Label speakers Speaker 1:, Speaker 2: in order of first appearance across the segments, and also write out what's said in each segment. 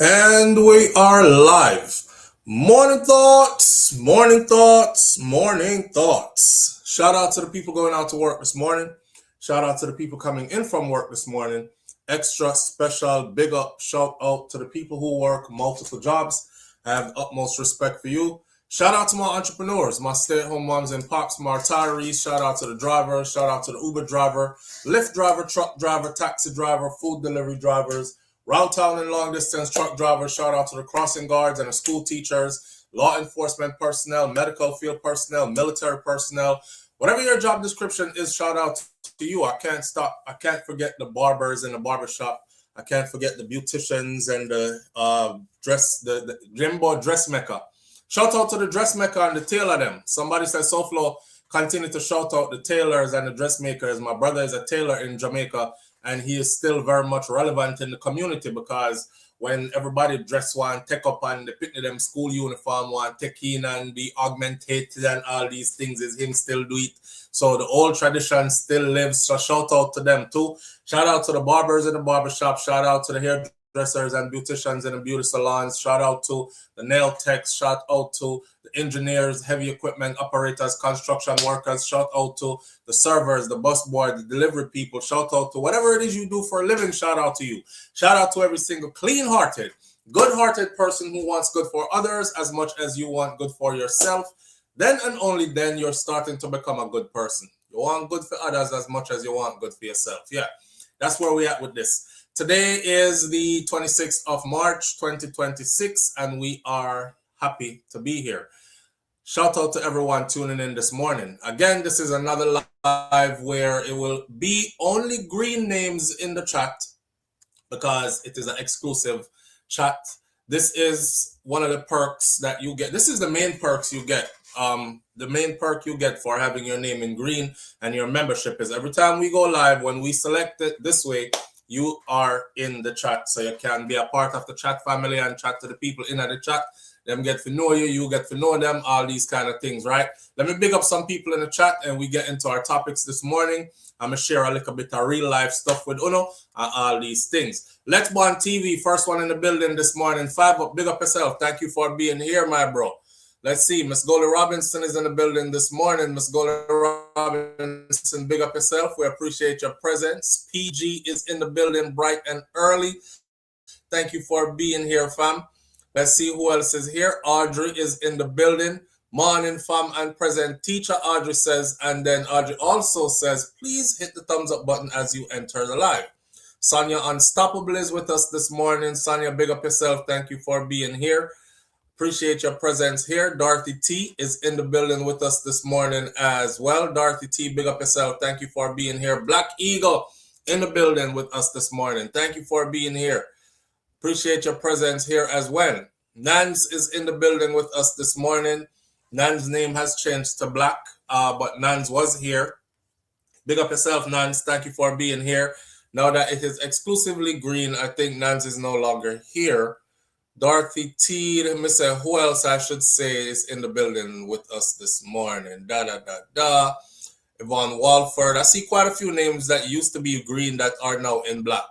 Speaker 1: And we are live. Morning thoughts, morning thoughts, morning thoughts. Shout out to the people going out to work this morning. Shout out to the people coming in from work this morning. Extra special big up shout out to the people who work multiple jobs. I have utmost respect for you. Shout out to my entrepreneurs, my stay-at-home moms and pops, my retirees. Shout out to the drivers. Shout out to the Uber driver, Lyft driver, truck driver, taxi driver, food delivery drivers, route town and long distance truck drivers. Shout out to the crossing guards and the school teachers, law enforcement personnel, medical field personnel, military personnel. Whatever your job description is, shout out to you. I can't forget the barbers in the barbershop. I can't forget the beauticians and the the Jimbo dressmaker. Shout out to the dressmaker and the tailor them. Somebody said SouFLo continue to shout out the tailors and the dressmakers. My brother is a tailor in Jamaica, and he is still very much relevant in the community because when everybody dress one, take up and they pick them school uniform one, take in and be augmented and all these things, is him still do it. So the old tradition still lives. So shout out to them too. Shout out to the barbers in the barbershop. Shout out to the hairdressers and beauticians in the beauty salons. Shout out to the nail techs. Shout out to the engineers, heavy equipment operators, construction workers. Shout out to the servers, the busboy, the delivery people. Shout out to whatever it is you do for a living. Shout out to you. Shout out to every single clean-hearted, good-hearted person who wants good for others as much as you want good for yourself. Then and only then you're starting to become a good person. You want good for others as much as you want good for yourself. Yeah, that's where we're at with this. Today is the 26th of March, 2026, and we are happy to be here. Shout out to everyone tuning in this morning. Again, this is another live where it will be only green names in the chat because it is an exclusive chat. This is one of the perks that you get. This is the main perks you get. The main perk you get for having your name in green and your membership is every time we go live, when we select it this way, you are in the chat. So you can be a part of the chat family and chat to the people in the chat. Them get to know you, you get to know them, all these kind of things, right? Let me big up some people in the chat and we get into our topics this morning. I'm going to share a little bit of real life stuff with Uno and all these things. Let's Born TV, first one in the building this morning. 5 up, big up yourself. Thank you for being here, my bro. Let's see. Miss Goldie Robinson is in the building this morning. Miss Goldie Robinson, big up yourself. We appreciate your presence. PG is in the building bright and early. Thank you for being here, fam. Let's see who else is here. Audrey is in the building. Morning, fam, and present. Teacher Audrey says, and then Audrey also says, please hit the thumbs up button as you enter the live. Sonia Unstoppable is with us this morning. Sonia, big up yourself. Thank you for being here. Appreciate your presence here. Dorothy T is in the building with us this morning as well. Dorothy T, big up yourself. Thank you for being here. Black Eagle in the building with us this morning. Thank you for being here. Appreciate your presence here as well. Nans is in the building with us this morning. Nan's name has changed to Black, but Nans was here. Big up yourself, Nans. Thank you for being here. Now that it is exclusively green, I think Nans is no longer here. Dorothy T, let me say who else I should say is in the building with us this morning. Yvonne Walford. I see quite a few names that used to be green that are now in black.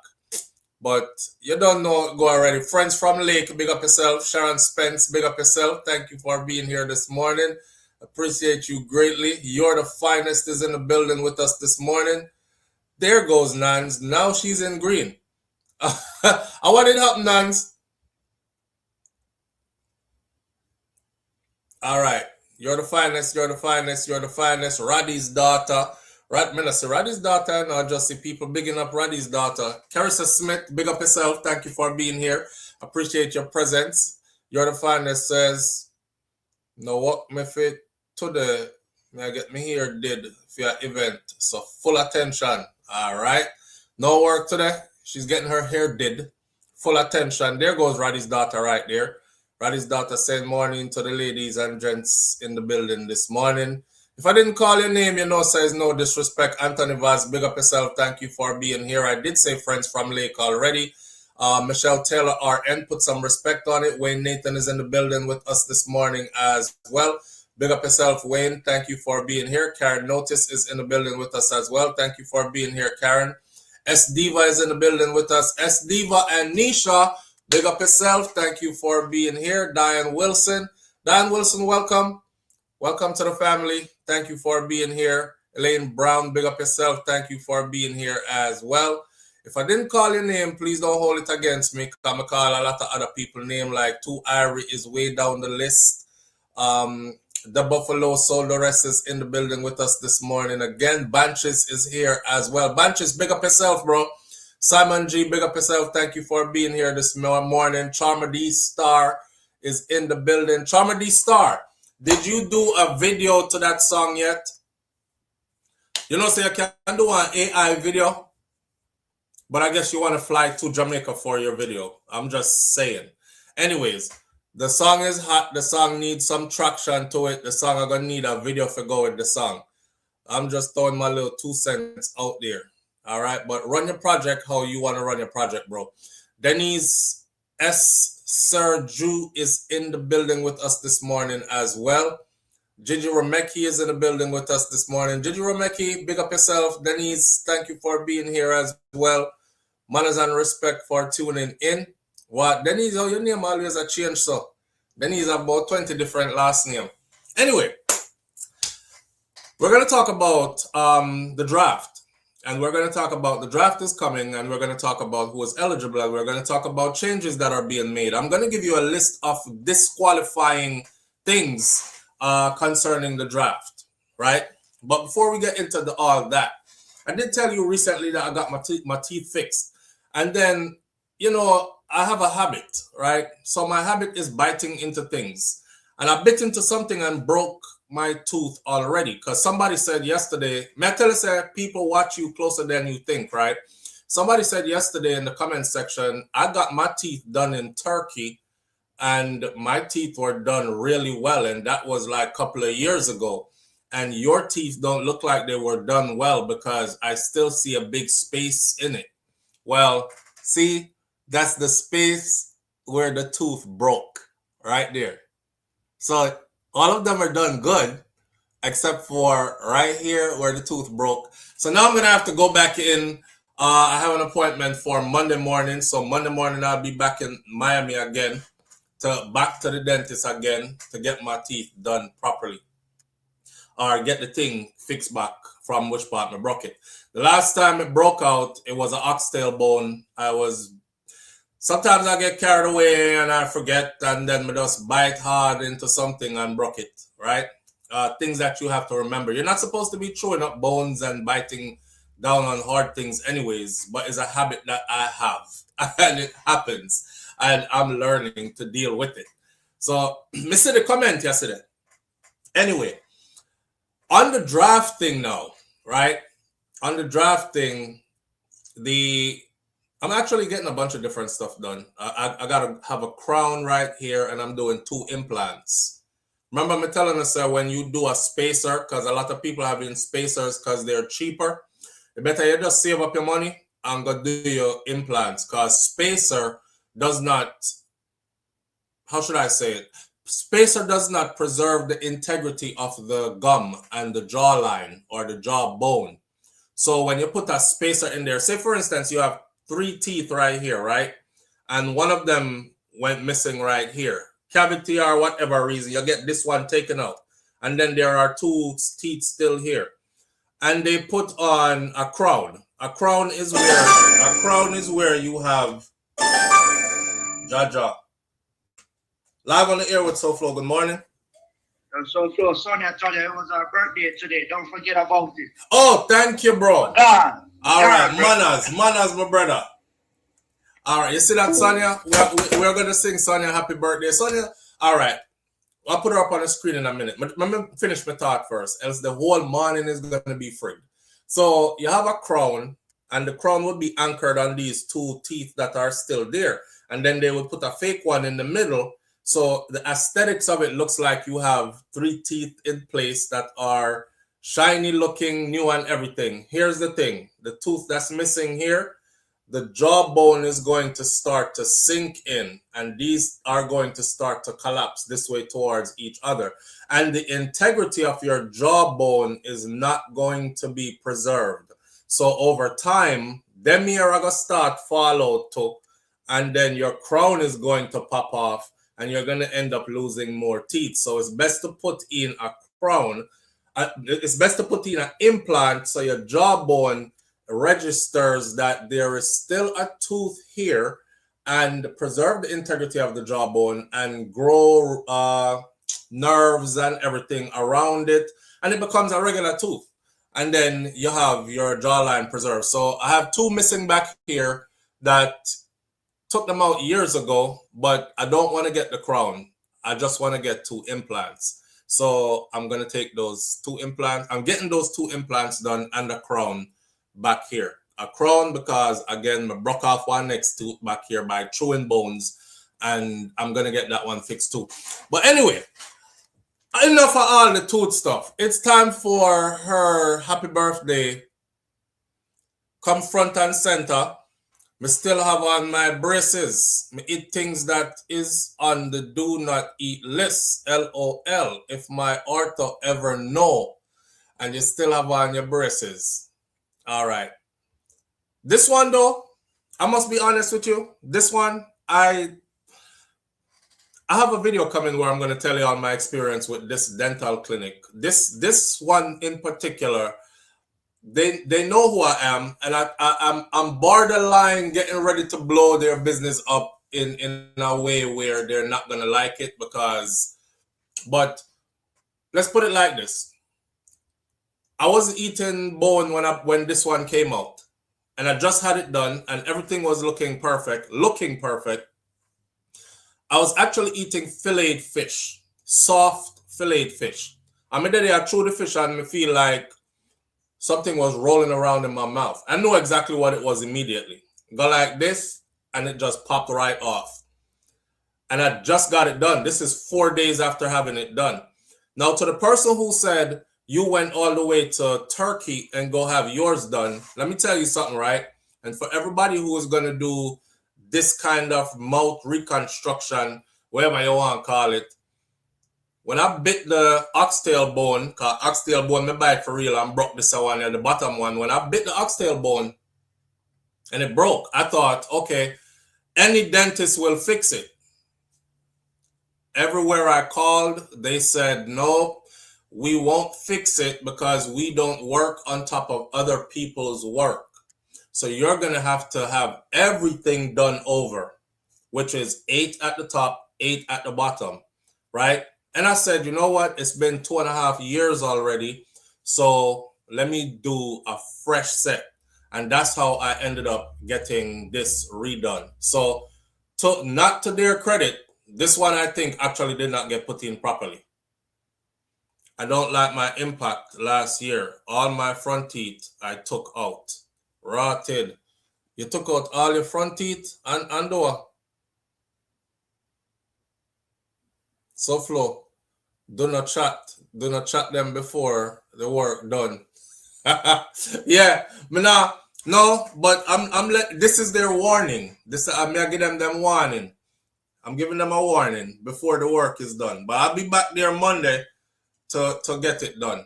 Speaker 1: But you don't know, go already. Friends from Lake, big up yourself. Sharon Spence, big up yourself. Thank you for being here this morning. Appreciate you greatly. You're the finest is in the building with us this morning. There goes Nans. Now she's in green. What did happen, Nans? All right. You're the finest. You're the finest. You're the finest. Roddy's daughter. Roddy's daughter, and I just see people bigging up Roddy's daughter. Carissa Smith, big up yourself. Thank you for being here. Appreciate your presence. You're the finest says, no what me fit today. May I get me here did for your event. So full attention. All right. No work today. She's getting her hair did. Full attention. There goes Roddy's daughter right there. Roddy's daughter saying morning to the ladies and gents in the building this morning. If I didn't call your name, you know, says no disrespect. Anthony Vaz, big up yourself. Thank you for being here. I did say friends from Lake already. Michelle Taylor RN, put some respect on it. Wayne Nathan is in the building with us this morning as well. Big up yourself, Wayne. Thank you for being here. Karen Notice is in the building with us as well. Thank you for being here, Karen. S Diva is in the building with us. S Diva and Nisha, Big up yourself. Thank you for being here. Diane Wilson. Diane Wilson, welcome. Welcome to the family. Thank you for being here. Elaine Brown, big up yourself. Thank you for being here as well. If I didn't call your name, please don't hold it against me. I'm call a lot of other people name, like Two Irie is way down the list. The Buffalo Soul, the rest is in the building with us this morning. Again, Banches is here as well. Banches, big up yourself, bro. Simon G, big up yourself. Thank you for being here this morning. Charma D Star is in the building. Charma D Star, did you do a video to that song yet? You know, so you can do an AI video, but I guess you want to fly to Jamaica for your video. I'm just saying. Anyways, the song is hot. The song needs some traction to it. The song are going to need a video for go with the song. I'm just throwing my little 2 cents out there. All right, but run your project how you want to run your project, bro. Denise S. Serju is in the building with us this morning as well. Gigi Remeki is in the building with us this morning. Gigi Remeki, big up yourself. Denise, thank you for being here as well. Manners and respect for tuning in. What? Denise, how your name always a change, so. Denise have about 20 different last names. Anyway, we're going to talk about the draft. And we're going to talk about the draft is coming, and we're going to talk about who is eligible, and we're going to talk about changes that are being made. I'm going to give you a list of disqualifying things concerning the draft, right? But before we get into all that, I did tell you recently that I got my teeth fixed. And then, you know, I have a habit, right? So my habit is biting into things. And I bit into something and broke my tooth already, because somebody said yesterday, may I tell you, say, people watch you closer than you think, right? Somebody said yesterday in the comment section, I got my teeth done in Turkey and my teeth were done really well, and that was like a couple of years ago, and your teeth don't look like they were done well because I still see a big space in it. Well, see, that's the space where the tooth broke right there. So all of them are done good, except for right here where the tooth broke. So now I'm going to have to go back in. I have an appointment for Monday morning. So Monday morning, I'll be back in Miami again, back to the dentist again to get my teeth done properly. Or get the thing fixed back from which part I broke it. The last time it broke out, it was an oxtail bone. Sometimes I get carried away and I forget, and then I just bite hard into something and broke it, right? Things that you have to remember. You're not supposed to be chewing up bones and biting down on hard things anyways, but it's a habit that I have, and it happens, and I'm learning to deal with it. So, I see the comment yesterday. Anyway, on the draft thing now, right? On the draft thing, I'm actually getting a bunch of different stuff done. I got to have a crown right here, and I'm doing 2 implants. Remember me telling us that when you do a spacer, because a lot of people have been spacers because they're cheaper, you better you just save up your money and go do your implants, because spacer does not, how should I say it? Spacer does not preserve the integrity of the gum and the jawline or the jawbone. So when you put a spacer in there, say for instance, you have 3 teeth right here, right? And one of them went missing right here. Cavity or whatever reason, you get this one taken out. And then there are 2 teeth still here. And they put on a crown. A crown is where you have Jaja. Live on the air with SouFLo. Good morning.
Speaker 2: SouFLo, Sonia told you it was her birthday today. Don't forget about it.
Speaker 1: Oh, thank you, bro. All right, manners, my brother. All right, you see that, Sonia? We're going to sing Sonia happy birthday. Sonia, all right. I'll put her up on the screen in a minute. Let me finish my thought first, else the whole morning is going to be free. So you have a crown, and the crown would be anchored on these 2 teeth that are still there. And then they would put a fake one in the middle. So the aesthetics of it looks like you have 3 teeth in place that are shiny looking, new and everything. Here's the thing. The tooth that's missing here, the jawbone is going to start to sink in, and these are going to start to collapse this way towards each other. And the integrity of your jawbone is not going to be preserved. So over time, them here are going to start fall out too. and then your crown is going to pop off and you're going to end up losing more teeth. So it's best to put in a crown. It's best to put in an implant so your jawbone registers that there is still a tooth here and preserve the integrity of the jawbone and grow nerves and everything around it, and it becomes a regular tooth. And then you have your jawline preserved. So I have two missing back here that took them out years ago, but I don't want to get the crown. I just want to get 2 implants. So I'm going to take those 2 implants. I'm getting those 2 implants done and a crown back here. A crown because, again, I broke off one next tooth back here by chewing bones, and I'm going to get that one fixed too. But anyway, enough of all the tooth stuff. It's time for her happy birthday. Come front and center. Me still have on my braces. Me eat things that is on the do not eat list. LOL. If my ortho ever know. And you still have on your braces. All right. This one though, I must be honest with you. This one, I have a video coming where I'm going to tell you all my experience with this dental clinic. This one in particular, they know who I am, and I'm borderline getting ready to blow their business up in a way where they're not going to like it but let's put it like this. I was eating bone when this one came out, and I just had it done and everything was looking perfect. I was actually eating filleted fish, soft filleted fish. I mean, I threw the fish and I feel like something was rolling around in my mouth. I knew exactly what it was immediately. Go like this, and it just popped right off. And I just got it done. This is 4 days after having it done. Now, to the person who said you went all the way to Turkey and go have yours done, let me tell you something, right? And for everybody who is going to do this kind of mouth reconstruction, whatever you want to call it, when I bit the oxtail bone, because oxtail bone, me bite for real, and broke this one at the bottom one. When I bit the oxtail bone and it broke, I thought, okay, any dentist will fix it. Everywhere I called, they said, no, we won't fix it because we don't work on top of other people's work. So you're going to have everything done over, which is 8 at the top, 8 at the bottom, right? And I said, you know what? It's been 2.5 years already. So let me do a fresh set. And that's how I ended up getting this redone. So not to their credit, this one I think actually did not get put in properly. I don't like my impact last year. All my front teeth I took out. Rotted. You took out all your front teeth and door. SouFLo, do not chat them before the work done. Yeah, no, but this is their warning. I'm gonna give them warning. I'm giving them a warning before the work is done. But I'll be back there Monday to get it done.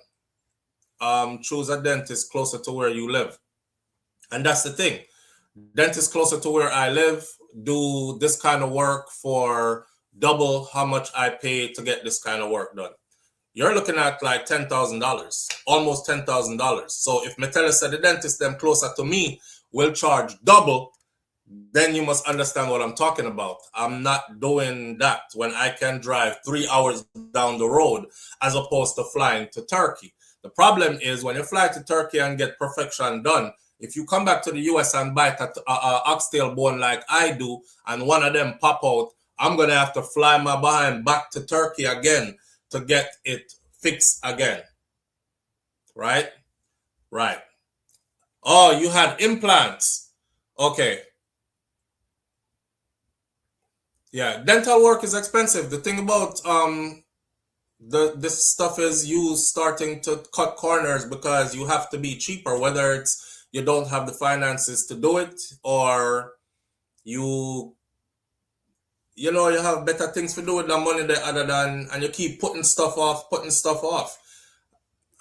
Speaker 1: Choose a dentist closer to where you live. And that's the thing. Dentists closer to where I live do this kind of work for double how much I pay to get this kind of work done. You're looking at like $10,000, almost $10,000. So if Metella said the dentist them closer to me will charge double, then you must understand what I'm talking about. I'm not doing that when I can drive 3 hours down the road as opposed to flying to Turkey. The problem is when you fly to Turkey and get perfection done, if you come back to the US and bite an oxtail bone like I do and one of them pop out, I'm going to have to fly my behind back to Turkey again to get it fixed again. Right? Right. Oh, you had implants. Okay. Yeah, dental work is expensive. The thing about this stuff is you starting to cut corners because you have to be cheaper, whether it's you don't have the finances to do it or you have better things to do with the money other than, and you keep putting stuff off.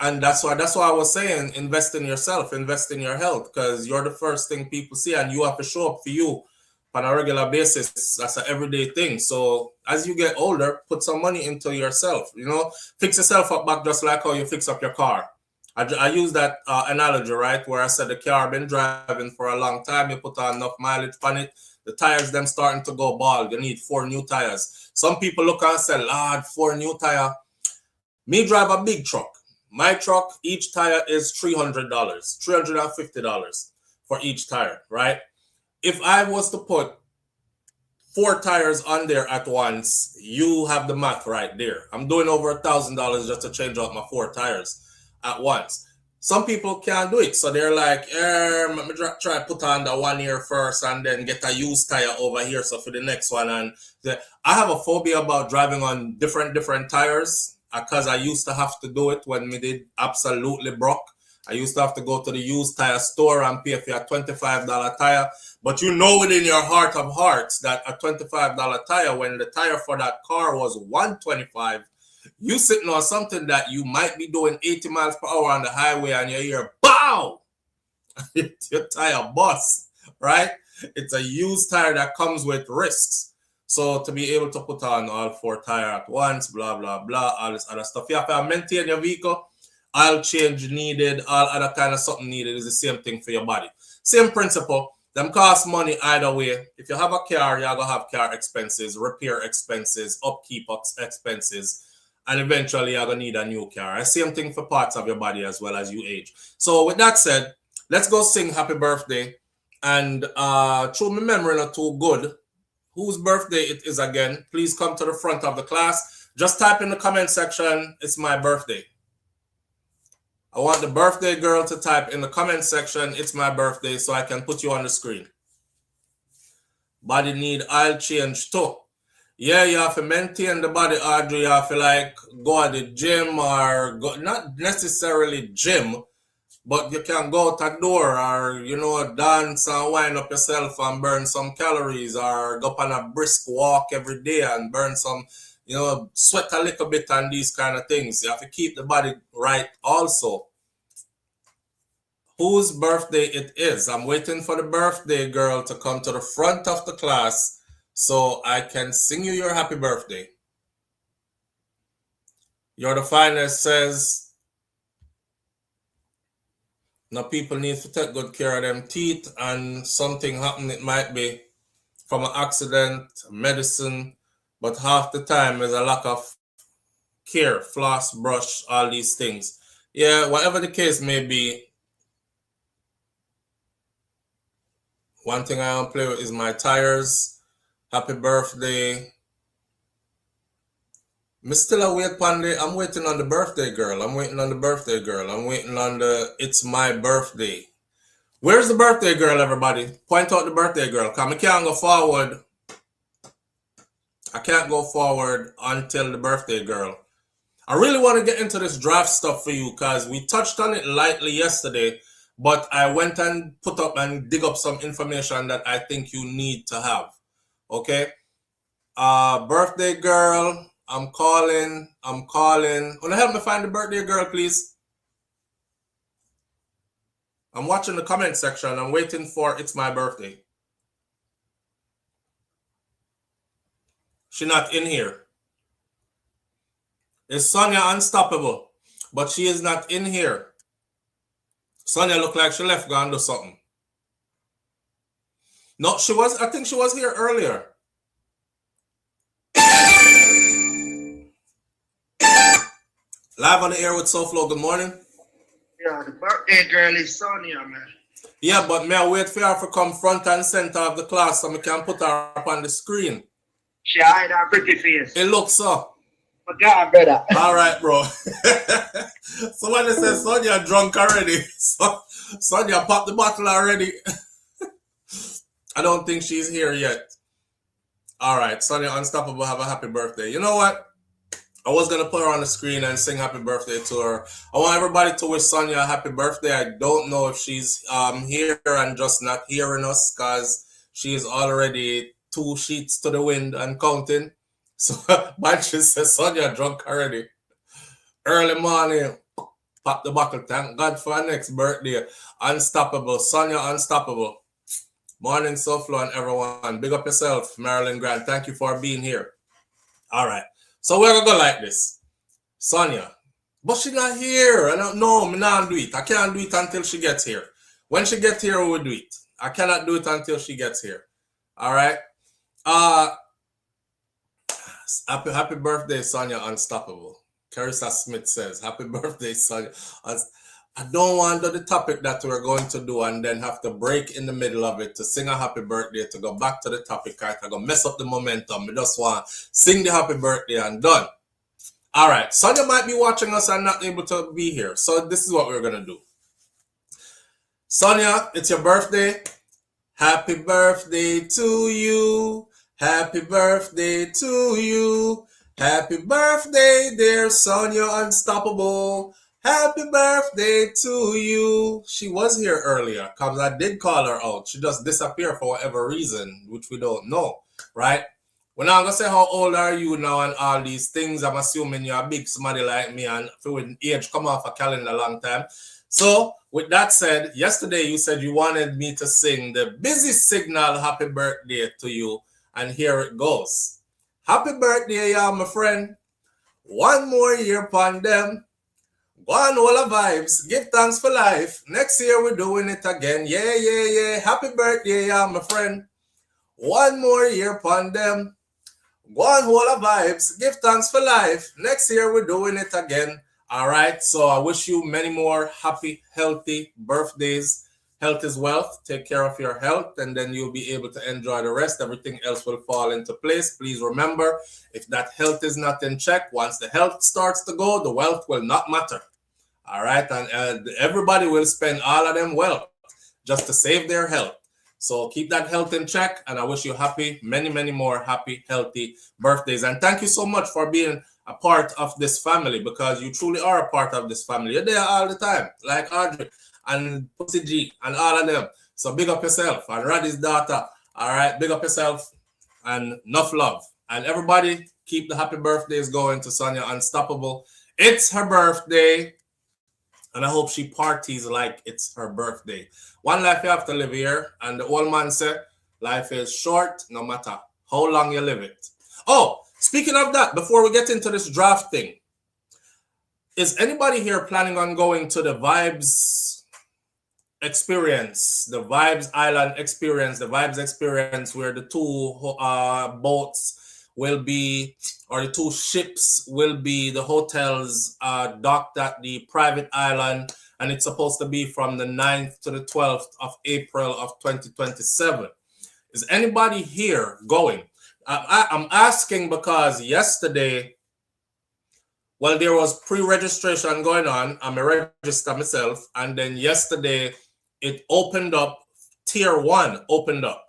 Speaker 1: And that's why I was saying invest in yourself, invest in your health, because you're the first thing people see and you have to show up for you on a regular basis. That's an everyday thing. So as you get older, put some money into yourself. You know, fix yourself up back just like how you fix up your car. I use that analogy, right, where I said the car been driving for a long time. You put on enough mileage on it, the tires them starting to go bald. You need 4 new tires. Some people look and say, Lord, 4 new tire. Me drive a big truck. My truck, each tire is $300, $350 for each tire, right? If I was to put 4 tires on there at once, you have the math right there. I'm doing over $1,000 just to change out my 4 tires at once. Some people can't do it, so they're like, let me try to put on the 1 year first and then get a used tire over here. So for the next one, and I have a phobia about driving on different tires because I used to have to do it when we did absolutely broke. I used to have to go to the used tire store and pay for a $25 tire. But you know within your heart of hearts that a $25 tire, when the tire for that car was $125, you sitting on something that you might be doing 80 miles per hour on the highway and you hear, bow! Your tire busts, right? It's a used tire that comes with risks. So to be able to put on all 4 tires at once, blah, blah, blah, all this other stuff. You have to maintain your vehicle. Oil change needed, all other kind of something needed is the same thing for your body. Same principle. Them cost money either way. If you have a car, you're going to have car expenses, repair expenses, upkeep expenses, and eventually you're going to need a new car. And same thing for parts of your body as well as you age. So with that said, let's go sing happy birthday. And through my memory not too good, whose birthday it is again, please come to the front of the class. Just type in the comment section, it's my birthday. I want the birthday girl to type in the comment section, it's my birthday, so I can put you on the screen. Body need oil change too. Yeah, you have to maintain the body, Audrey. You have to like go to the gym or go, not necessarily gym, but you can go out the door or, you know, dance and wind up yourself and burn some calories or go on a brisk walk every day and burn some, you know, sweat a little bit and these kind of things. You have to keep the body right also. Whose birthday it is? I'm waiting for the birthday girl to come to the front of the class so I can sing you your happy birthday. You're the finest says, now people need to take good care of them teeth and something happened. It might be from an accident, medicine, but half the time is a lack of care, floss, brush, all these things. Yeah, whatever the case may be, one thing I don't play with is my tires. Happy birthday. I'm still I'm waiting on the birthday girl. I'm waiting on the birthday girl. I'm waiting on the it's my birthday. Where's the birthday girl, everybody? Point out the birthday girl. Because I can't go forward. I can't go forward until the birthday girl. I really want to get into this draft stuff for you because we touched on it lightly yesterday, but I went and put up and dig up some information that I think you need to have. Okay? Birthday girl, I'm calling. Wanna help me find the birthday girl, please? I'm watching the comment section. I'm waiting for it's my birthday. She's not in here. Is Sonia unstoppable? But she is not in here. Sonia look like she left gone do something. No, she was, I think she was here earlier. Live on the air with SouFLo, good morning.
Speaker 2: Yeah, the birthday girl is Sonia, man.
Speaker 1: Yeah, but may I wait for her to come front and center of the class so we can put her up on the screen.
Speaker 2: She hide her pretty face.
Speaker 1: It looks so.
Speaker 2: My God, brother.
Speaker 1: All right, bro. Somebody says Sonia drunk already. Sonia popped the bottle already. I don't think she's here yet. All right, Sonia Unstoppable, have a happy birthday. You know what? I was going to put her on the screen and sing happy birthday to her. I want everybody to wish Sonia a happy birthday. I don't know if she's here and just not hearing us because she's already 2 sheets to the wind and counting. So, Banshee says Sonia drunk already. Early morning, pop the bottle. Thank God for our next birthday. Unstoppable. Sonia Unstoppable. Morning, SouFLo and everyone. Big up yourself, Marilyn Grant. Thank you for being here. All right. So we're going to go like this. Sonia. But she's not here. I don't know. Me not do it. I can't do it until she gets here. When she gets here, we will do it. I cannot do it until she gets here. All right. Happy birthday, Sonia Unstoppable. Carissa Smith says, happy birthday, Sonia. I don't want the topic that we're going to do and then have to break in the middle of it to sing a happy birthday to go back to the topic. I'm going to mess up the momentum. I just want to sing the happy birthday and done. All right. Sonia might be watching us and not able to be here. So this is what we're going to do. Sonia, it's your birthday. Happy birthday to you. Happy birthday to you. Happy birthday, dear Sonia Unstoppable. Happy birthday to you. She was here earlier because I did call her out. She just disappeared for whatever reason, which we don't know, right? We're not going to say how old are you now and all these things. I'm assuming you're a big somebody like me and with age come off a calendar a long time. So with that said, yesterday you said you wanted me to sing the busy signal happy birthday to you. And here it goes. Happy birthday, y'all, my friend. One more year upon them. One all the vibes. Give thanks for life. Next year we're doing it again. Yeah, yeah, yeah. Happy birthday, y'all, my friend. One more year upon them. One whole of vibes. Give thanks for life. Next year we're doing it again. All right. So I wish you many more happy, healthy birthdays. Health is wealth. Take care of your health and then you'll be able to enjoy the rest. Everything else will fall into place. Please remember, if that health is not in check, once the health starts to go, the wealth will not matter. All right. And everybody will spend all of them wealth just to save their health. So keep that health in check. And I wish you happy, many, many more happy, healthy birthdays. And thank you so much for being a part of this family because you truly are a part of this family. You're there all the time, like Audrey and Pussy G and all of them. So big up yourself and Raddy's daughter. All right, big up yourself and enough love. And everybody keep the happy birthdays going to Sonia Unstoppable. It's her birthday. And I hope she parties like it's her birthday. One life you have to live here. And the old man said, life is short no matter how long you live it. Oh, speaking of that, before we get into this draft thing, is anybody here planning on going to the Vibes experience, the Vibes Island experience, the Vibes experience where the two boats will be, or the two ships will be, the hotels docked at the private island, and it's supposed to be from the 9th to the 12th of April of 2027. Is anybody here going? I'm asking because yesterday, well, there was pre-registration going on. I'm a register myself, and then yesterday it opened up. Tier 1 opened up.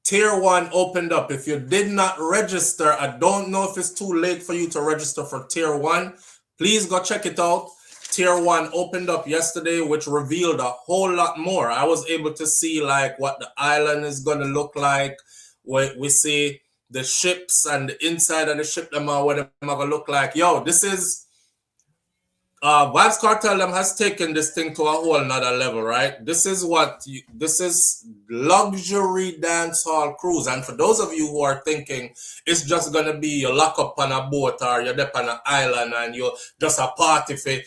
Speaker 1: Tier 1 opened up. If you did not register, I don't know if it's too late for you to register for Tier 1. Please go check it out. Tier 1 opened up yesterday, which revealed a whole lot more. I was able to see like what the island is going to look like. We see the ships and the inside of the ship, them are what them are going to look like. Yo, this is... Vibes Cartel them has taken this thing to a whole nother level, right? This is luxury dance hall cruise. And for those of you who are thinking it's just gonna be you lock up on a boat or you're up on an island and you're just a party for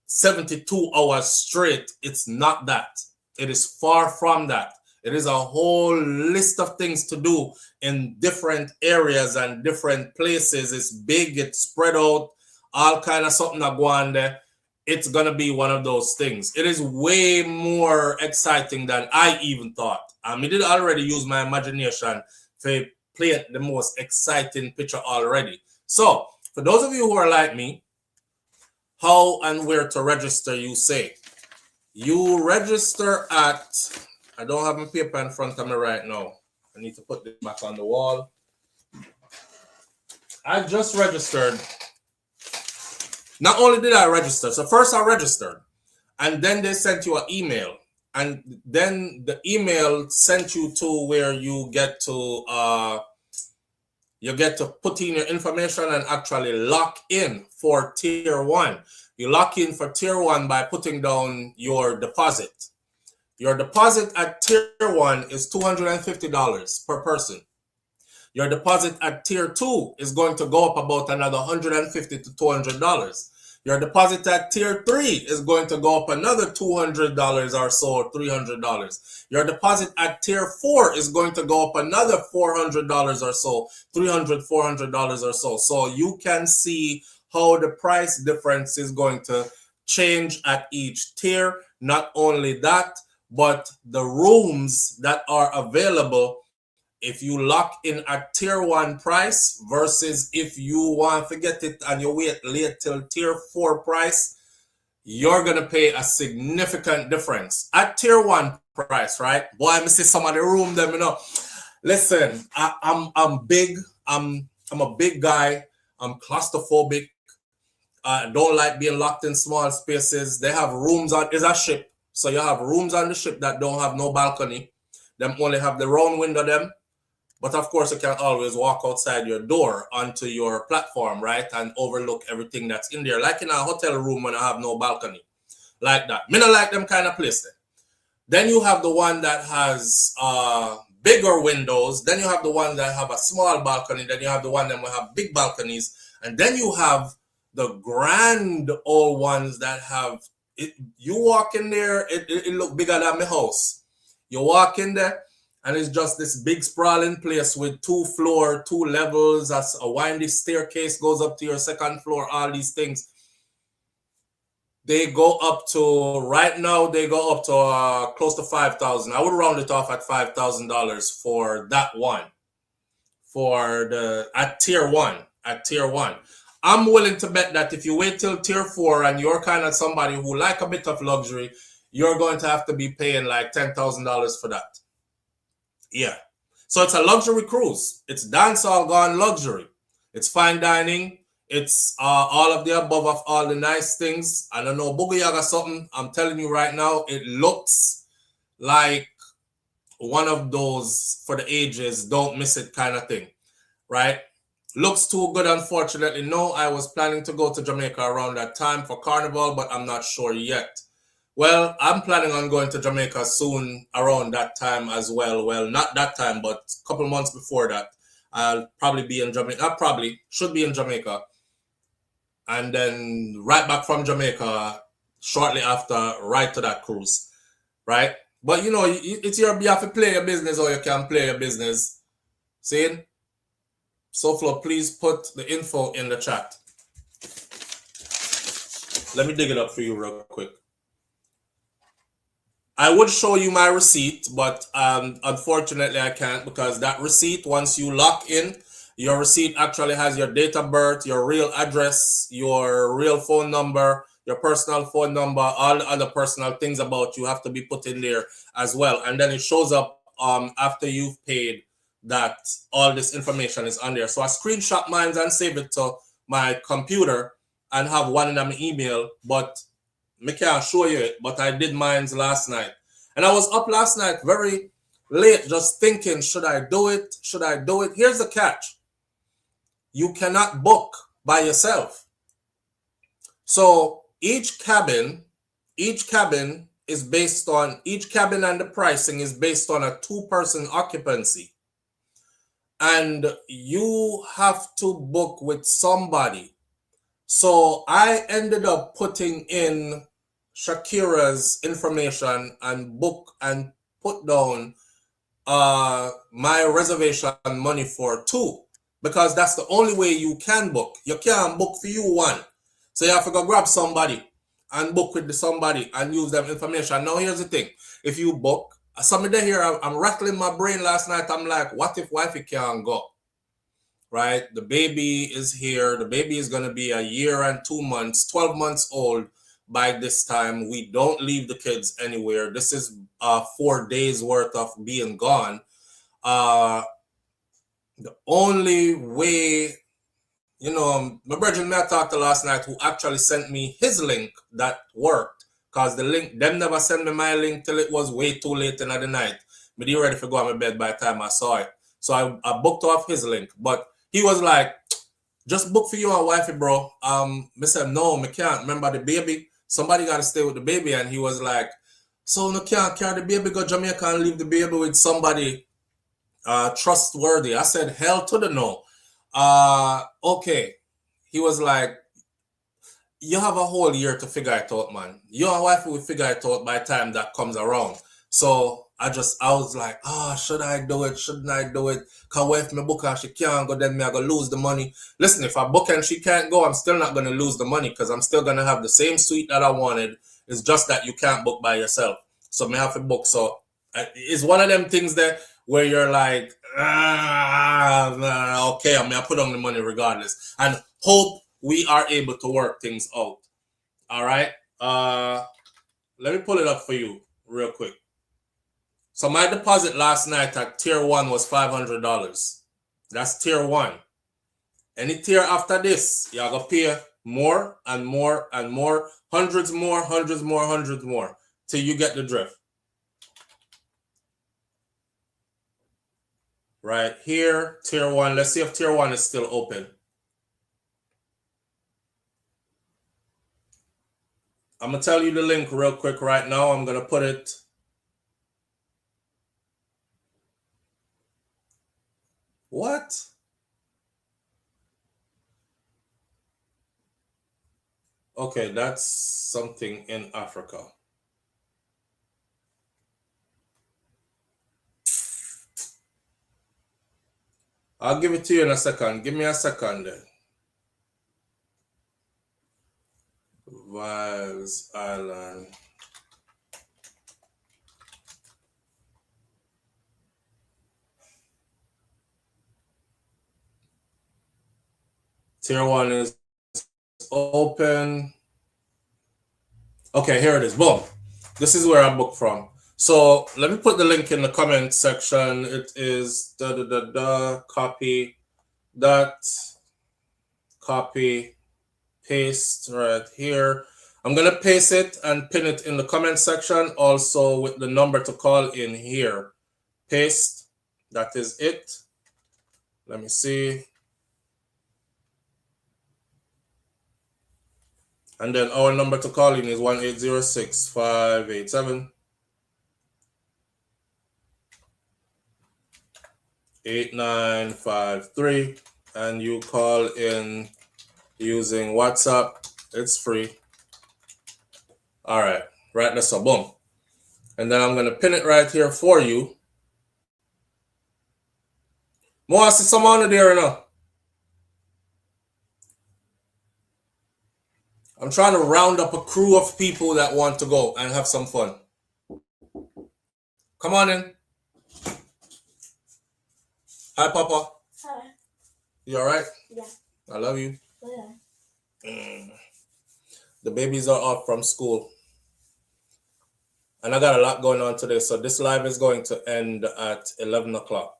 Speaker 1: 72 hours straight, it's not that. It is far from that. It is a whole list of things to do in different areas and different places. It's big, it's spread out. All kind of something that go on there. It's going to be one of those things. It is way more exciting than I even thought. I did already use my imagination to play the most exciting picture already. So, for those of you who are like me, how and where to register, you say. You register at... I don't have my paper in front of me right now. I need to put this back on the wall. I just registered... Not only did I register, so first I registered, and then they sent you an email, and then the email sent you to where you get to put in your information and actually lock in for Tier 1. You lock in for Tier 1 by putting down your deposit. Your deposit at tier 1 is $250 per person. Your deposit at tier 2 is going to go up about another $150 to $200. Your deposit at tier 3 is going to go up another $200 or so, $300. Your deposit at tier 4 is going to go up another $400 or so, $300, $400 or so. So you can see how the price difference is going to change at each tier. Not only that, but the rooms that are available if you lock in a tier 1 price versus if you want to get it and you wait late till tier 4 price, you're going to pay a significant difference. At tier 1 price, right? Boy, I see some of the room them, you know. Listen, I'm big. I'm a big guy. I'm claustrophobic. I don't like being locked in small spaces. They have rooms on, it's a ship. So you have rooms on the ship that don't have no balcony. Them only have the round window them. But of course, you can always walk outside your door onto your platform, right? And overlook everything that's in there. Like in a hotel room when I have no balcony. Like that. Me not like them kind of place there. Then you have the one that has bigger windows. Then you have the one that have a small balcony. Then you have the one that will have big balconies. And then you have the grand old ones that have, you walk in there, it look bigger than my house. You walk in there, and it's just this big sprawling place with 2 floors, 2 levels, as a windy staircase goes up to your 2nd floor, all these things. They go up to, right now, they go up to close to $5,000. I would round it off at $5,000 for that one. For the, at tier 1, I'm willing to bet that if you wait till tier 4 and you're kind of somebody who like a bit of luxury, you're going to have to be paying like $10,000 for that. Yeah. So it's a luxury cruise. It's dancehall gone luxury. It's fine dining. It's all of the above of all the nice things. I don't know, Boogie Yaga something. I'm telling you right now, it looks like one of those for the ages, don't miss it kind of thing. Right? Looks too good, unfortunately. No, I was planning to go to Jamaica around that time for Carnival, but I'm not sure yet. Well, I'm planning on going to Jamaica soon around that time as well. Well, not that time, but a couple months before that. I'll probably be in Jamaica. I probably should be in Jamaica. And then right back from Jamaica shortly after, right to that cruise. Right? But you know, it's your, you have to play your business or you can play your business. See? SouFLo, please put the info in the chat. Let me dig it up for you real quick. I would show you my receipt, but unfortunately I can't, because that receipt, once you lock in, your receipt actually has your date of birth, your real address, your real phone number, your personal phone number, all the other personal things about you have to be put in there as well. And then it shows up after you've paid that all this information is on there. So I screenshot mine and save it to my computer and have one in my email, but I can't show you it, but I did mine last night. And I was up last night very late just thinking, should I do it? Should I do it? Here's the catch. You cannot book by yourself. So each cabin is based on, each cabin and the pricing is based on a 2-person occupancy. And you have to book with somebody. So I ended up putting in Shakira's information and book and put down my reservation money for 2, because that's the only way you can book. You can't book for you 1. So you have to go grab somebody and book with somebody and use them information. Now here's the thing. If you book, somebody here, I'm rattling my brain last night. I'm like, what if wifey can't go? Right? The baby is here. The baby is going to be 1 year and 2 months, 12 months old by this time. We don't leave the kids anywhere. This is 4 days worth of being gone. The only way, you know, my brother and I talked to last night, who actually sent me his link that worked, because the link, them never sent me my link till it was way too late in the night. But he ready to go on my bed by the time I saw it. So I booked off his link, but he was like, just book for you and wifey, bro. I said, no, I can't. Remember the baby? Somebody got to stay with the baby. And he was like, So you can't carry the baby go Jamaica and leave the baby with somebody trustworthy. I said, hell to the no. Okay. He was like, you have a whole year to figure it out, man. Your wife will figure it out by the time that comes around. So I was like, should I do it? Shouldn't I do it? Cause what if me book and she can't go, then me I gonna lose the money. Listen, if I book and she can't go, I'm still not gonna lose the money because I'm still gonna have the same suite that I wanted. It's just that you can't book by yourself. So me have to book. So it's one of them things that where you're like, okay, I put on the money regardless. And hope we are able to work things out. All right. Let me pull it up for you real quick. So my deposit last night at tier 1 was $500. That's tier 1. Any tier after this, you're going to pay more and more and more, hundreds more, hundreds more, hundreds more, till you get the drift. Right here, tier 1. Let's see if tier 1 is still open. I'm going to tell you the link real quick right now. I'm going to put it. What? Okay, that's something in Africa. I'll give it to you in a second. Give me a second then. Vibes Island. Tier 1 is open. Okay, here it is. Boom. This is where I booked from. So let me put the link in the comment section. It is copy that, copy, paste right here. I'm going to paste it and pin it in the comment section, also with the number to call in here. Paste. That is it. Let me see. And then our number to call in is 1-806-587-8953. And you call in using WhatsApp. It's free. All right. Right, that's a boom. And then I'm going to pin it right here for you. More, I see someone there now. I'm trying to round up a crew of people that want to go and have some fun. Come on in. Hi, Papa.
Speaker 3: Hi.
Speaker 1: You all right?
Speaker 3: Yeah.
Speaker 1: I love you.
Speaker 3: Yeah.
Speaker 1: The babies are off from school. And I got a lot going on today. So this live is going to end at 11 o'clock.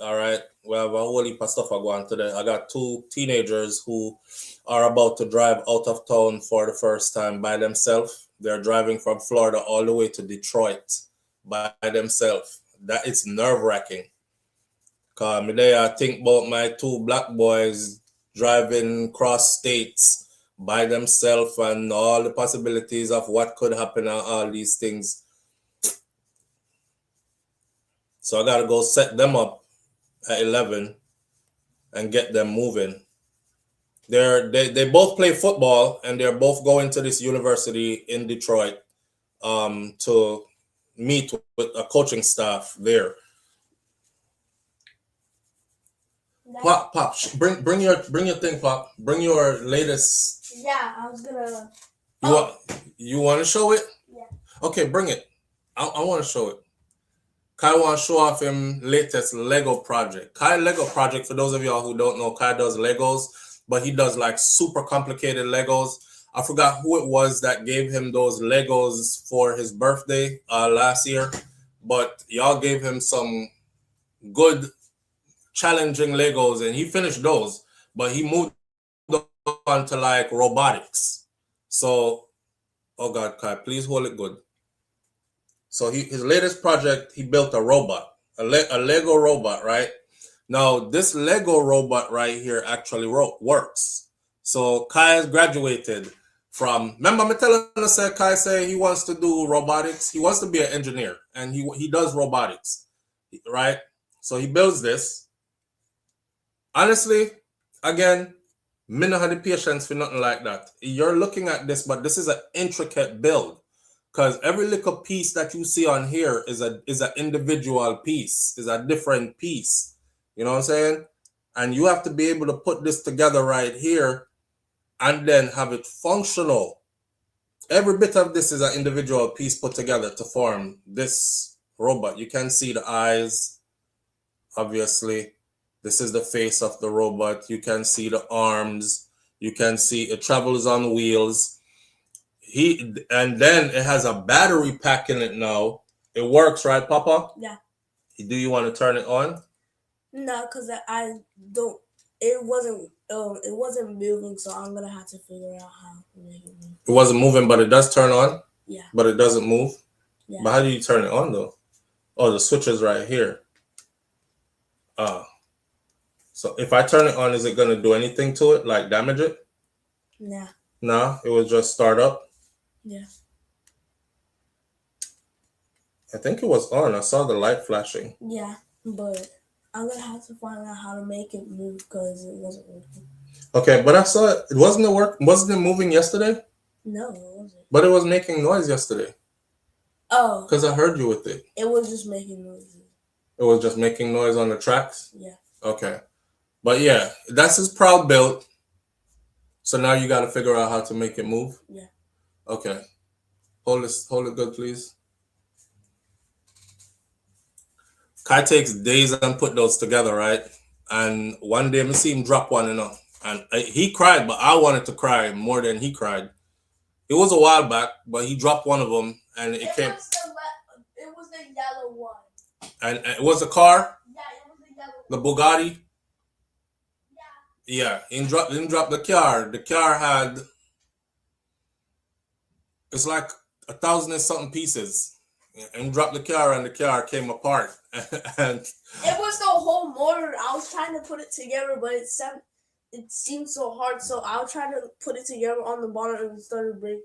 Speaker 1: All right. We have a whole heap of stuff going today. I got 2 teenagers who are about to drive out of town for the first time by themselves. They're driving from Florida all the way to Detroit by themselves. That is nerve-wracking. Because I think about my 2 black boys driving cross states by themselves and all the possibilities of what could happen and all these things. So I got to go set them up at 11 and get them moving. They both play football and they're both going to this university in Detroit to meet with a coaching staff there. Pop, bring your thing, Pop. Bring your latest.
Speaker 3: Yeah, I was gonna.
Speaker 1: You want to show it?
Speaker 3: Yeah.
Speaker 1: Okay, bring it. I want to show it. Kai want to show off him latest Lego project. Kai Lego project, for those of y'all who don't know, Kai does Legos, but he does like super complicated Legos. I forgot who it was that gave him those Legos for his birthday last year, but y'all gave him some good challenging Legos and he finished those, but he moved on to like robotics. So, oh God, Kai, please hold it good. So his latest project, he built a robot, a Lego robot, right? Now, this Lego robot right here actually works. So Kai has graduated. remember me telling us Kai say he wants to do robotics. He wants to be an engineer, and he does robotics, right? So he builds this. Honestly, again, me not have the patience for nothing like that. You're looking at this, but this is an intricate build, because every little piece that you see on here is an individual piece, is a different piece. You know what I'm saying? And you have to be able to put this together right here and then have it functional. Every bit of this is an individual piece put together to form this robot. You can see the eyes, obviously. This is the face of the robot. You can see the arms. You can see it travels on wheels. And then it has a battery pack in it now. It works, right, Papa?
Speaker 3: Yeah.
Speaker 1: Do you want to turn it on?
Speaker 3: No, because I don't. It wasn't moving, so I'm gonna have to figure out how to make it move.
Speaker 1: It wasn't moving, but it does turn on.
Speaker 3: Yeah.
Speaker 1: But it doesn't move.
Speaker 3: Yeah.
Speaker 1: But how do you turn it on though? Oh, the switch is right here. So if I turn it on, is it gonna do anything to it, like damage it?
Speaker 3: Nah.
Speaker 1: No, it will just start up.
Speaker 3: Yeah.
Speaker 1: I think it was on. I saw the light flashing.
Speaker 3: Yeah, but I'm gonna have to find out how to make it move because it wasn't working.
Speaker 1: Okay, but I saw it. Wasn't it moving yesterday?
Speaker 3: No, it wasn't.
Speaker 1: But it was making noise yesterday.
Speaker 3: Oh.
Speaker 1: Because I heard you with it.
Speaker 3: It was just making noises.
Speaker 1: It was just making noise on the tracks?
Speaker 3: Yeah.
Speaker 1: Okay. But yeah, that's his proud build. So now you got to figure out how to make it move?
Speaker 3: Yeah.
Speaker 1: Okay. Hold it good, please. Kai takes days and put those together, right? And one day I see him drop one, and he cried, but I wanted to cry more than he cried. It was a while back, but he dropped one of them, and it came.
Speaker 3: It was the yellow one.
Speaker 1: And it was a car.
Speaker 3: Yeah, it was the yellow one.
Speaker 1: The Bugatti.
Speaker 3: Yeah.
Speaker 1: Yeah, he dropped the car. The car had. It's like 1,000 and something pieces. And dropped the car, and the car came apart. And
Speaker 3: it was the whole motor. I was trying to put it together, but it seemed so hard. So I was trying to put it together on the bottom, and it started breaking.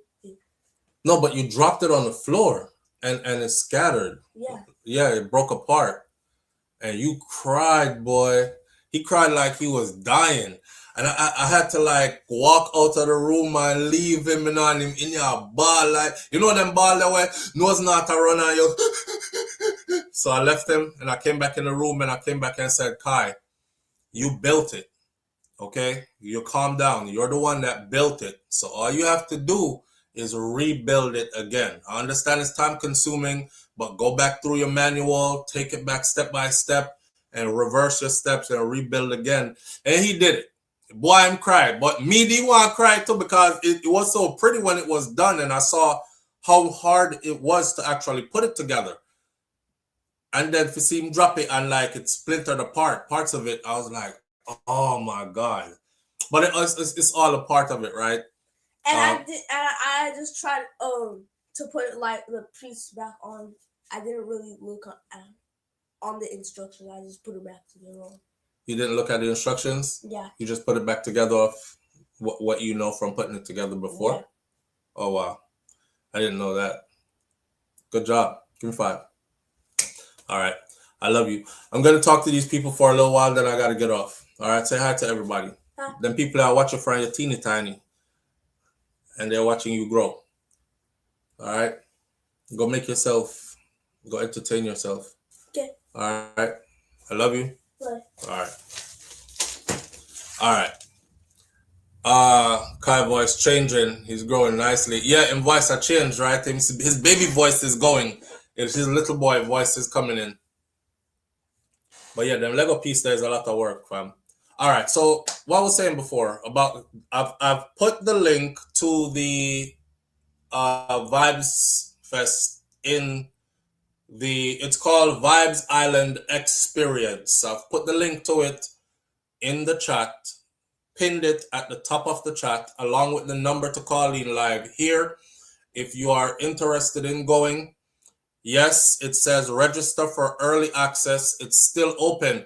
Speaker 1: No, but you dropped it on the floor, and it scattered.
Speaker 3: Yeah.
Speaker 1: Yeah, it broke apart, and you cried, boy. He cried like he was dying. And I had to like walk out of the room and leave him and on him in your ball, like, you know them ball that way, nose not to run on you. So I left him and I came back in the room and I came back and said, Kai, you built it. Okay? You calm down. You're the one that built it. So all you have to do is rebuild it again. I understand it's time consuming, but go back through your manual, take it back step by step and reverse your steps and rebuild again. And he did it. Boy, I'm crying. But me, do want to cry too because it was so pretty when it was done and I saw how hard it was to actually put it together. And then to see him drop it and like it splintered apart, parts of it, I was like, oh my God. But it's all a part of it, right?
Speaker 3: And I just tried to put like the piece back on. I didn't really look on the instructions. I just put it back together.
Speaker 1: You didn't look at the instructions?
Speaker 3: Yeah.
Speaker 1: You just put it back together off what you know from putting it together before?
Speaker 3: Yeah.
Speaker 1: Oh, wow. I didn't know that. Good job. Give me 5. All right. I love you. I'm going to talk to these people for a little while, then I got to get off. All right. Say hi to everybody.
Speaker 3: Huh?
Speaker 1: Then people are watching from your teeny tiny. And they're watching you grow. All right. Go entertain yourself.
Speaker 3: Okay.
Speaker 1: All right. I love you.
Speaker 3: Bye.
Speaker 1: All right. Kai voice changing. He's growing nicely. Yeah, and voice are changed, right? His baby voice is going. His little boy voice is coming in. But yeah, them Lego piece there is a lot of work, fam. All right. So what I was saying before about I've put the link to the Vibes Fest in it's called Vibes Island Experience. I've put the link to it in the chat, pinned it at the top of the chat, along with the number to call in live here. If you are interested in going, yes, it says register for early access. It's still open.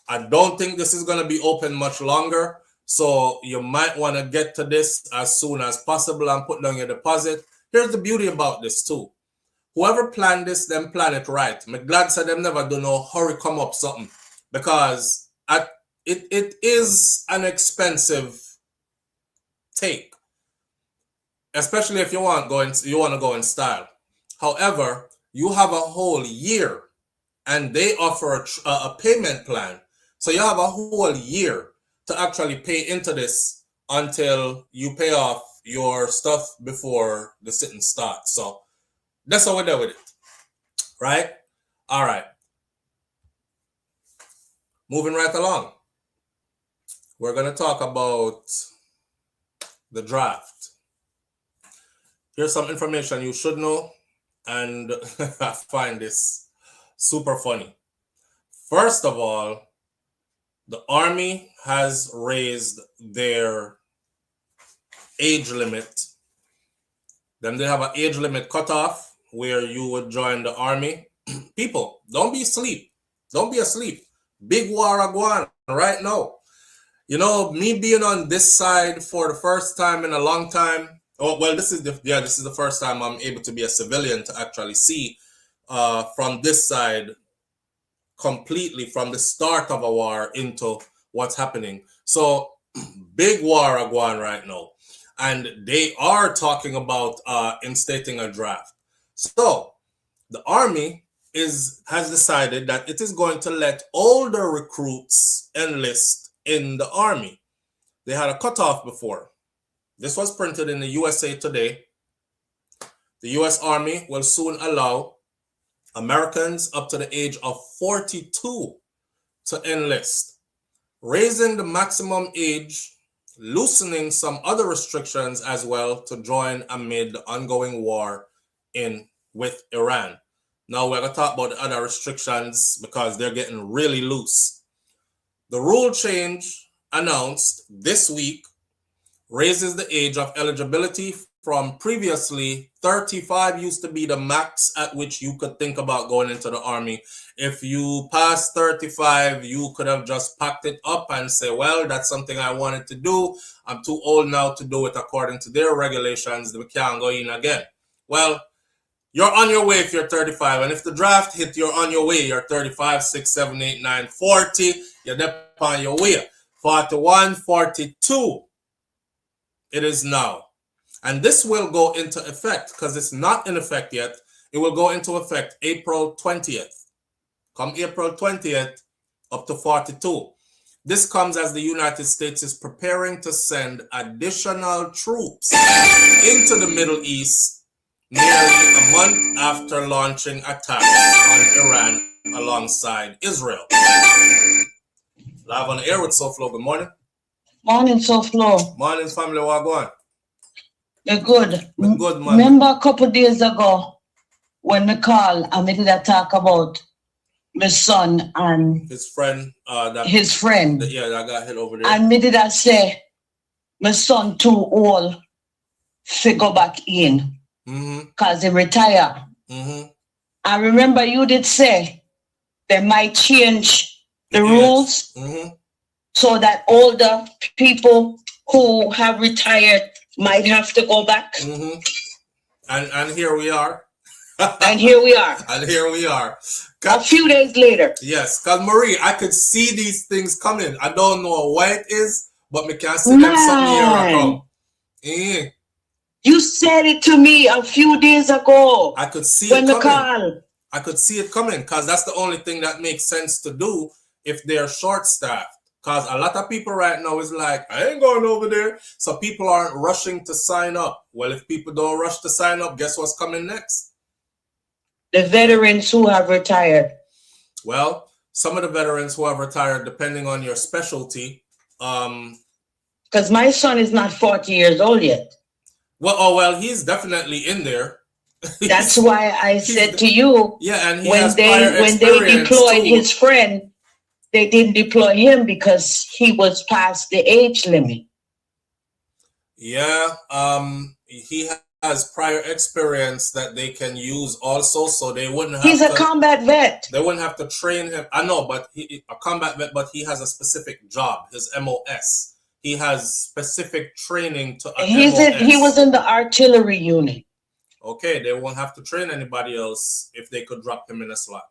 Speaker 1: I don't think this is going to be open much longer So you might want to get to this as soon as possible and put down your deposit. Here's the beauty about this too. Whoever planned this, them plan it right. I'm glad said them never do no hurry come up something, because it is an expensive take, especially if you want to go in style. However, you have a whole year, and they offer a payment plan, so you have a whole year to actually pay into this until you pay off your stuff before the sitting starts. So that's how we do with it, right? All right. Moving right along. We're going to talk about the draft. Here's some information you should know, and I find this super funny. First of all, the Army has raised their age limit. Then they have an age limit cutoff where you would join the Army. People, don't be asleep. Don't be asleep. Big war agwan right now. You know, me being on this side for the first time in a long time. Oh, well, this is the first time I'm able to be a civilian to actually see from this side completely, from the start of a war into what's happening. So big war agwan right now. And they are talking about instating a draft. So the Army has decided that it is going to let older recruits enlist in the Army. They had a cutoff before. This was printed in the USA Today. The U.S. Army will soon allow Americans up to the age of 42 to enlist, raising the maximum age, loosening some other restrictions as well to join amid the ongoing war with Iran. Now we're going to talk about the other restrictions because they're getting really loose. The rule change announced this week raises the age of eligibility from previously 35 used to be the max at which you could think about going into the Army. If you pass 35, you could have just packed it up and say, well, that's something I wanted to do. I'm too old now to do it according to their regulations. We can't go in again. Well, you're on your way if you're 35. And if the draft hit, you're on your way. You're 35, 6, 7, 8, 9, 40. You're on your way. 41, 42. It is now. And this will go into effect because it's not in effect yet. It will go into effect April 20th. Come April 20th, up to 42. This comes as the United States is preparing to send additional troops into the Middle East nearly a month after launching attacks on Iran alongside Israel. Live on the air with SouFLo. Good morning.
Speaker 4: Morning, SouFLo.
Speaker 1: Morning, family. What going?
Speaker 4: You're good.
Speaker 1: We're good, man.
Speaker 4: Remember a couple days ago when we called and we did a talk about my son and
Speaker 1: his friend. That got hit over there.
Speaker 4: And me did I say my son too old to go back in because he retired. I remember you did say they might change the rules so that older people who have retired might have to go back.
Speaker 1: And here we are.
Speaker 4: And here we are.
Speaker 1: And here we are.
Speaker 4: A few days later.
Speaker 1: Yes, because Marie, I could see these things coming. I don't know why it is, but me can see them something here come.
Speaker 4: You said it to me a few days ago.
Speaker 1: I could see
Speaker 4: when
Speaker 1: it
Speaker 4: coming.
Speaker 1: I could see it coming because that's the only thing that makes sense to do if they're short-staffed. Because a lot of people right now is like, I ain't going over there. So people aren't rushing to sign up. Well, if people don't rush to sign up, guess what's coming next?
Speaker 4: The veterans who have retired.
Speaker 1: Well, some of the veterans who have retired, depending on your specialty.
Speaker 4: Because my son is not 40 years old yet.
Speaker 1: Well, he's definitely in there.
Speaker 4: That's why I said to you,
Speaker 1: and he
Speaker 4: when they deployed his friend, they didn't deploy him because he was past the age limit.
Speaker 1: Yeah, he has prior experience that they can use also, so they wouldn't have
Speaker 4: He's a combat vet.
Speaker 1: They wouldn't have to train him. I know, but a combat vet, but he has a specific job, his MOS. he has specific training to a
Speaker 4: He
Speaker 1: MOS.
Speaker 4: was in the artillery unit.
Speaker 1: Okay, they won't have to train anybody else if they could drop him in a slot.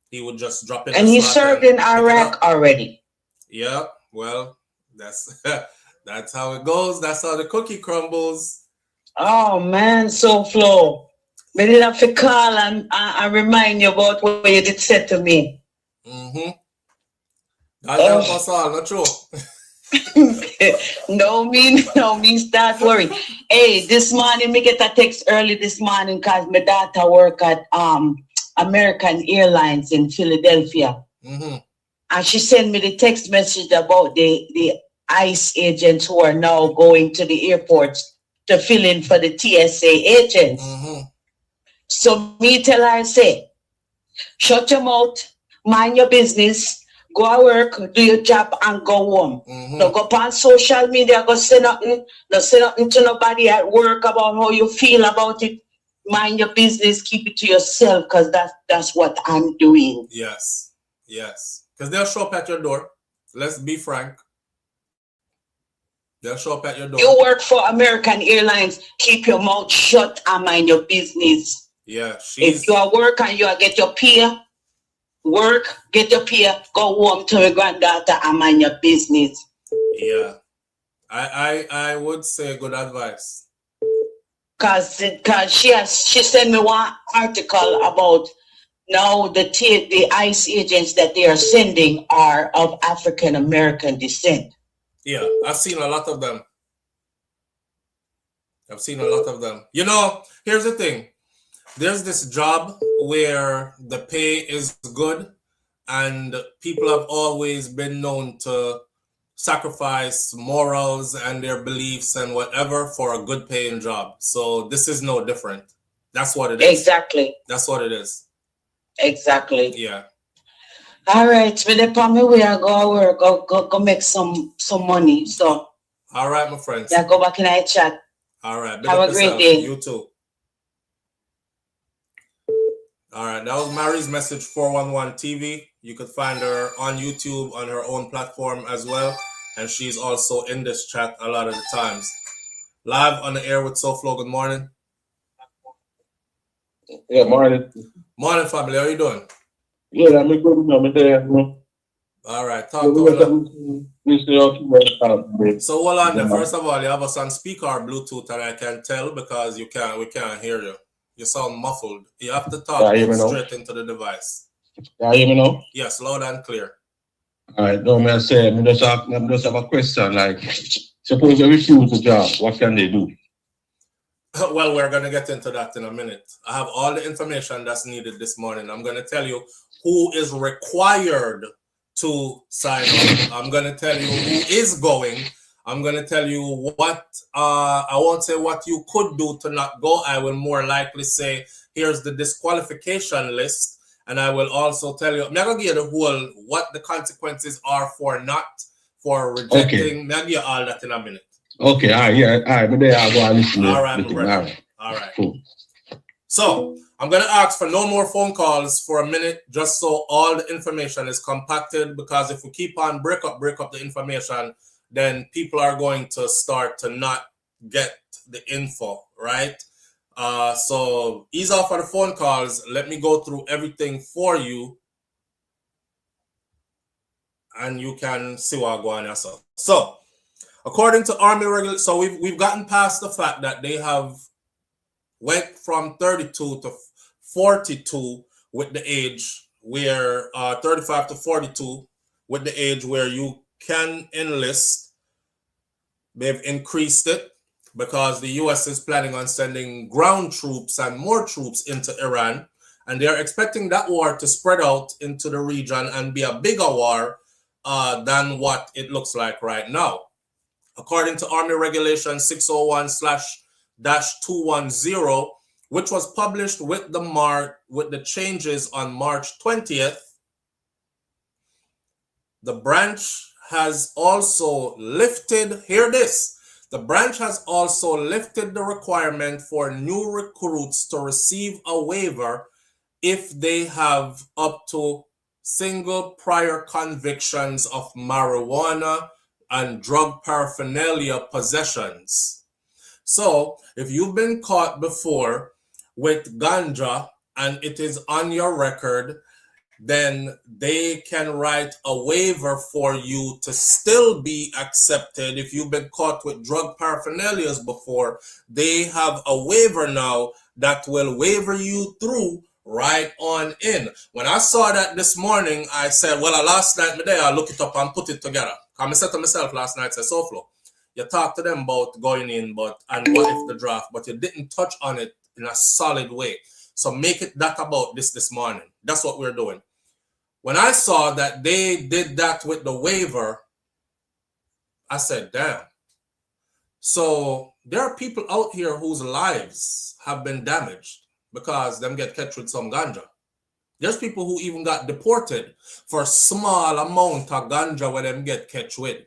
Speaker 1: He would just drop in.
Speaker 4: And he served in Iraq already.
Speaker 1: Yeah, well, that's that's how it goes. That's how the cookie crumbles.
Speaker 4: Oh man, SouFLo. I didn't have to call and I remind you about what you did say to me.
Speaker 1: That's help us all, not true.
Speaker 4: No mean start worry. Hey, this morning me get a text early this morning because my daughter work at American Airlines in Philadelphia. And she sent me the text message about the ICE agents who are now going to the airports to fill in for the TSA agents. So me tell her, say, shut your mouth, mind your business, go to work, do your job, and go home. Don't go on social media, go say nothing. Don't say nothing to nobody at work about how you feel about it. Mind your business, keep it to yourself, because that's what I'm doing.
Speaker 1: Yes. Because they'll show up at your door. Let's be frank. They'll show up at your door.
Speaker 4: You work for American Airlines, keep your mouth shut and mind your business.
Speaker 1: Yeah.
Speaker 4: If you are work and you are get your pay, work, get your pay, go home to your granddaughter and mind your business.
Speaker 1: Yeah. I would say good advice.
Speaker 4: Cause she sent me one article about now the ICE agents that they are sending are of African American descent.
Speaker 1: Yeah, I've seen a lot of them. You know, here's the thing. There's this job where the pay is good and people have always been known to sacrifice morals and their beliefs and whatever for a good paying job. So this is no different. That's what it is.
Speaker 4: Exactly.
Speaker 1: That's what it is.
Speaker 4: Exactly.
Speaker 1: Yeah.
Speaker 4: All right. With the family, we are go work, go make some money. So.
Speaker 1: All right, my friends.
Speaker 4: Yeah, go back in our chat.
Speaker 1: All right.
Speaker 4: Have a great day.
Speaker 1: You too. All right. That was Mary's message 411 TV. You could find her on YouTube on her own platform as well. And she's also in this chat a lot of the times. Live on the air with SouFLo. Good morning.
Speaker 5: Yeah, morning.
Speaker 1: Morning, family. How are you doing?
Speaker 5: Yeah, I'm good.
Speaker 1: All right. Talk to me. So hold on there. First of all, you have us on speaker or Bluetooth, and I can tell because we can't hear you. You sound muffled. You have to talk straight into the device.
Speaker 5: Yeah, you know?
Speaker 1: Yes, loud and clear.
Speaker 5: All right, no, I say, I just have a question. Like, suppose they refuse the job, what can they do?
Speaker 1: Well, we're going to get into that in a minute. I have all the information that's needed this morning. I'm going to tell you who is required to sign up. I'm going to tell you who is going. I'm going to tell you what, I won't say what you could do to not go. I will more likely say, here's the disqualification list. And I will also tell you, I'm going to give you the whole, what the consequences are for rejecting.
Speaker 5: Okay.
Speaker 1: I'm going to give you all that in a minute.
Speaker 5: Okay, all right, yeah, all right, but there I go and listen.
Speaker 1: All right, my brother. All right. Cool. So I'm going to ask for no more phone calls for a minute, just so all the information is compacted, because if we keep on break up the information, then people are going to start to not get the info, right? So ease off on the phone calls. Let me go through everything for you, and you can see what I go on yourself. So according to Army regulations, so we've gotten past the fact that they have went from 32 to 42 with the age where 35 to 42 with the age where you can enlist. They've increased it because the U.S. is planning on sending ground troops and more troops into Iran, and they're expecting that war to spread out into the region and be a bigger war than what it looks like right now. According to Army Regulation 601/210, which was published with the changes on March 20th, the branch has also lifted, hear this, the branch has also lifted the requirement for new recruits to receive a waiver if they have up to single prior convictions of marijuana, and drug paraphernalia possessions. So if you've been caught before with ganja and it is on your record, then they can write a waiver for you to still be accepted. If you've been caught with drug paraphernalias before, they have a waiver now that will waiver you through right on in. When I saw that this morning, I said, well, last night I look it up and put it together. I said to myself last night, I said, SouFlo, you talked to them about going in, and what if the draft, but you didn't touch on it in a solid way. So make it that about this morning. That's what we're doing. When I saw that they did that with the waiver, I said, damn. So there are people out here whose lives have been damaged because them get catch with some ganja. There's people who even got deported for a small amount of ganja where them get catch with.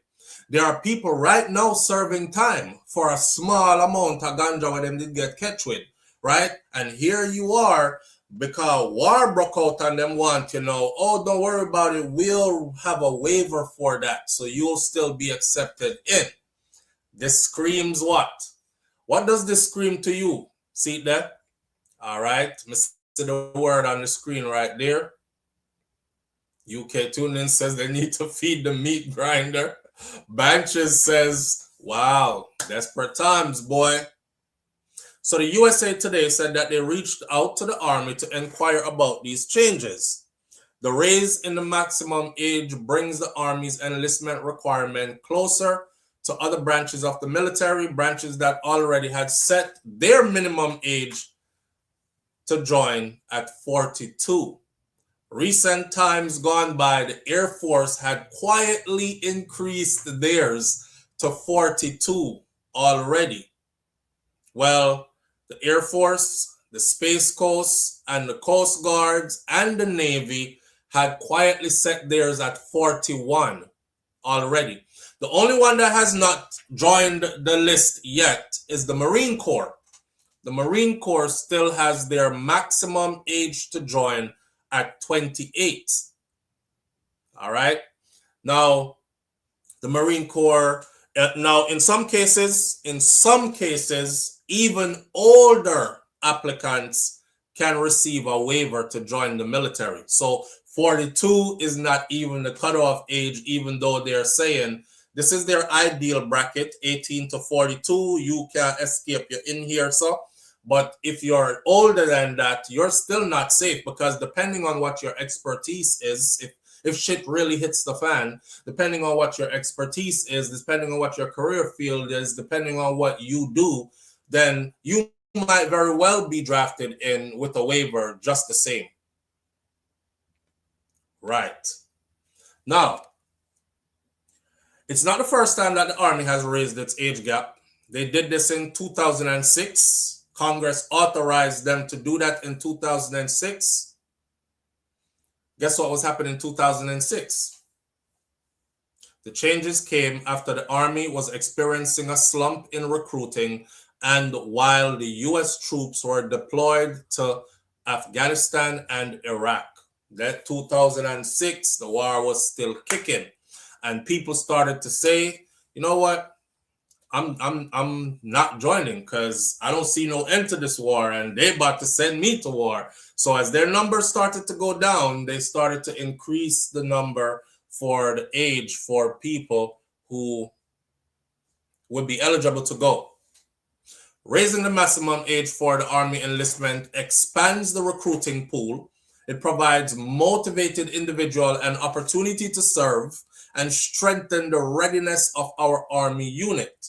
Speaker 1: There are people right now serving time for a small amount of ganja where them did get catch with, right? And here you are, because war broke out and them want, oh, don't worry about it. We'll have a waiver for that. So you'll still be accepted in. This screams what? What does this scream to you? See it there? All right. See the word on the screen right there. UK Tuning says they need to feed the meat grinder. Banches says, wow, desperate times, boy. So the USA Today said that they reached out to the Army to inquire about these changes. The raise in the maximum age brings the Army's enlistment requirement closer to other branches of the military, branches that already had set their minimum age to join at 42. Recent times gone by, the Air Force had quietly increased theirs to 42 already. Well, the Air Force, the Space Coast, and the Coast Guards and the Navy had quietly set theirs at 41 already. The only one that has not joined the list yet is the Marine Corps. The Marine Corps still has their maximum age to join at 28. All right. Now, the Marine Corps, now in some cases, even older applicants can receive a waiver to join the military. So 42 is not even the cutoff age, even though they're saying this is their ideal bracket, 18 to 42. You can't escape. You're in here, so. But if you're older than that, you're still not safe, because depending on what your expertise is, if shit really hits the fan, depending on what your expertise is, depending on what your career field is, depending on what you do, then you might very well be drafted in with a waiver just the same. Right. Now, it's not the first time that the Army has raised its age gap. They did this in 2006. Congress authorized them to do that in 2006. Guess what was happening in 2006? The changes came after the Army was experiencing a slump in recruiting, and while the U.S. troops were deployed to Afghanistan and Iraq. That 2006, the war was still kicking, and people started to say, you know what? I'm not joining because I don't see no end to this war, and they about to send me to war. So as their numbers started to go down, they started to increase the number for the age for people who would be eligible to go. Raising the maximum age for the Army enlistment expands the recruiting pool. It provides motivated individual an opportunity to serve and strengthen the readiness of our Army unit,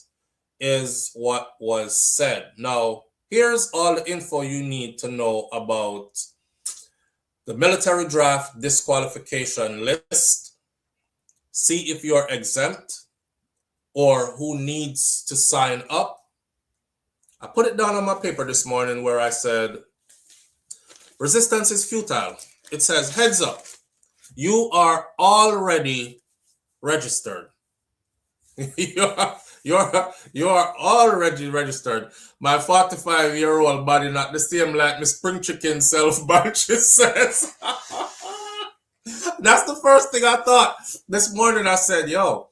Speaker 1: is what was said. Now, here's all the info you need to know about the military draft disqualification list. See if you're exempt or who needs to sign up. I put it down on my paper this morning where I said, resistance is futile. It says, heads up, you are already registered. You are already registered. My 45-year-old body not the same like my spring chicken self, Banches says. That's the first thing I thought. This morning I said, yo,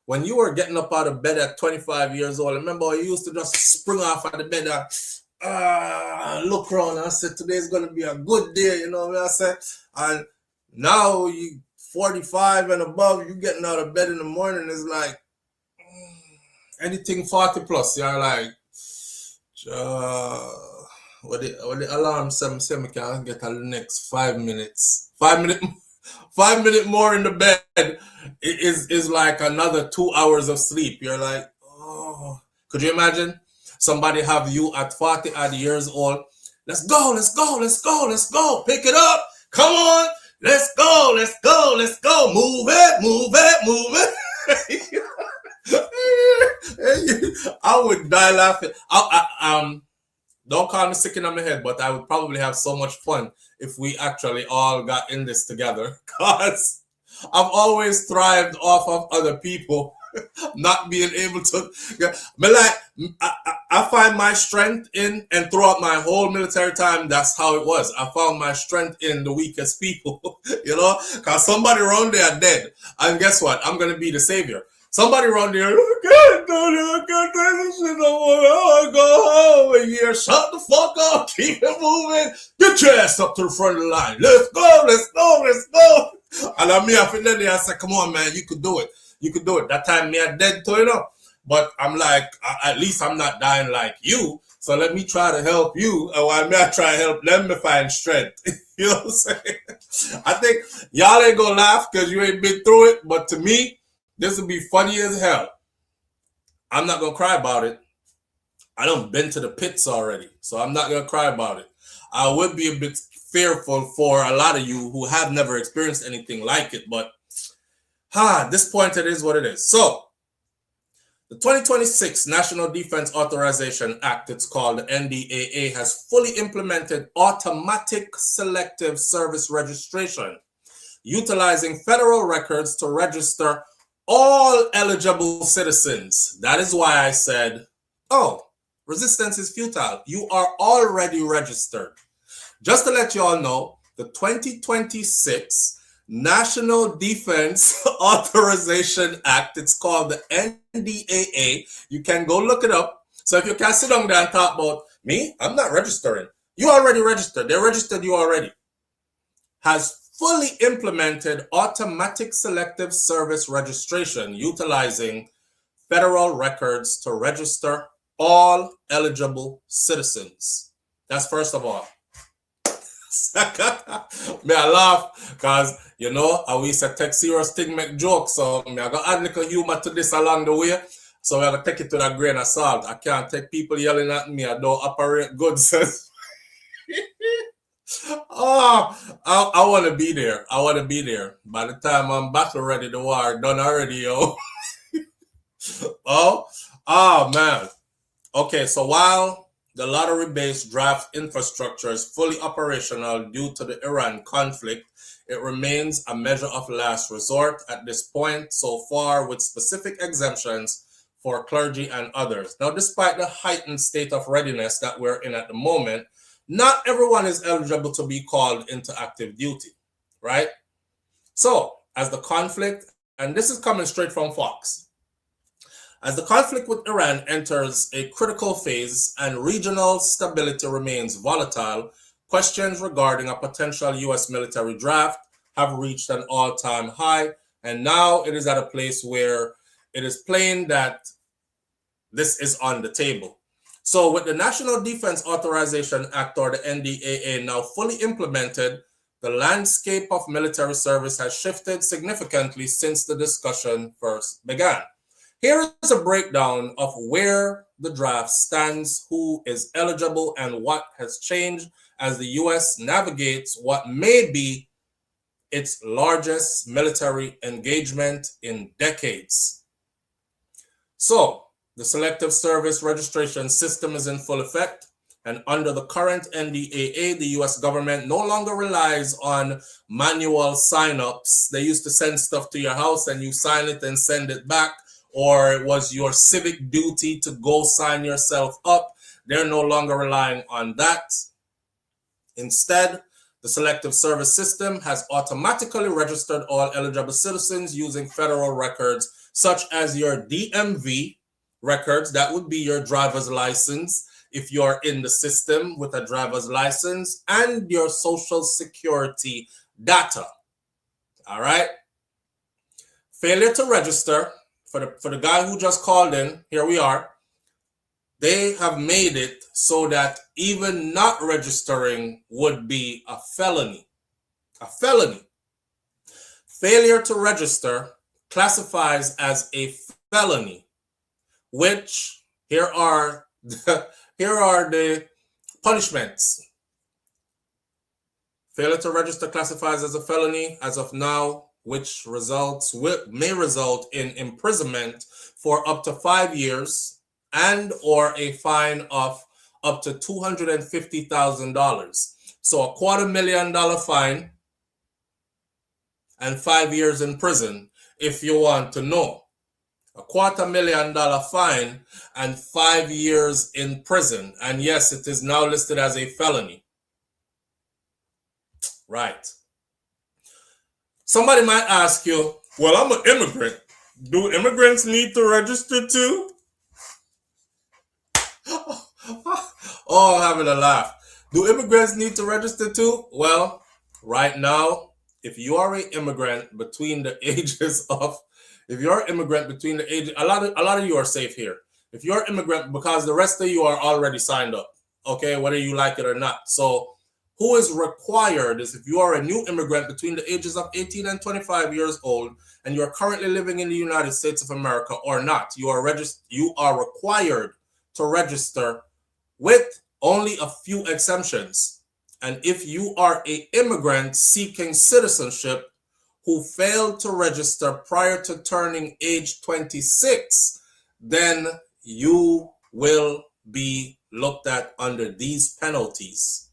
Speaker 1: when you were getting up out of bed at 25 years old, remember you used to just spring off out of bed and look around and say, today's going to be a good day, you know what I say? And now you 45 and above, you getting out of bed in the morning is like, anything 40 plus, you're like, what the alarm says, I can get the next 5 minutes. 5 minutes more in the bed is like another 2 hours of sleep. You're like, oh, could you imagine somebody have you at 40 odd years old? Let's go, let's go, let's go, let's go. Pick it up. Come on. Let's go, let's go, let's go. Move it, move it, move it. I would die laughing. Don't call me sick in my head, but I would probably have so much fun if we actually all got in this together. Because I've always thrived off of other people not being able to. I find my strength in, and throughout my whole military time, that's how it was. I found my strength in the weakest people, you know, because somebody around there dead. And guess what? I'm going to be the savior. Somebody around there, I can't take this shit no more. I want to go home. And you're shut the fuck up. Keep it moving. Get your ass up to the front of the line. Let's go, let's go, let's go. And I'm here for that day. I said, come on, man, you could do it. You could do it. That time me are dead to it up. But I'm like, at least I'm not dying like you. So let me try to help you. And while me I try to help them to find strength. You know what I'm saying? I think y'all ain't gonna laugh because you ain't been through it. But to me, this would be funny as hell. I'm not gonna cry about it. I done been to the pits already, so I'm not gonna cry about it. I would be a bit fearful for a lot of you who have never experienced anything like it, but at this point it is what it is. So the 2026 National Defense Authorization Act, it's called the NDAA, has fully implemented automatic selective service registration, utilizing federal records to register all eligible citizens. That is why I said, oh, resistance is futile. You are already registered. Just to let you all know, the 2026 National Defense Authorization Act, it's called the NDAA. You can go look it up. So if you can sit down there and talk about me, I'm not registering. You already registered. They registered you already. Has fully implemented automatic selective service registration, utilizing federal records to register all eligible citizens. That's first of all. Me I laugh because, you know, I used to take serious thing, make jokes. So me I got add little humor to this along the way. So I got to take it to that grain of salt. I can't take people yelling at me. I don't operate good. Oh, I want to be there. I want to be there. By the time I'm battle ready, the war done already, yo. Oh, man. Okay, so while the lottery-based draft infrastructure is fully operational due to the Iran conflict, it remains a measure of last resort at this point so far, with specific exemptions for clergy and others. Now, despite the heightened state of readiness that we're in at the moment, not everyone is eligible to be called into active duty, right? So, as the conflict, and this is coming straight from Fox, as the conflict with Iran enters a critical phase and regional stability remains volatile, questions regarding a potential U.S. military draft have reached an all-time high, and now it is at a place where it is plain that this is on the table. So with the National Defense Authorization Act, or the NDAA, now fully implemented, the landscape of military service has shifted significantly since the discussion first began. Here is a breakdown of where the draft stands, who is eligible, and what has changed as the U.S. navigates what may be its largest military engagement in decades. So, the selective service registration system is in full effect, and under the current NDAA, the U.S. government no longer relies on manual sign-ups. They used to send stuff to your house and you sign it and send it back, or it was your civic duty to go sign yourself up. They're no longer relying on that. Instead, the selective service system has automatically registered all eligible citizens using federal records such as your DMV records, that would be your driver's license, if you're in the system with a driver's license, and your social security data. All right. Failure to register, for the guy who just called in, here we are. They have made it so that even not registering would be a felony. A felony. Failure to register classifies as a felony, which here are the punishments. Failure to register classifies as a felony as of now, which may result in imprisonment for up to 5 years and or a fine of up to $250,000. So a $250,000 fine and 5 years in prison, if you want to know. A $250,000 fine and 5 years in prison. And yes, it is now listed as a felony. Right. Somebody might ask you, well, I'm an immigrant. Do immigrants need to register too? Oh, I'm having a laugh. Do immigrants need to register too? Well, right now, if you are an immigrant between the ages of, a lot of you are safe here. If you're an immigrant, because the rest of you are already signed up, okay, whether you like it or not. So who is required is if you are a new immigrant between the ages of 18 and 25 years old, and you're currently living in the United States of America or not, you are required to register with only a few exemptions. And if you are an immigrant seeking citizenship who failed to register prior to turning age 26, then you will be looked at under these penalties.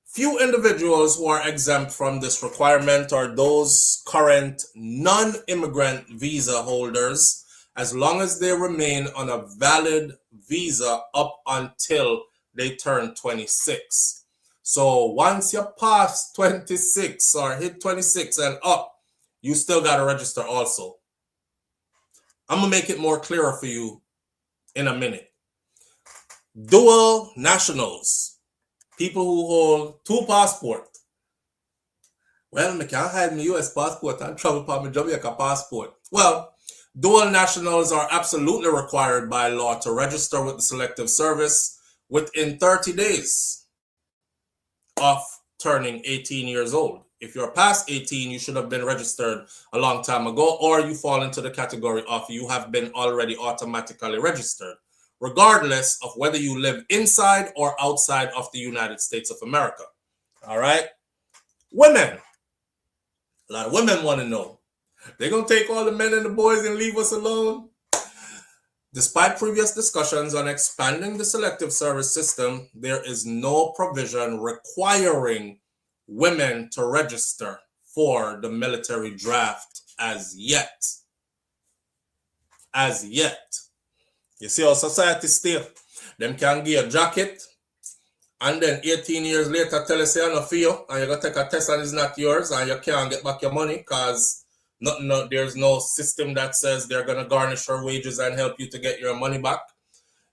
Speaker 1: Few individuals who are exempt from this requirement are those current non-immigrant visa holders, as long as they remain on a valid visa up until they turn 26. So once you pass 26 or hit 26 and up, you still got to register also. I'm going to make it more clearer for you in a minute. Dual nationals, people who hold two passports. Well, I can't hide my US passport and travel for my Jamaica passport. Well, dual nationals are absolutely required by law to register with the Selective Service within 30 days of turning 18 years old. If you're past 18, you should have been registered a long time ago, or you fall into the category of you have been already automatically registered, regardless of whether you live inside or outside of the United States of America. All right? Women. A lot of women want to know. They're going to take all the men and the boys and leave us alone? Despite previous discussions on expanding the Selective Service system, there is no provision requiring women to register for the military draft as yet. As yet. You see how society still. Them can give a jacket, and then 18 years later tell you say I'm not for you, and you're going to take a test and it's not yours, and you can't get back your money because there's no system that says they're going to garnish your wages and help you to get your money back.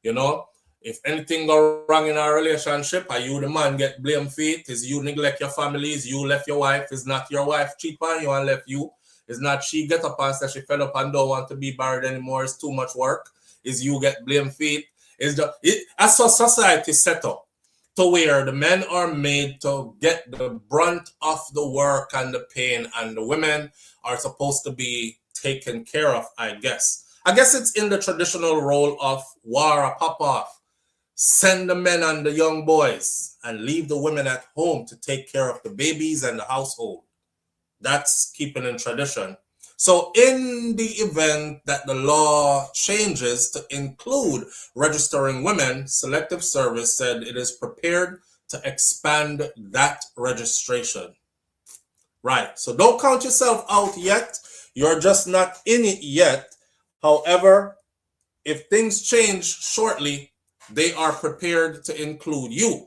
Speaker 1: You know, if anything go wrong in our relationship, are you the man get blamed for it? Is you neglect your family? Is you left your wife? Is not your wife cheat on you and left you? Is not she get up and say she fed up and don't want to be married anymore? It's too much work. Is you get blamed for it? As a society set up to where the men are made to get the brunt of the work and the pain, and the women are supposed to be taken care of, I guess. I guess it's in the traditional role of war or pop off. Send the men and the young boys and leave the women at home to take care of the babies and the household. That's keeping in tradition. So in the event that the law changes to include registering women, Selective Service said it is prepared to expand that registration. Right, so don't count yourself out yet. You're just not in it yet. However, if things change shortly, they are prepared to include you.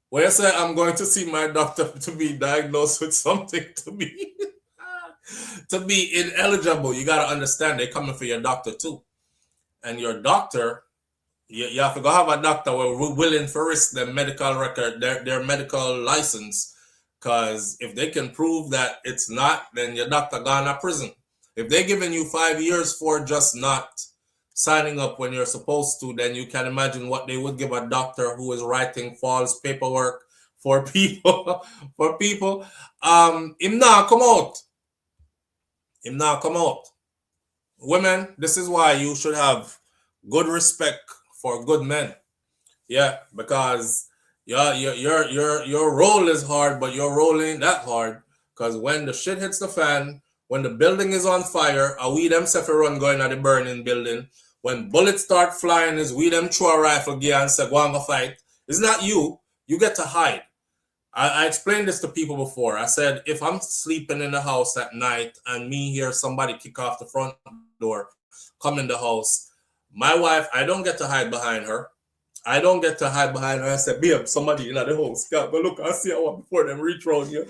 Speaker 1: When I say I'm going to see my doctor to be diagnosed with something to be to be ineligible, you got to understand they're coming for your doctor too. And your doctor, you have to go have a doctor where we're willing to risk their medical record, their medical license. Because if they can prove that it's not, then your doctor gone to prison. If they're giving you 5 years for just not signing up when you're supposed to, then you can imagine what they would give a doctor who is writing false paperwork for people. For people. Him now come out. Him now come out. Women, this is why you should have good respect for good men. Yeah, because your role is hard, but your role ain't that hard. Because when the shit hits the fan, when the building is on fire, are we them self run going at the burning building? When bullets start flying, is we them throw a rifle gear and say, go and go fight. It's not you. You get to hide. I explained this to people before. I said, if I'm sleeping in the house at night and me hear somebody kick off the front door, come in the house, my wife, I don't get to hide behind her. I don't get to hide behind her. I said, babe, somebody in the house. God, but look, I see her before them reach around you.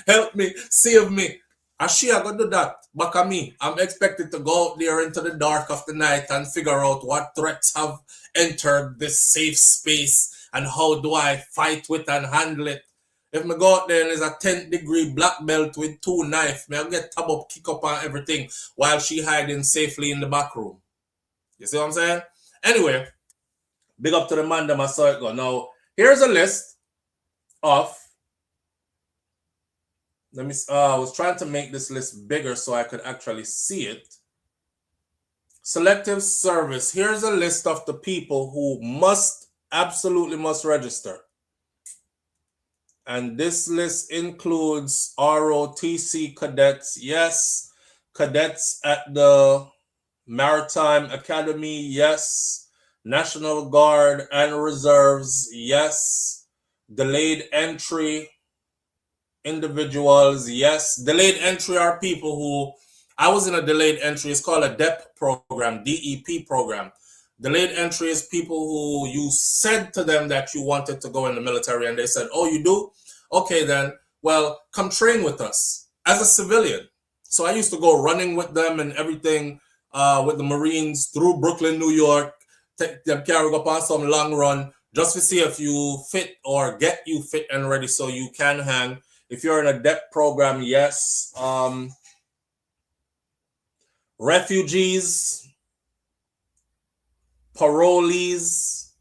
Speaker 1: Help me, save me. And she are going to do that. Back at me. I'm expected to go out there into the dark of the night and figure out what threats have entered this safe space and how do I fight with and handle it. If me go out there and there's a 10th degree black belt with 2 knives, I'll get tab up, kick up on everything while she hiding safely in the back room. You see what I'm saying? Anyway, big up to the man that I saw it go. Now, here's a list of, I was trying to make this list bigger so I could actually see it. Selective service. Here's a list of the people who absolutely must register. And this list includes ROTC cadets. Yes. Cadets at the Maritime Academy. Yes. National Guard and Reserves. Yes. Delayed entry individuals. Yes. Delayed entry are people who, I was in a delayed entry. It's called a DEP program, DEP program. Delayed entry is people who you said to them that you wanted to go in the military and they said, oh, you do? Okay, then, well, come train with us as a civilian. So I used to go running with them and everything with the Marines through Brooklyn, New York, take them carry up on some long run just to see if you fit or get you fit and ready so you can hang. If you're in a DEP program, yes. Refugees, parolees,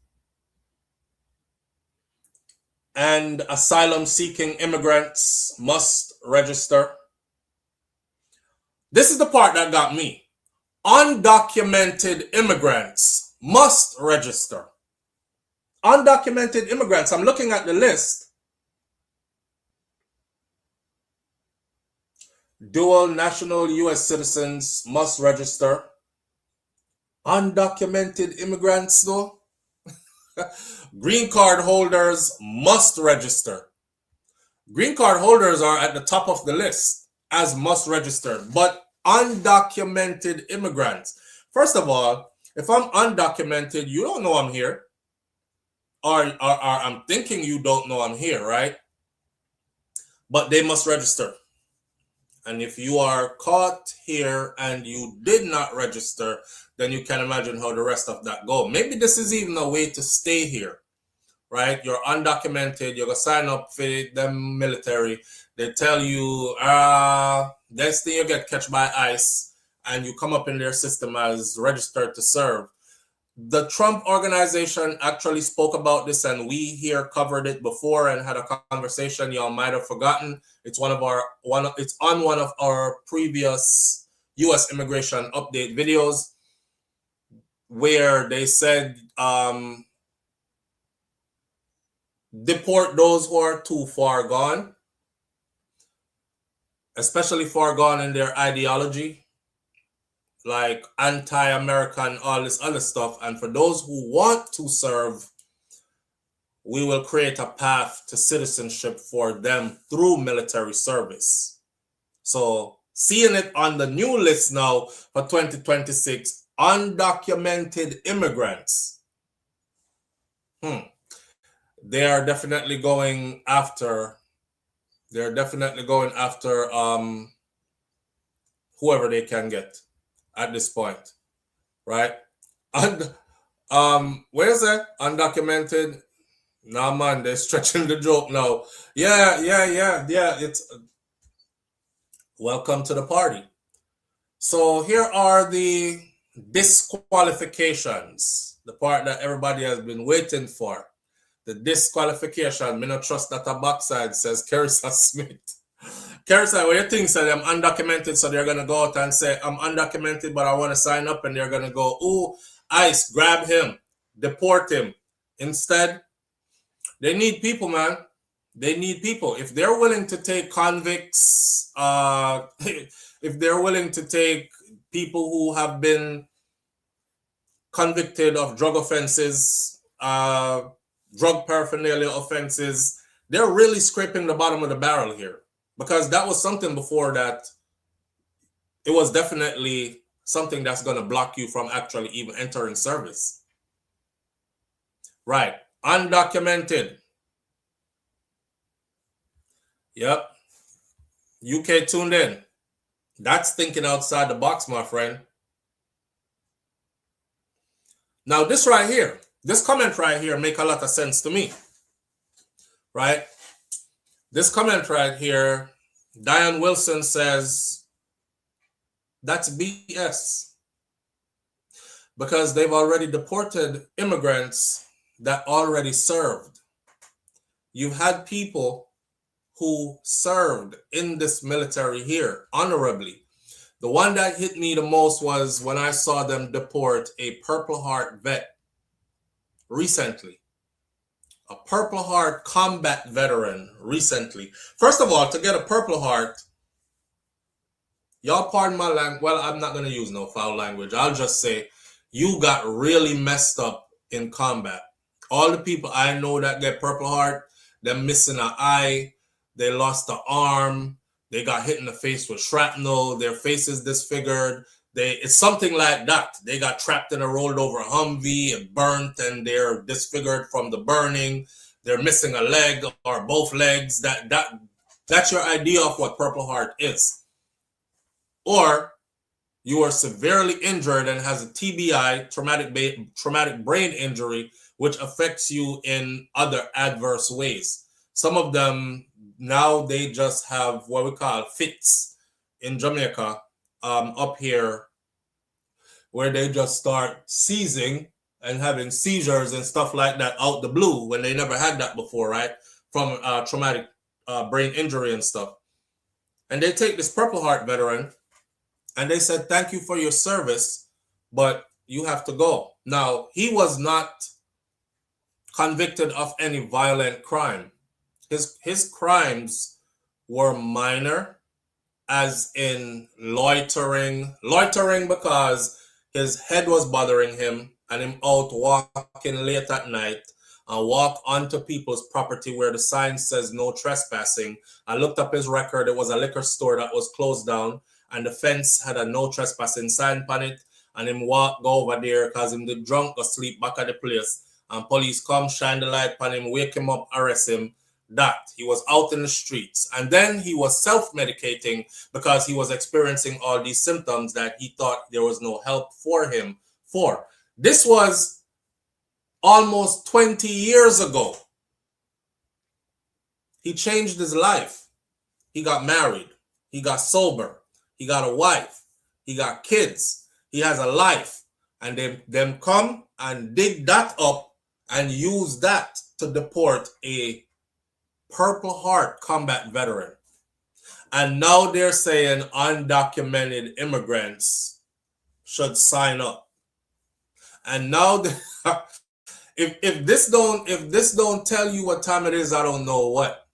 Speaker 1: and asylum-seeking immigrants must register. This is the part that got me. Undocumented immigrants must register. Undocumented immigrants, I'm looking at the list. Dual national U.S. citizens must register. Undocumented immigrants, though? Green card holders must register. Green card holders are at the top of the list as must register, but undocumented immigrants. First of all, if I'm undocumented, you don't know I'm here. Or I'm thinking you don't know I'm here, right? But they must register. And if you are caught here and you did not register, then you can imagine how the rest of that go. Maybe this is even a way to stay here, right? You're undocumented. You're going to sign up for them military. They tell you, next thing you get catch by ICE and you come up in their system as registered to serve. The Trump organization actually spoke about this and we here covered it before and had a conversation. Y'all might have forgotten. It's on one of our previous US immigration update videos where they said deport those who are too far gone, especially far gone in their ideology, like anti-American, all this other stuff. And for those who want to serve, we will create a path to citizenship for them through military service. So seeing it on the new list now for 2026, undocumented immigrants. They are definitely going after whoever they can get at this point, right? And where's that undocumented? Nah, man, they're stretching the joke now. Yeah. It's welcome to the party. So here are the disqualifications, the part that everybody has been waiting for. The disqualification. Me not trust that a backside, says Carissa Smith. Carissa, what do you think? So I'm undocumented, so they're gonna go out and say I'm undocumented, but I want to sign up, and they're gonna go, ooh, ICE, grab him, deport him. Instead, they need people, man. They need people. If they're willing to take convicts, if they're willing to take people who have been convicted of drug offenses, drug paraphernalia offenses, they're really scraping the bottom of the barrel here, because that was something before that it was definitely something that's going to block you from actually even entering service. Right. Undocumented. Yep. UK tuned in. That's thinking outside the box, my friend. Now, this right here, this comment right here make a lot of sense to me, right? This comment right here, Diane Wilson says, that's BS, because they've already deported immigrants that already served. You've had people who served in this military here honorably. The one that hit me the most was when I saw them deport a Purple Heart vet recently. A Purple Heart combat veteran recently. First of all, to get a Purple Heart, y'all pardon my language. Well, I'm not going to use no foul language. I'll just say you got really messed up in combat. All the people I know that get Purple Heart, they're missing an eye, they lost an arm, they got hit in the face with shrapnel, their face is disfigured. It's something like that. They got trapped in a rolled over Humvee and burnt, and they're disfigured from the burning. They're missing a leg or both legs. That's your idea of what Purple Heart is. Or you are severely injured and has a TBI, traumatic brain injury, which affects you in other adverse ways. Some of them, now they just have what we call fits in Jamaica, up here, where they just start seizing and having seizures and stuff like that out the blue when they never had that before, right? From traumatic brain injury and stuff. And they take this Purple Heart veteran and they said, thank you for your service, but you have to go. Now, he was not convicted of any violent crime. His crimes were minor, as in loitering because his head was bothering him and him out walking late at night and walk onto people's property where the sign says no trespassing. I looked up his record. It was a liquor store that was closed down and the fence had a no trespassing sign on it, and him go over there because him the drunk or sleep back at the place, and police come shine the light on him, wake him up, arrest him. That he was out in the streets, and then he was self-medicating because he was experiencing all these symptoms that he thought there was no help for him for. This was almost 20 years ago. He changed his life. He got married. He got sober. He got a wife. He got kids. He has a life. And them come and dig that up and use that to deport a Purple Heart combat veteran. And now they're saying undocumented immigrants should sign up. And now if this don't tell you what time it is, I don't know what.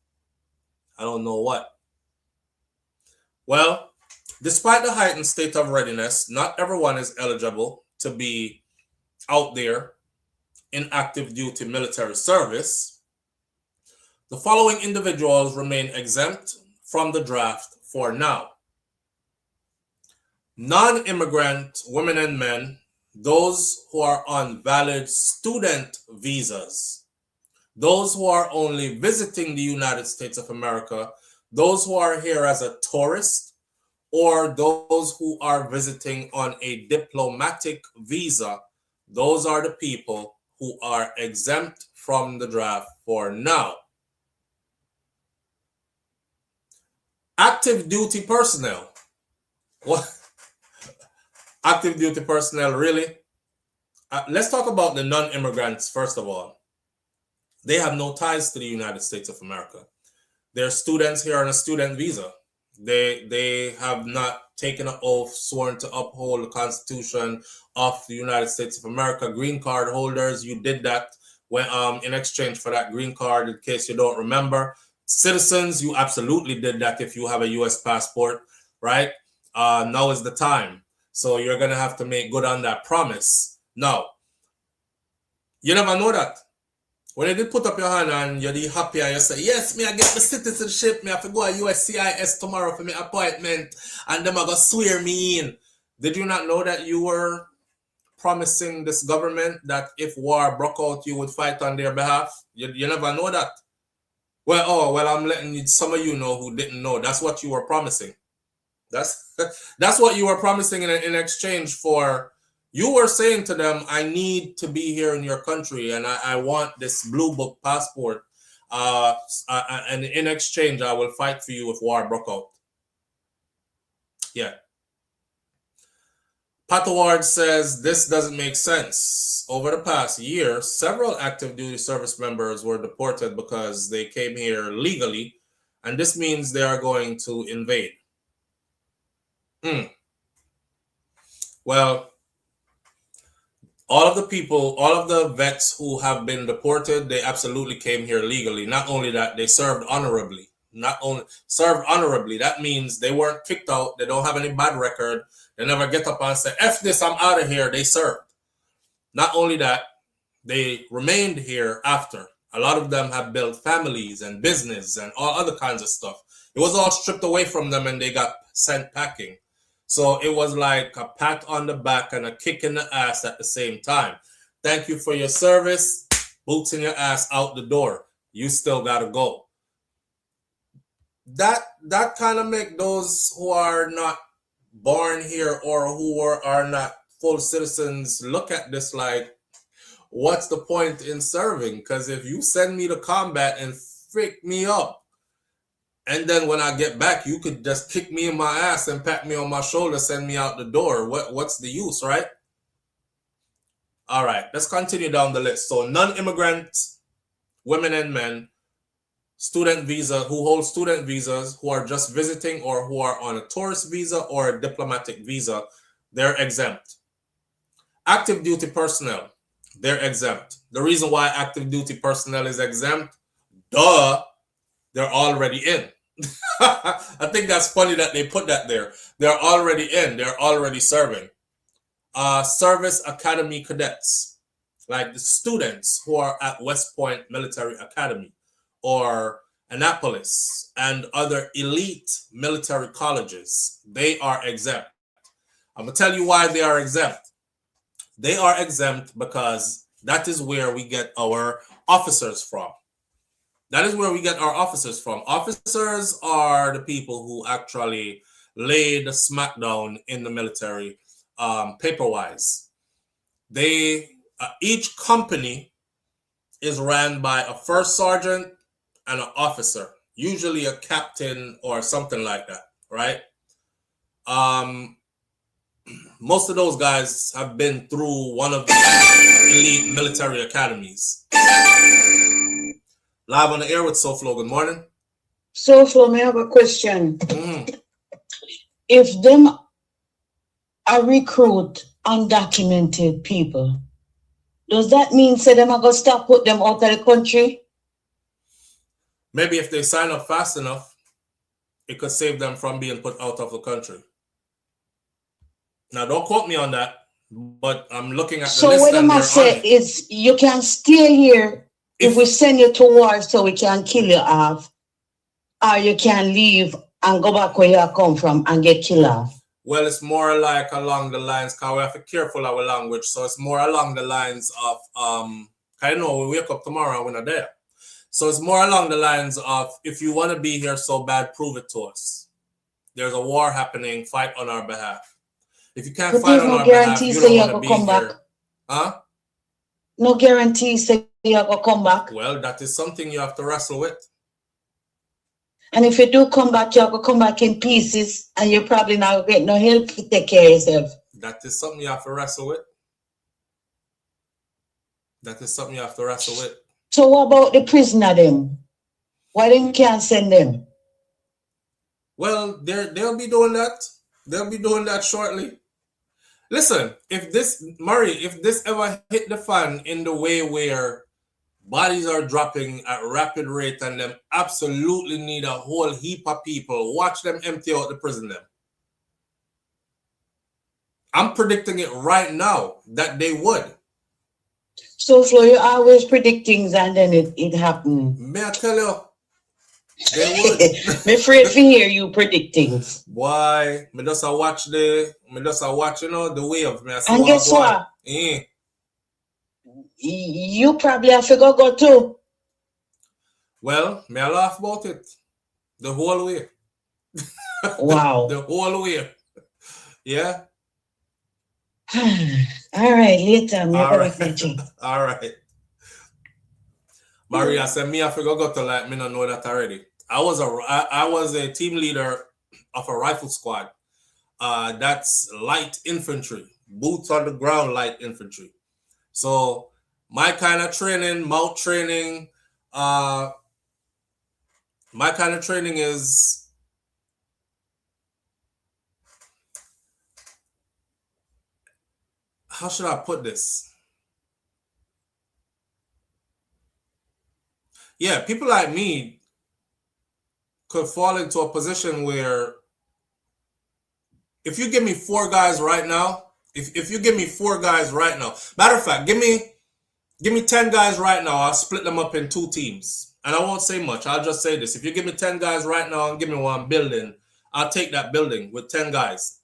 Speaker 1: Well, despite the heightened state of readiness, not everyone is eligible to be out there in active duty military service. The following individuals remain exempt from the draft for now. Non-immigrant women and men, those who are on valid student visas, those who are only visiting the United States of America, those who are here as a tourist, or those who are visiting on a diplomatic visa, those are the people who are exempt from the draft for now. Active duty personnel. What? Active duty personnel, really? Let's talk about the non-immigrants first of all. They have no ties to the United States of America. They're students here on a student visa. They have not taken an oath sworn to uphold the Constitution of the United States of America. Green card holders, you did that when in exchange for that green card, in case you don't remember. Citizens, you absolutely did that if you have a U.S. passport, right? Now is the time. So you're going to have to make good on that promise. Now, you never know that. When you did put up your hand and you're happy and you say, yes, me I get the citizenship, me have to go to USCIS tomorrow for my appointment and them are going to swear me in. Did you not know that you were promising this government that if war broke out, you would fight on their behalf? You never know that. Well, I'm letting some of you know who didn't know. That's what you were promising. That's what you were promising in exchange for. You were saying to them, I need to be here in your country and I want this blue book passport. And in exchange, I will fight for you if war broke out. Yeah. Pat Ward says this doesn't make sense. Over the past year, several active duty service members were deported because they came here legally, and this means they are going to invade. Well, all of the vets who have been deported, they absolutely came here legally. Not only that, they served honorably. That means they weren't kicked out. They don't have any bad record. They never get up and say, F this, I'm out of here. They served. Not only that, they remained here after. A lot of them have built families and business and all other kinds of stuff. It was all stripped away from them and they got sent packing. So it was like a pat on the back and a kick in the ass at the same time. Thank you for your service. Boots in your ass out the door. You still got to go. That kind of make those who are not born here or who are not full citizens look at this like, what's the point in serving? Because if you send me to combat and freak me up, and then when I get back, you could just kick me in my ass and pat me on my shoulder, send me out the door. What's the use, right? All right, let's continue down the list. So non-immigrant women and men, student visa, who hold student visas, who are just visiting or who are on a tourist visa or a diplomatic visa, they're exempt. Active duty personnel, they're exempt. The reason why active duty personnel is exempt, they're already in. I think that's funny that they put that there. They're already in. They're already serving. Service Academy cadets, like the students who are at West Point Military Academy or Annapolis and other elite military colleges, they are exempt. I'm going to tell you why they are exempt. They are exempt because that is where we get our officers from. That is where we get our officers from. Officers are the people who actually lay the smackdown in the military, paper-wise. Each company is ran by a first sergeant and an officer, usually a captain or something like that, right? Most of those guys have been through one of the elite military academies. Live on the air with SouFLo. Good morning.
Speaker 4: SouFLo, may I have a question? If them are recruit undocumented people, does that mean say them are going to stop put them out of the country?
Speaker 1: Maybe if they sign up fast enough, it could save them from being put out of the country. Now, don't quote me on that, but I'm looking at the list.
Speaker 4: So what I must say is you can stay here if we send you to war so we can kill you off, or you can leave and go back where you come from and get killed off.
Speaker 1: Well, it's more like along the lines, because we have to be careful of our language, so it's more along the lines of, I know we wake up tomorrow and we're not there. So it's more along the lines of, if you want to be here so bad, prove it to us. there's a war happening, fight on our behalf. If you can't
Speaker 4: But
Speaker 1: fight
Speaker 4: there's
Speaker 1: on
Speaker 4: no
Speaker 1: our behalf,
Speaker 4: guarantee
Speaker 1: you
Speaker 4: say
Speaker 1: don't
Speaker 4: you
Speaker 1: want to
Speaker 4: go
Speaker 1: be
Speaker 4: come
Speaker 1: here.
Speaker 4: back.
Speaker 1: Huh?
Speaker 4: No guarantee say you go come back.
Speaker 1: Well, that is something you have to wrestle with.
Speaker 4: And if you do come back, you go come back in pieces, and you're probably not get no help to take care of yourself.
Speaker 1: That is something you have to wrestle with. That is something you have to wrestle with.
Speaker 4: So what about the prisoner them? Why they can't send them?
Speaker 1: Well, they'll be doing that. They'll be doing that shortly. Listen, if this ever hit the fan in the way where bodies are dropping at rapid rate and them absolutely need a whole heap of people, watch them empty out the prison them. I'm predicting it right now that they would.
Speaker 4: So Flo, you always predict things and then it happens.
Speaker 1: May I tell you, they would.
Speaker 4: I'm afraid to hear you predict things.
Speaker 1: Why? Me just watch the wave.
Speaker 4: And guess what? You probably have to go too.
Speaker 1: Well, may I laugh about it the whole way.
Speaker 4: Wow.
Speaker 1: The whole way. Yeah.
Speaker 4: All right, later.
Speaker 1: All right. Maria said me I forgot go to like me not know that already. I was a team leader of a rifle squad. That's light infantry, boots on the ground light infantry. So my kind of training, mount training, is how should I put this? Yeah, people like me could fall into a position where if you give me 4 guys right now, if you give me 4 guys right now, matter of fact, give me 10 guys right now, I'll split them up in 2 teams. And I won't say much. I'll just say this. If you give me 10 guys right now and give me one building, I'll take that building with 10 guys.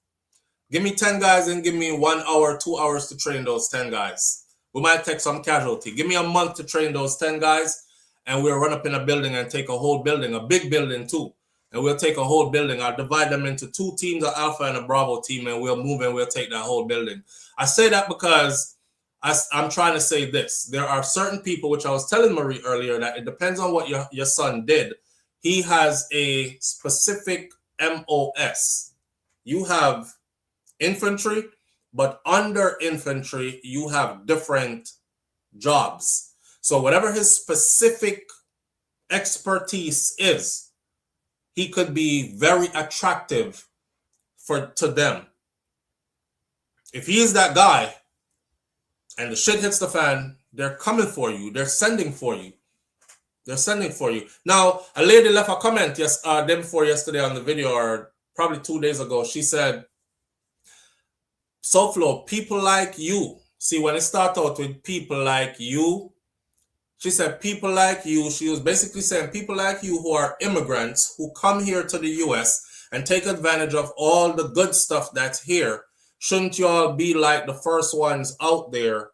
Speaker 1: Give me 10 guys and give me 1 hour, 2 hours to train those 10 guys. We might take some casualty. Give me a month to train those 10 guys, and we'll run up in a building and take a whole building, a big building too. And we'll take a whole building. I'll divide them into 2 teams, an Alpha and a Bravo team, and we'll move and we'll take that whole building. I say that because I'm trying to say this. There are certain people, which I was telling Marie earlier, that it depends on what your son did. He has a specific MOS. You have infantry, but under infantry, you have different jobs. So whatever his specific expertise is, he could be very attractive to them. If he is that guy and the shit hits the fan, they're coming for you. They're sending for you. They're sending for you. Now, a lady left a comment day before yesterday on the video, or probably 2 days ago. She said, SouFLo, people like you. See, when it started out with people like you, she said people like you. She was basically saying people like you who are immigrants who come here to the US and take advantage of all the good stuff that's here. Shouldn't you all be like the first ones out there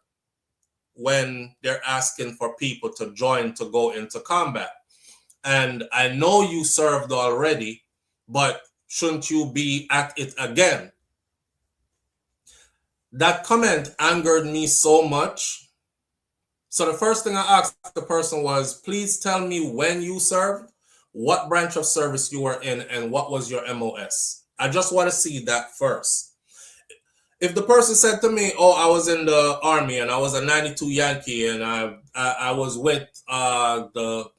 Speaker 1: when they're asking for people to join to go into combat? And I know you served already, but shouldn't you be at it again? That comment angered me so much. So the first thing I asked the person was, please tell me when you served, what branch of service you were in, and what was your MOS. I just want to see that first. If the person said to me, oh, I was in the Army and I was a 92 Yankee and I was with the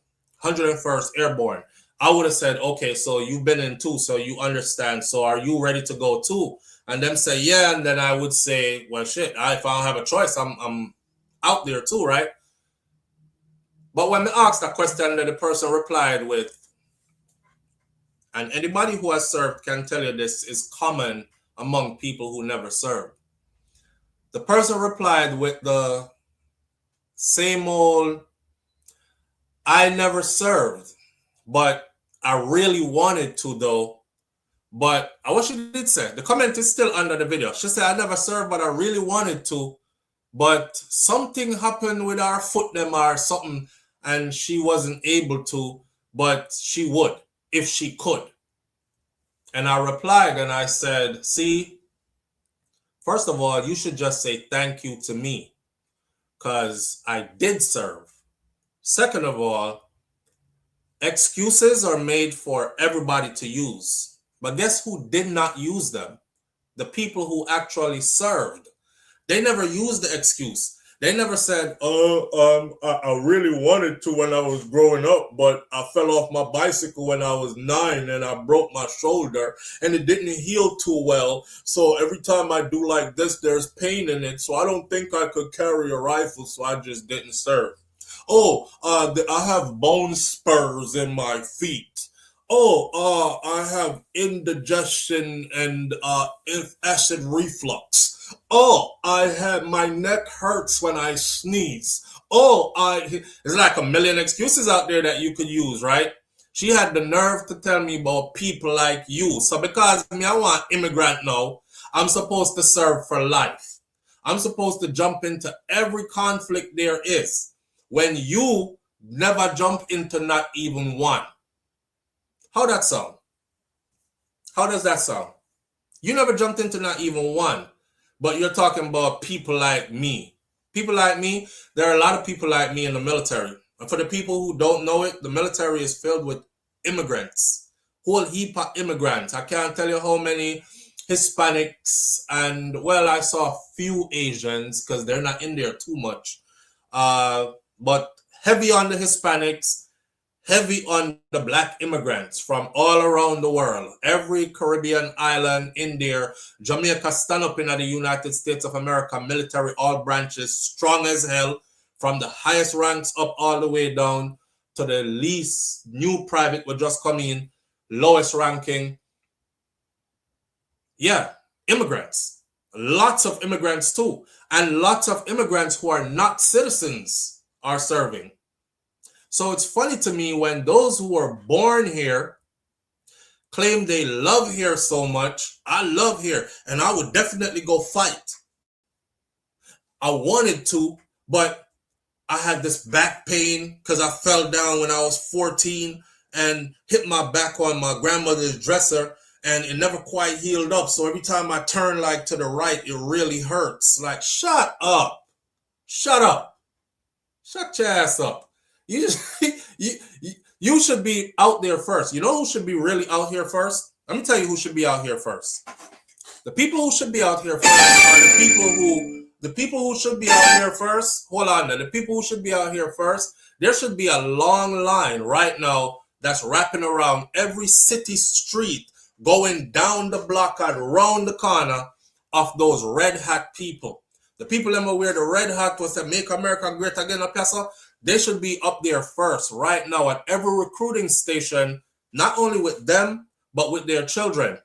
Speaker 1: 101st Airborne, I would have said, okay, so you've been in too, so you understand. So are you ready to go too? And them say, yeah. And then I would say, well, shit, if I don't have a choice, I'm out there too, right? But when I asked that question, then the person replied with, and anybody who has served can tell you this is common among people who never served. The person replied with the same old, I never served, but I really wanted to though. But what she did say, the comment is still under the video. She said, I never served, but I really wanted to. But something happened with our foot them or something, and she wasn't able to, but she would if she could. And I replied and I said, see, first of all, you should just say thank you to me because I did serve. Second of all, excuses are made for everybody to use. But guess who did not use them? The people who actually served. They never used the excuse. They never said, I really wanted to when I was growing up, but I fell off my bicycle when I was 9 and I broke my shoulder and it didn't heal too well. So every time I do like this, there's pain in it. So I don't think I could carry a rifle, so I just didn't serve. Oh, I have bone spurs in my feet. Oh, I have indigestion and acid reflux. Oh, my neck hurts when I sneeze. Oh, there's like a million excuses out there that you could use, right? She had the nerve to tell me about people like you. So because I want immigrant now, I'm supposed to serve for life. I'm supposed to jump into every conflict there is. When you never jump into not even one. How that sound? How does that sound? You never jumped into not even one, but you're talking about people like me. People like me, there are a lot of people like me in the military. And for the people who don't know it, the military is filled with immigrants. Whole heap of immigrants. I can't tell you how many Hispanics and, well, I saw a few Asians because they're not in there too much. But heavy on the Hispanics, heavy on the black immigrants from all around the world. Every Caribbean island in there. Jamaica stand up in the United States of America, military, all branches, strong as hell, from the highest ranks up all the way down to the least new private will just come in, lowest ranking. Yeah, immigrants. Lots of immigrants too. And lots of immigrants who are not citizens are serving. So it's funny to me when those who are born here claim they love here so much. I love here and I would definitely go fight. I wanted to, but I had this back pain because I fell down when I was 14 and hit my back on my grandmother's dresser and it never quite healed up. So every time I turn like to the right, it really hurts. Like, shut up. Shut up. Shut your ass up. You should be out there first. You know who should be really out here first? Let me tell you who should be out here first. The people who should be out here first are the people who should be out here first. Hold on now. The people who should be out here first, there should be a long line right now that's wrapping around every city street, going down the block and around the corner of those red hat people. The people that wear the red hat was to make America great again, Piazza. They should be up there first right now at every recruiting station, not only with them, but with their children.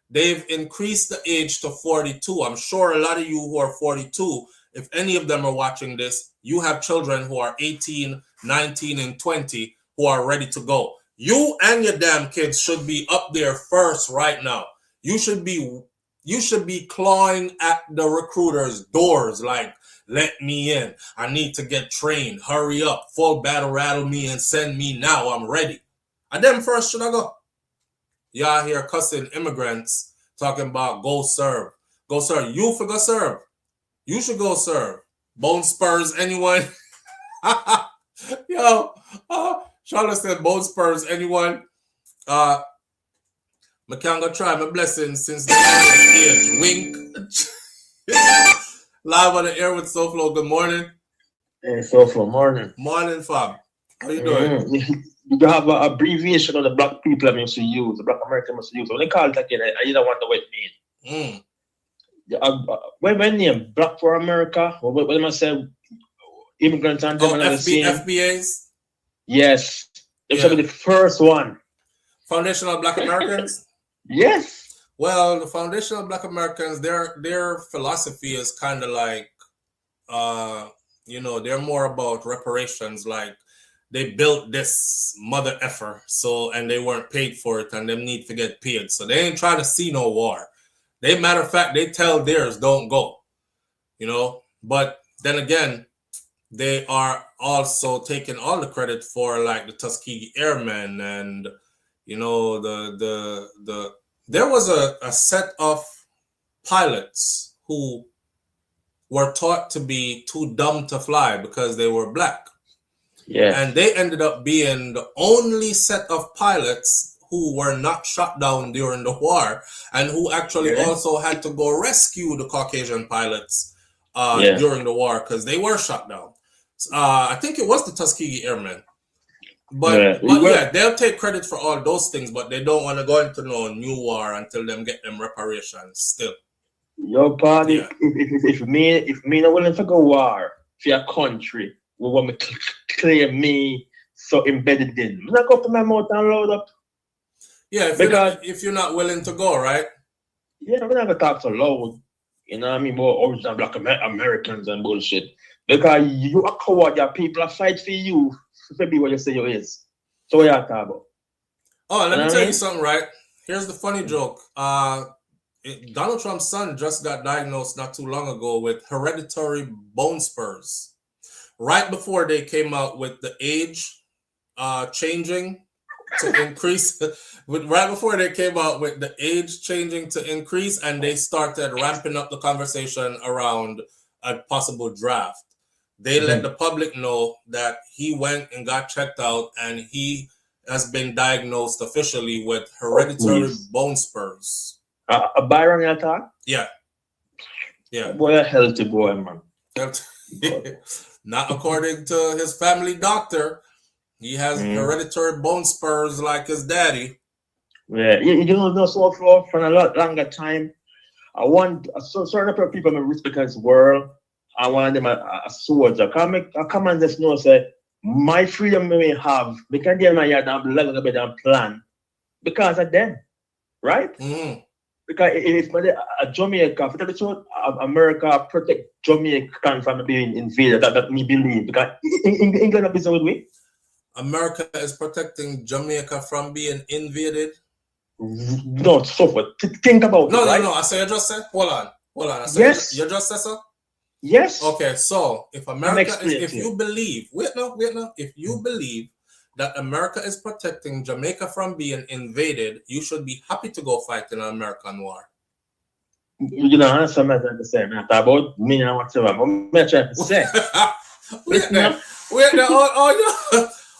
Speaker 1: They've increased the age to 42. I'm sure a lot of you who are 42, if any of them are watching this, you have children who are 18, 19, and 20 who are ready to go. You and your damn kids should be up there first right now. You should be clawing at the recruiters' doors like, let me in. I need to get trained. Hurry up. Full battle rattle me and send me now. I'm ready. And then first should I go? Y'all here cussing immigrants talking about go serve. Go serve. You for go serve. You should go serve. Bone spurs, anyone? Yo, Charlotte said bone spurs, anyone? I can't go try my blessings since the age. Wink. Live on the air with SouFLo. Good morning.
Speaker 5: Hey, SouFLo, morning.
Speaker 1: Morning, fam. How you doing?
Speaker 5: You have an abbreviation of the black people I used to use, the black American must use. When they call it again, I don't want what it means. When name Black for America, what am I say? Immigrants and them the same.
Speaker 1: FBAs?
Speaker 5: Yes. It should be the first one.
Speaker 1: Foundational Black Americans?
Speaker 5: Yes.
Speaker 1: Well, the Foundational Black Americans, their philosophy is kind of like, they're more about reparations. Like they built this mother effer, and they weren't paid for it, and them need to get paid. So they ain't trying to see no war. They, matter of fact, they tell theirs don't go. But then again, they are also taking all the credit for like the Tuskegee Airmen and the there was a set of pilots who were taught to be too dumb to fly because they were black.
Speaker 5: Yeah.
Speaker 1: And they ended up being the only set of pilots who were not shot down during the war, and who actually also had to go rescue the Caucasian pilots during the war because they were shot down. I think it was the Tuskegee Airmen. But yeah, they'll take credit for all those things, but they don't want to go into no new war until them get them reparations still.
Speaker 5: Your party, if me not willing to go war for your country, we want me to claim me so embedded in. I'm not going to my mouth and load up.
Speaker 1: Yeah, if you're not willing to go, right?
Speaker 5: Yeah, I'm not going to talk so loud. You know what I mean? More original black Americans and bullshit. Because you are coward, your people are fight for you to be what you say you is. So what you talk about?
Speaker 1: Oh, let me tell you something, right? Here's the funny joke. Donald Trump's son just got diagnosed not too long ago with hereditary bone spurs. Right before they came out with the age changing to increase, right before they came out with the age changing to increase, and they started ramping up the conversation around a possible draft. They let the public know that he went and got checked out, and he has been diagnosed officially with hereditary bone spurs.
Speaker 5: Byron, you talk?
Speaker 1: Yeah. Yeah.
Speaker 5: Boy, a healthy boy, man.
Speaker 1: Not according to his family doctor. He has hereditary bone spurs like his daddy.
Speaker 5: Yeah, you know, so for a lot longer time, I want certain people in this world. I want them a soldier. I come and just know, say, my freedom may have, because they're my yard and a bit and plan because of them, right?
Speaker 1: Mm-hmm.
Speaker 5: Because if Jamaica, for the truth, America protect Jamaican from being invaded, that me believe. Because England is with me.
Speaker 1: America is protecting Jamaica from being invaded.
Speaker 5: No, so what? Think about it.
Speaker 1: No.
Speaker 5: I
Speaker 1: say you just said. Hold on. I say
Speaker 5: yes.
Speaker 1: You just said so.
Speaker 5: Yes.
Speaker 1: Okay. So if America is, if you believe, if you believe that America is protecting Jamaica from being invaded, you should be happy to go fight in an American war.
Speaker 5: You know, answer me the same. Not about me and whatever. I'm trying to say.
Speaker 1: Wait there.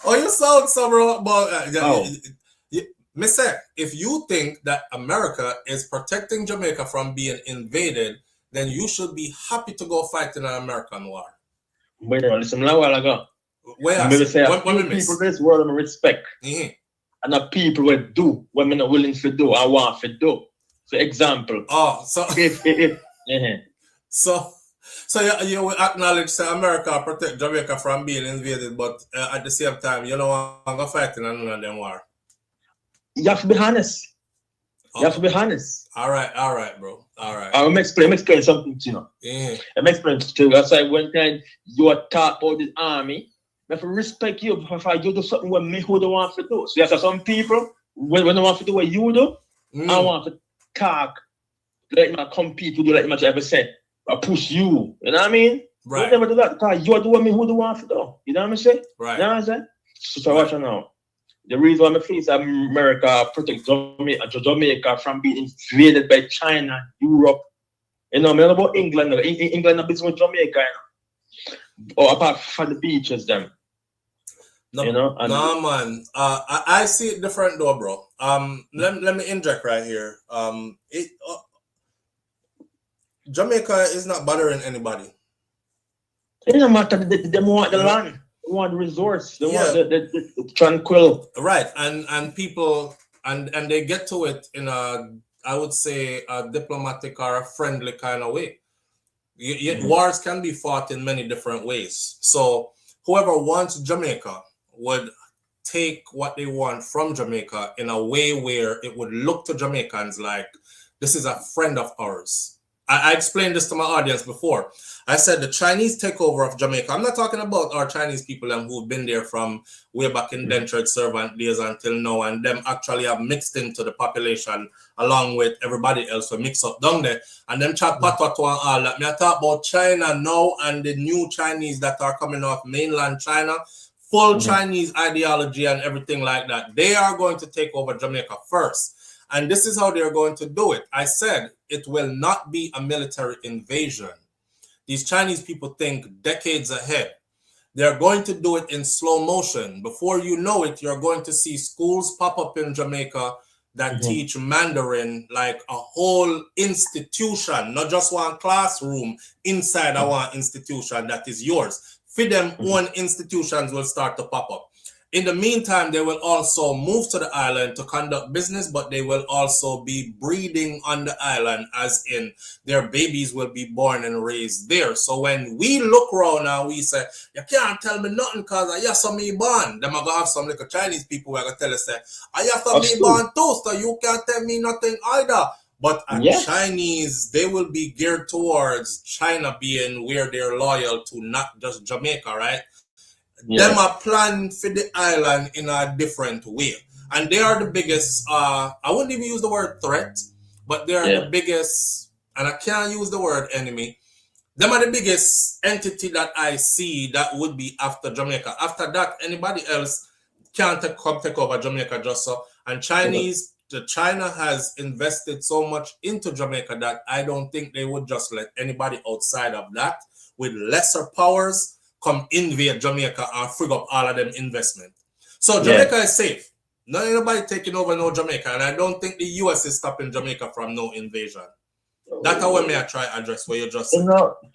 Speaker 1: You sound so wrong about me say, if you think that America is protecting Jamaica from being invaded, then you should be happy to go fight in an American war.
Speaker 5: Wait a minute, listen a while ago.
Speaker 1: Where
Speaker 5: people in this world I respect.
Speaker 1: Mm-hmm.
Speaker 5: And the people will do what I'm not willing to do, I want to do. For example.
Speaker 1: So you will acknowledge that America protect Jamaica from being invaded, but at the same time, you don't want to fight in none of them war.
Speaker 5: You have to be honest. You have to be honest.
Speaker 1: All right, bro. All right.
Speaker 5: I'm explain something to you know.
Speaker 1: Mm-hmm.
Speaker 5: I'm explaining to you. That's like when you are taught about the army, I have to respect you if you do something with me who don't want to do. So you have some people when they want to do what you do, I want to talk, let me compete with you, let me ever say, I push you. You know what I mean?
Speaker 1: Right.
Speaker 5: You never do that because you are doing me who don't want to do. You know what I'm saying?
Speaker 1: Right.
Speaker 5: You know what I'm saying? So watch now. The reason why I feel that America protect Jamaica from being invaded by China, Europe. You know, I mean about England. England is business with Jamaica, you know? Or apart from the beaches, them.
Speaker 1: No,
Speaker 5: you know?
Speaker 1: No, man. I see it different though, bro. Let me inject right here. Jamaica is not bothering anybody.
Speaker 5: It doesn't matter. They want the land. They want the resource. They want the tranquil.
Speaker 1: Right, and people and they get to it in a, I would say, a diplomatic or a friendly kind of way. Wars can be fought in many different ways. So whoever wants Jamaica would take what they want from Jamaica in a way where it would look to Jamaicans like this is a friend of ours. I explained this to my audience before. I said the Chinese takeover of Jamaica. I'm not talking about our Chinese people who've been there from way back in indentured servant days until now, and them actually have mixed into the population along with everybody else who mix up down there. And them chat patwa and all that. Me I talk about China now and the new Chinese that are coming off mainland China, full Chinese ideology and everything like that. They are going to take over Jamaica first. And this is how they're going to do it. I said it will not be a military invasion. These Chinese people think decades ahead. They're going to do it in slow motion. Before you know it, you're going to see schools pop up in Jamaica that teach Mandarin, like a whole institution, not just one classroom inside our institution that is yours. For them, one institutions will start to pop up. In the meantime, they will also move to the island to conduct business, but they will also be breeding on the island, as in their babies will be born and raised there. So when we look around and we say, you can't tell me nothing because I have some me born. Then I'm going to have some little Chinese people who are going to tell us, I have some me born too, so you can't tell me nothing either. But Chinese, they will be geared towards China being where they're loyal to, not just Jamaica, right? Them are planning for the island in a different way. And they are the biggest, I wouldn't even use the word threat, but they are the biggest, and I can't use the word enemy. Them are the biggest entity that I see that would be after Jamaica. After that, anybody else can't come take over Jamaica just so. And China has invested so much into Jamaica that I don't think they would just let anybody outside of that with lesser powers come invade Jamaica and frig up all of them investment. So Jamaica is safe. Not anybody taking over no Jamaica, and I don't think the US is stopping Jamaica from no invasion. That's how I try to address what you just said.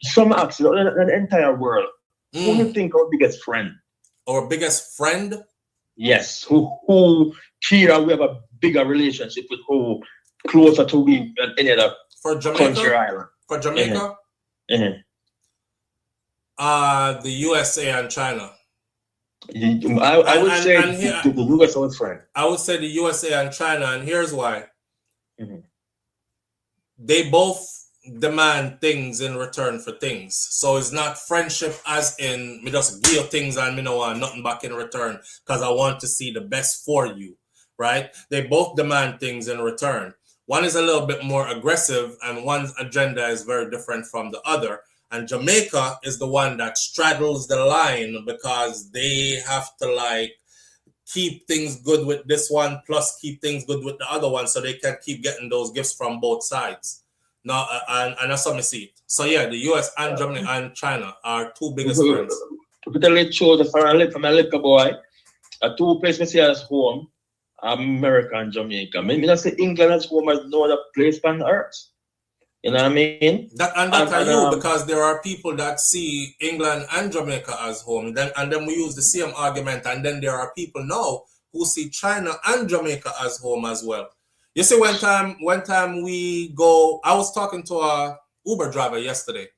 Speaker 5: Some acts in the entire world. Who do you think our biggest friend?
Speaker 1: Our biggest friend?
Speaker 5: Yes. Who here we have a bigger relationship with, who closer to we than any other country island.
Speaker 1: For Jamaica? The USA and China.
Speaker 5: I would say the US was friend.
Speaker 1: I would say the USA and China, and here's why. They both demand things in return for things. So it's not friendship as in me just give you things and me no want nothing back in return because I want to see the best for you, right? They both demand things in return. One is a little bit more aggressive and one's agenda is very different from the other. And Jamaica is the one that straddles the line because they have to like keep things good with this one plus keep things good with the other one so they can keep getting those gifts from both sides. Now, and that's how I see it. So yeah, the US and Germany and China are two biggest friends.
Speaker 5: To tell you the truth, from a little boy, two places I see as home, America and Jamaica. I mean, I say England as home as no other place on earth. You know what I mean?
Speaker 1: Because there are people that see England and Jamaica as home. And then we use the same argument. And then there are people now who see China and Jamaica as home as well. You see, one time we go, I was talking to a Uber driver yesterday.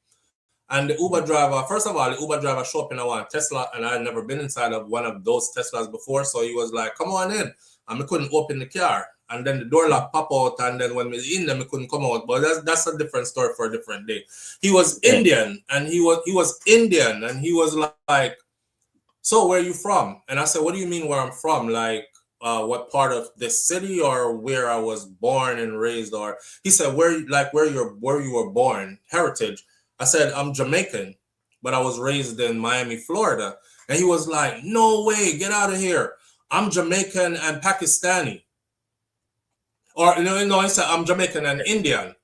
Speaker 1: And the Uber driver, first of all, the Uber driver showed up in a Tesla, and I had never been inside of one of those Teslas before. So he was like, come on in. And I couldn't open the car. And then the door lock pop out, and then when we was in them, we couldn't come out. But that's a different story for a different day. He was Indian, and he was Indian, and he was like, so where are you from? And I said, what do you mean where I'm from? Like, what part of this city or where I was born and raised? Or he said, where you were born, heritage. I said, I'm Jamaican, but I was raised in Miami, Florida. And he was like, no way, get out of here. I'm Jamaican and Pakistani. Or no, he said, I'm Jamaican and Indian.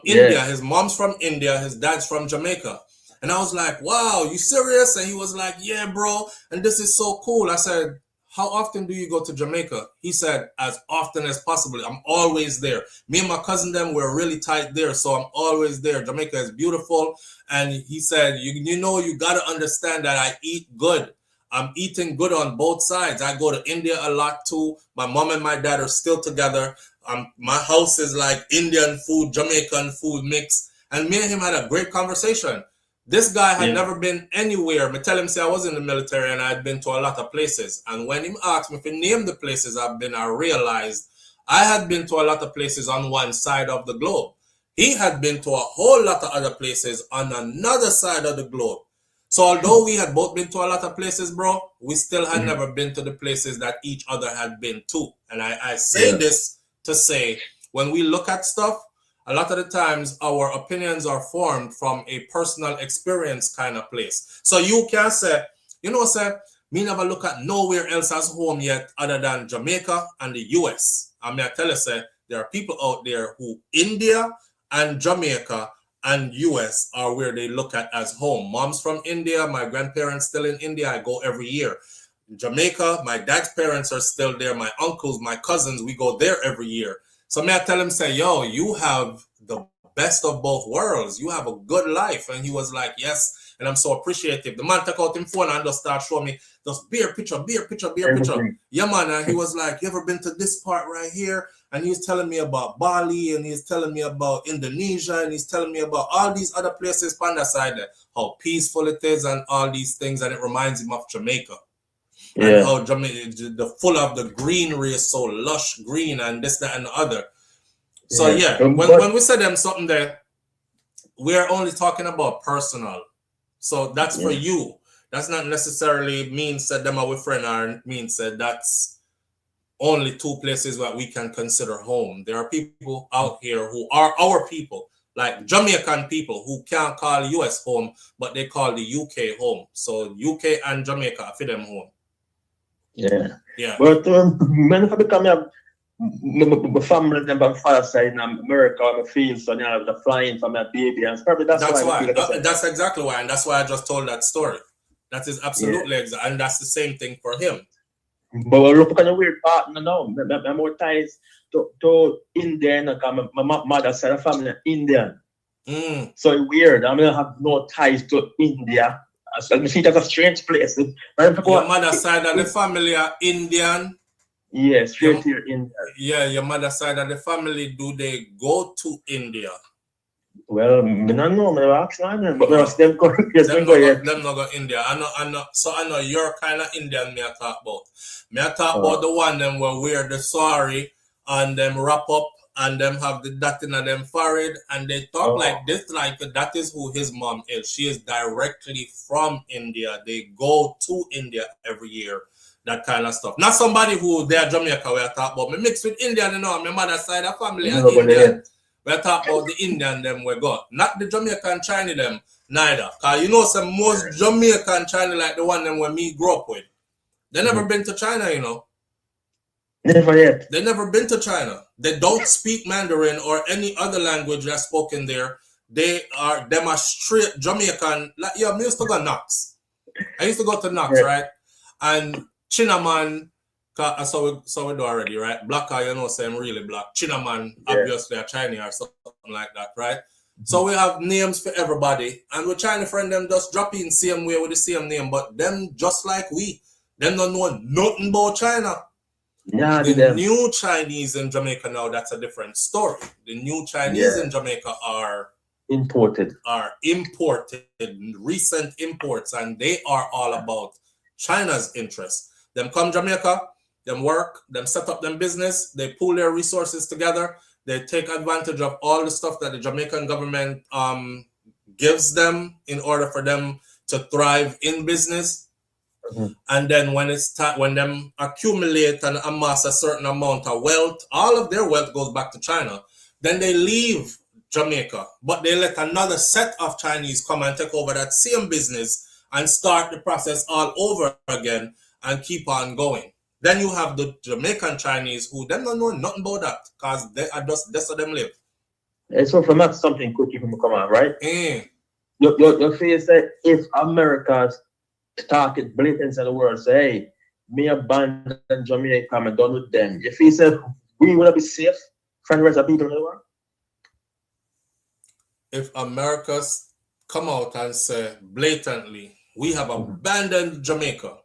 Speaker 1: India, his mom's from India, his dad's from Jamaica. And I was like, wow, you serious? And he was like, yeah, bro. And this is so cool. I said, how often do you go to Jamaica? He said, as often as possible. I'm always there. Me and my cousin, them, we're really tight there. So I'm always there. Jamaica is beautiful. And he said, you got to understand that I eat good. I'm eating good on both sides. I go to India a lot too. My mom and my dad are still together. My house is like Indian food, Jamaican food mix. And me and him had a great conversation. This guy had never been anywhere. I tell him, say I was in the military and I had been to a lot of places. And when he asked me if he named the places I've been, I realized I had been to a lot of places on one side of the globe. He had been to a whole lot of other places on another side of the globe. So although we had both been to a lot of places, bro, we still had never been to the places that each other had been to. And I say this to say, when we look at stuff, a lot of the times our opinions are formed from a personal experience kind of place. So you can say, me never look at nowhere else as home yet other than Jamaica and the US. I mean, I tell you, say, there are people out there who India and Jamaica and US are where they look at as home. Mom's from India, my grandparents still in India, I go every year. Jamaica, my dad's parents are still there, my uncles, my cousins, we go there every year. So may I tell him, say, yo, you have the best of both worlds. You have a good life. And he was like, yes. And I'm so appreciative. The man took out his phone and just start showing me just beer picture. Yeah, man. And he was like, you ever been to this part right here? And he was telling me about Bali, and he's telling me about Indonesia, and he's telling me about all these other places on the side there, how peaceful it is and all these things. And it reminds him of Jamaica. Yeah. And how Jamaica, the full of the greenery is so lush green and this, that, and the other. So yeah, when we say them something there, we're only talking about personal. So that's for you. That's not necessarily means that them are with friend, or means that that's only two places that we can consider home. There are people out here who are our people, like Jamaican people who can't call US home, but they call the UK home. So UK and Jamaica for them home.
Speaker 5: Yeah.
Speaker 1: Yeah.
Speaker 5: But when I become my family and my father side in America, I feel so now the flying from my baby, and probably that's why.
Speaker 1: That's exactly why, and that's why I just told that story. That is absolutely exact, and that's the same thing for him.
Speaker 5: But we're looking at a weird partner now. I'm more ties to India, because my mother's side of family Indian. So it's weird. I'm gonna have no ties to India. I see that's a strange place.
Speaker 1: Your mother's side of the family are Indian.
Speaker 5: Yes, straight here India.
Speaker 1: Yeah, your mother's side of the family, do they go to India?
Speaker 5: Well, I don't know. I'm asking them, but them go.
Speaker 1: Them not go India. I know. So I know you're kind of Indian. Me I talk about. Me I talk about the one them where wear the sari and them wrap up and them have the dot in them forehead and they talk like this, like that is who his mom is. She is directly from India. They go to India every year. That kind of stuff. Not somebody who they're Jamaica we are talking about. Me mixed with Indian, you know, my mother's side of family and Indian. We are talking about the Indian them we got. Not the Jamaican Chinese them, neither. Cause you know some most Jamaican Chinese like the one them when me grew up with. They never been to China, you know.
Speaker 5: Never yet.
Speaker 1: They never been to China. They don't speak Mandarin or any other language that's spoken there. Them are straight Jamaican. Like I used to go to Knox. I used to go to Knox, right? And Chinaman, so we do already, right? Black guy, you know, say I'm really black. Chinaman, obviously a Chinese or something like that, right? So we have names for everybody, and we're trying to friend them just drop in same way with the same name, but them just like we, them don't know nothing about China.
Speaker 5: Yeah,
Speaker 1: the new Chinese in Jamaica now, that's a different story. The new Chinese in Jamaica are
Speaker 5: imported,
Speaker 1: recent imports, and they are all about China's interests. Them come Jamaica, them work, them set up them business, they pool their resources together, they take advantage of all the stuff that the Jamaican government gives them in order for them to thrive in business. And then when when them accumulate and amass a certain amount of wealth, all of their wealth goes back to China. Then they leave Jamaica, but they let another set of Chinese come and take over that same business and start the process all over again and keep on going. Then you have the Jamaican Chinese who them don't know nothing about that because they are just that's how them live.
Speaker 5: So from that something could keep them come on, right? Your face that if America's talk it blatant in the world, say, hey, me abandon Jamaica, I'm done with them. If he said we want to be safe from the rest of people in the world?
Speaker 1: If America's come out and say blatantly, we have abandoned Jamaica.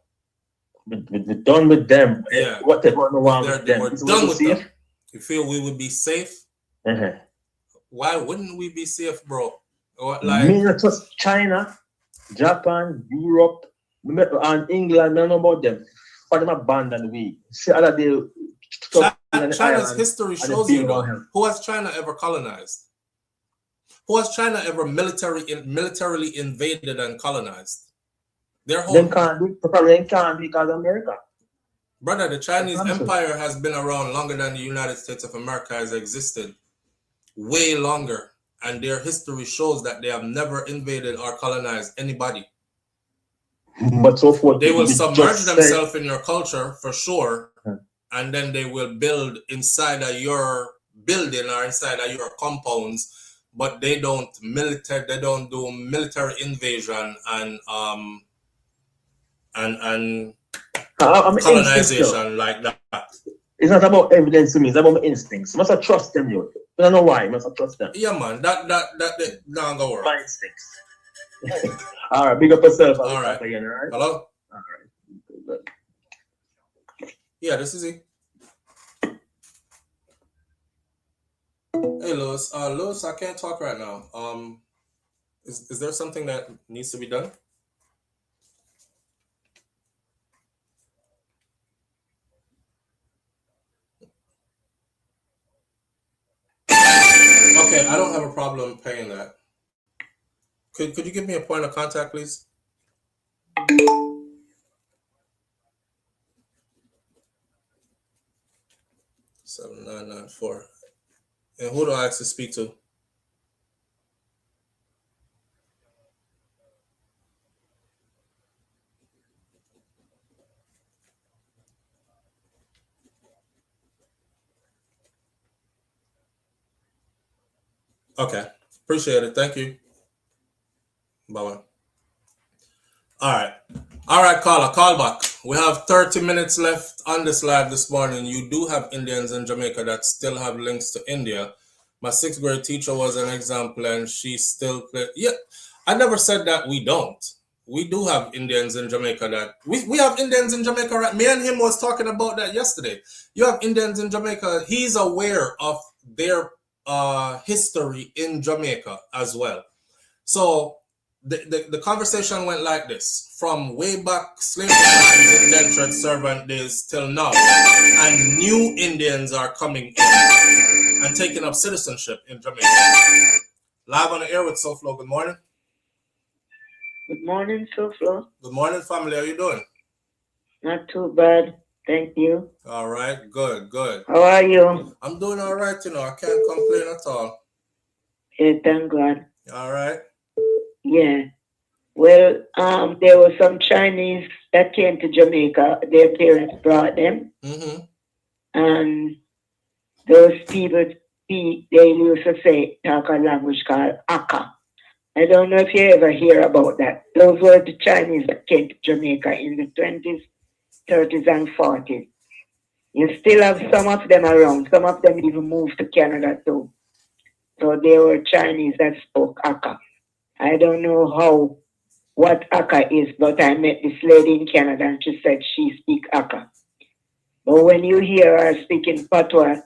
Speaker 5: We're done with them.
Speaker 1: Yeah.
Speaker 5: What they want to want with them.
Speaker 1: We're done with them. You feel we would be safe? Why wouldn't we be safe, bro?
Speaker 5: Me not just China, Japan, Europe, and England, I know about them. For them abandoned we. See other day.
Speaker 1: China's history shows you though. Who has China ever colonized? Who has China ever militarily invaded and colonized? Their home.
Speaker 5: They can't because of America.
Speaker 1: Brother, the Chinese Empire has been around longer than the United States of America has existed. Way longer. And their history shows that they have never invaded or colonized anybody.
Speaker 5: But so forth.
Speaker 1: They will submerge themselves in your culture for sure. and then they will build inside of your building or inside of your compounds, but they don't do military invasion and colonization like that.
Speaker 5: It's not about evidence to me, it's about my instincts. You must have trust them, you. I don't know why, you must have trust them.
Speaker 1: Yeah, man, that not gonna work.
Speaker 5: My instincts. Alright, big up yourself.
Speaker 1: All right.
Speaker 5: Again, right?
Speaker 1: Hello?
Speaker 5: Alright. Good.
Speaker 1: Yeah, this is he. Hey, Lewis. Lewis, I can't talk right now. Is there something that needs to be done? Okay, I don't have a problem paying that. Could you give me a point of contact, please? 7994. And who do I actually speak to? Okay, appreciate it. Thank you. Bye-bye. All right, caller, call back. We have 30 minutes left on this live this morning. You do have Indians in Jamaica that still have links to India. My 6th grade teacher was an example, and she still played. Yeah, I never said that we don't. We do have Indians in Jamaica that we have Indians in Jamaica, right? Me and him was talking about that yesterday. You have Indians in Jamaica. He's aware of their history in Jamaica as well. So the conversation went like this: from way back slavery times, indentured servant days till now, and new Indians are coming in and taking up citizenship in Jamaica. Live on the air with SouFLo. Good morning.
Speaker 6: Good morning, SouFLo.
Speaker 1: Good morning, family. How you doing?
Speaker 6: Not too bad. Thank you.
Speaker 1: All right. Good.
Speaker 6: How are you?
Speaker 1: I'm doing all right. I can't complain at all.
Speaker 6: Yeah, thank God.
Speaker 1: All right.
Speaker 6: Yeah. Well, there were some Chinese that came to Jamaica. Their parents brought them.
Speaker 1: Mm-hmm.
Speaker 6: And those people speak, they used to say, talk a language called Aka. I don't know if you ever hear about that. Those were the Chinese that came to Jamaica in the 20s, 30s, and 40s. You still have some of them around. Some of them even moved to Canada too. So they were Chinese that spoke Aka. I don't know what Aka is, but I met this lady in Canada and she said she speaks Aka. But when you hear her speaking Patois,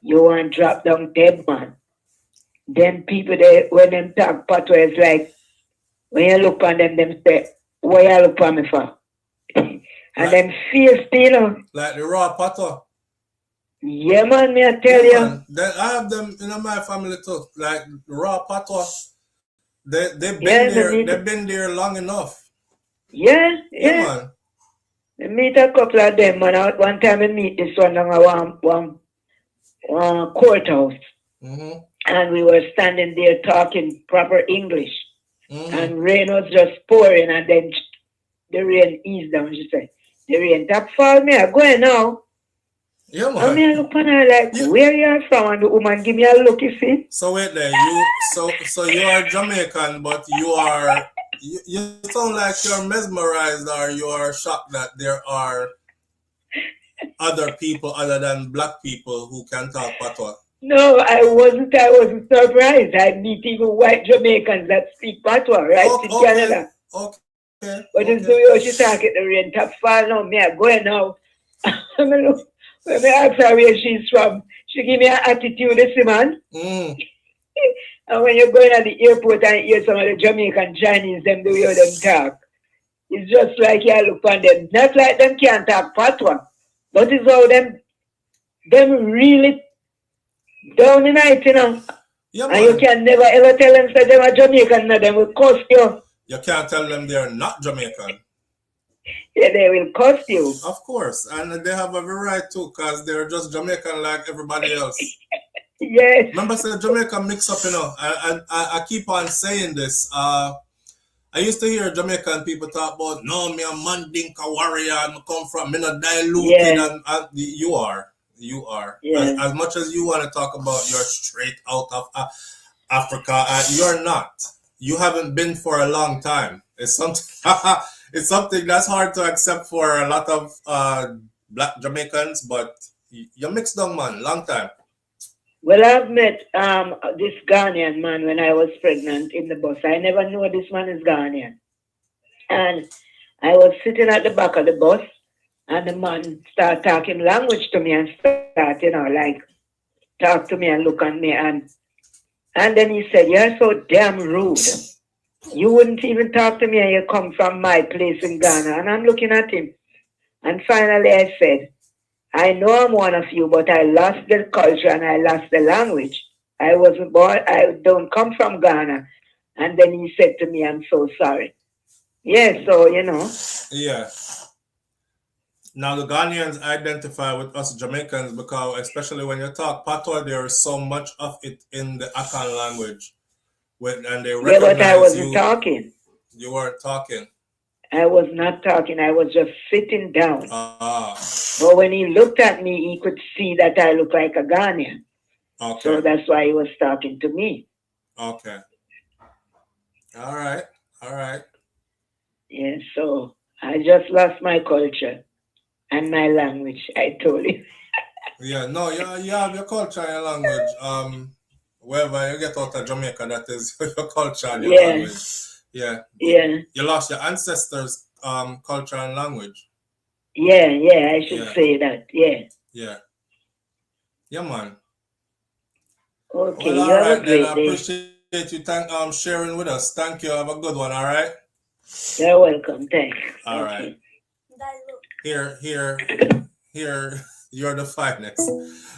Speaker 6: you want to drop down dead, man. Then people, when them talk Patois, it's like, when you look on them say, what you look on me for? And them fierce,
Speaker 1: Like the raw Patois.
Speaker 6: Yeah, man, me I tell you.
Speaker 1: Man. I have them in my family too. Like raw Patois. They've been there long enough.
Speaker 6: Yeah.
Speaker 1: Man.
Speaker 6: I meet a couple of them, man. One time I meet this one on one courthouse.
Speaker 1: Mm-hmm.
Speaker 6: And we were standing there talking proper English.
Speaker 1: Mm-hmm.
Speaker 6: And rain was just pouring, and then the rain eased down. She said, the rain top fall me, I'm going now.
Speaker 1: Yeah, man.
Speaker 6: I mean, I look at her like, where you are from? And the woman give me a look, you see.
Speaker 1: So wait there, so you are Jamaican, but you sound like you're mesmerized or you are shocked that there are other people other than black people who can talk Patois.
Speaker 6: No, I wasn't surprised. I meet even white Jamaicans that speak Patois, right, in Canada.
Speaker 1: Okay.
Speaker 6: But it's the way she talk at the rain top fall now. Me, I go now. I mean, look, when I ask her where she's from, she give me an attitude, you see, man.
Speaker 1: Mm.
Speaker 6: And when you're going at the airport and hear some of the Jamaican Chinese, them the way them talk, it's just like you look on them. Not like them can't talk Patois, but it's how them really down in it,
Speaker 1: Yeah,
Speaker 6: and you can never ever tell them that they are Jamaican, no, they will cost you.
Speaker 1: You can't tell them they're not Jamaican.
Speaker 6: Yeah, they will cost you.
Speaker 1: Of course, and they have every right to, because they're just Jamaican like everybody else.
Speaker 6: Yes.
Speaker 1: Remember, say Jamaica mix up, I keep on saying this. I used to hear Jamaican people talk about, no, me a Mandinka warrior, and I come from, me not diluted, and you are.
Speaker 6: Yeah.
Speaker 1: As much as you want to talk about you're straight out of Africa, you're not. You haven't been for a long time. It's something. It's something that's hard to accept for a lot of Black Jamaicans, but you're mixed down, man. Long time.
Speaker 6: Well, I've met this Ghanaian man when I was pregnant in the bus. I never knew this man is Ghanaian. And I was sitting at the back of the bus, and the man started talking language to me and start, like talk to me and look at me. And then he said, "You're so damn rude. You wouldn't even talk to me, and you come from my place in Ghana." And I'm looking at him. And finally I said, "I know I'm one of you, but I lost the culture and I lost the language. I wasn't born, I don't come from Ghana." And then he said to me, "I'm so sorry." Yeah, so,
Speaker 1: Yeah. Now the Ghanaians identify with us Jamaicans because, especially when you talk Patois, there is so much of it in the Akan language. And they recognize
Speaker 6: but I wasn't talking.
Speaker 1: You weren't talking.
Speaker 6: I was not talking. I was just sitting down. But when he looked at me, he could see that I look like a Ghanaian.
Speaker 1: Okay.
Speaker 6: So that's why he was talking to me.
Speaker 1: Okay. All right.
Speaker 6: Yeah, so I just lost my culture and my language, I told you.
Speaker 1: Yeah, no, you have your culture and your language. Wherever you get out of Jamaica, that is your culture and your language. Yeah. You lost your ancestors' culture and language.
Speaker 6: Yeah, I should say that. Yeah.
Speaker 1: Yeah, man.
Speaker 6: Okay,
Speaker 1: well,
Speaker 6: you
Speaker 1: all
Speaker 6: have
Speaker 1: right,
Speaker 6: a great
Speaker 1: then. I appreciate you sharing with us. Thank you. Have a good one, all right?
Speaker 6: You're welcome. Thanks.
Speaker 1: All right. Here, you're the finest.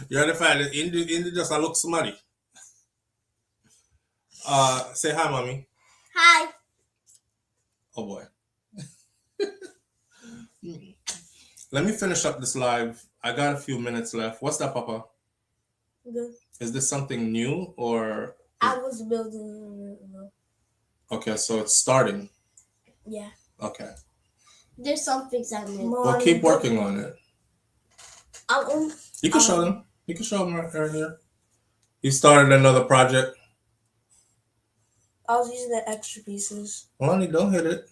Speaker 1: You're the finest. Indy just look smarty. Say hi, mommy.
Speaker 3: Hi.
Speaker 1: Oh boy. Let me finish up this live. I got a few minutes left. What's that, Papa?
Speaker 3: Good.
Speaker 1: Is this something new or?
Speaker 3: I was building.
Speaker 1: Okay, so it's starting.
Speaker 3: Yeah.
Speaker 1: Okay.
Speaker 3: There's some things I made.
Speaker 1: Well, keep working on it. You can show them. You can show them right here. You started another project.
Speaker 3: I was using the extra pieces.
Speaker 1: Well, don't hit it.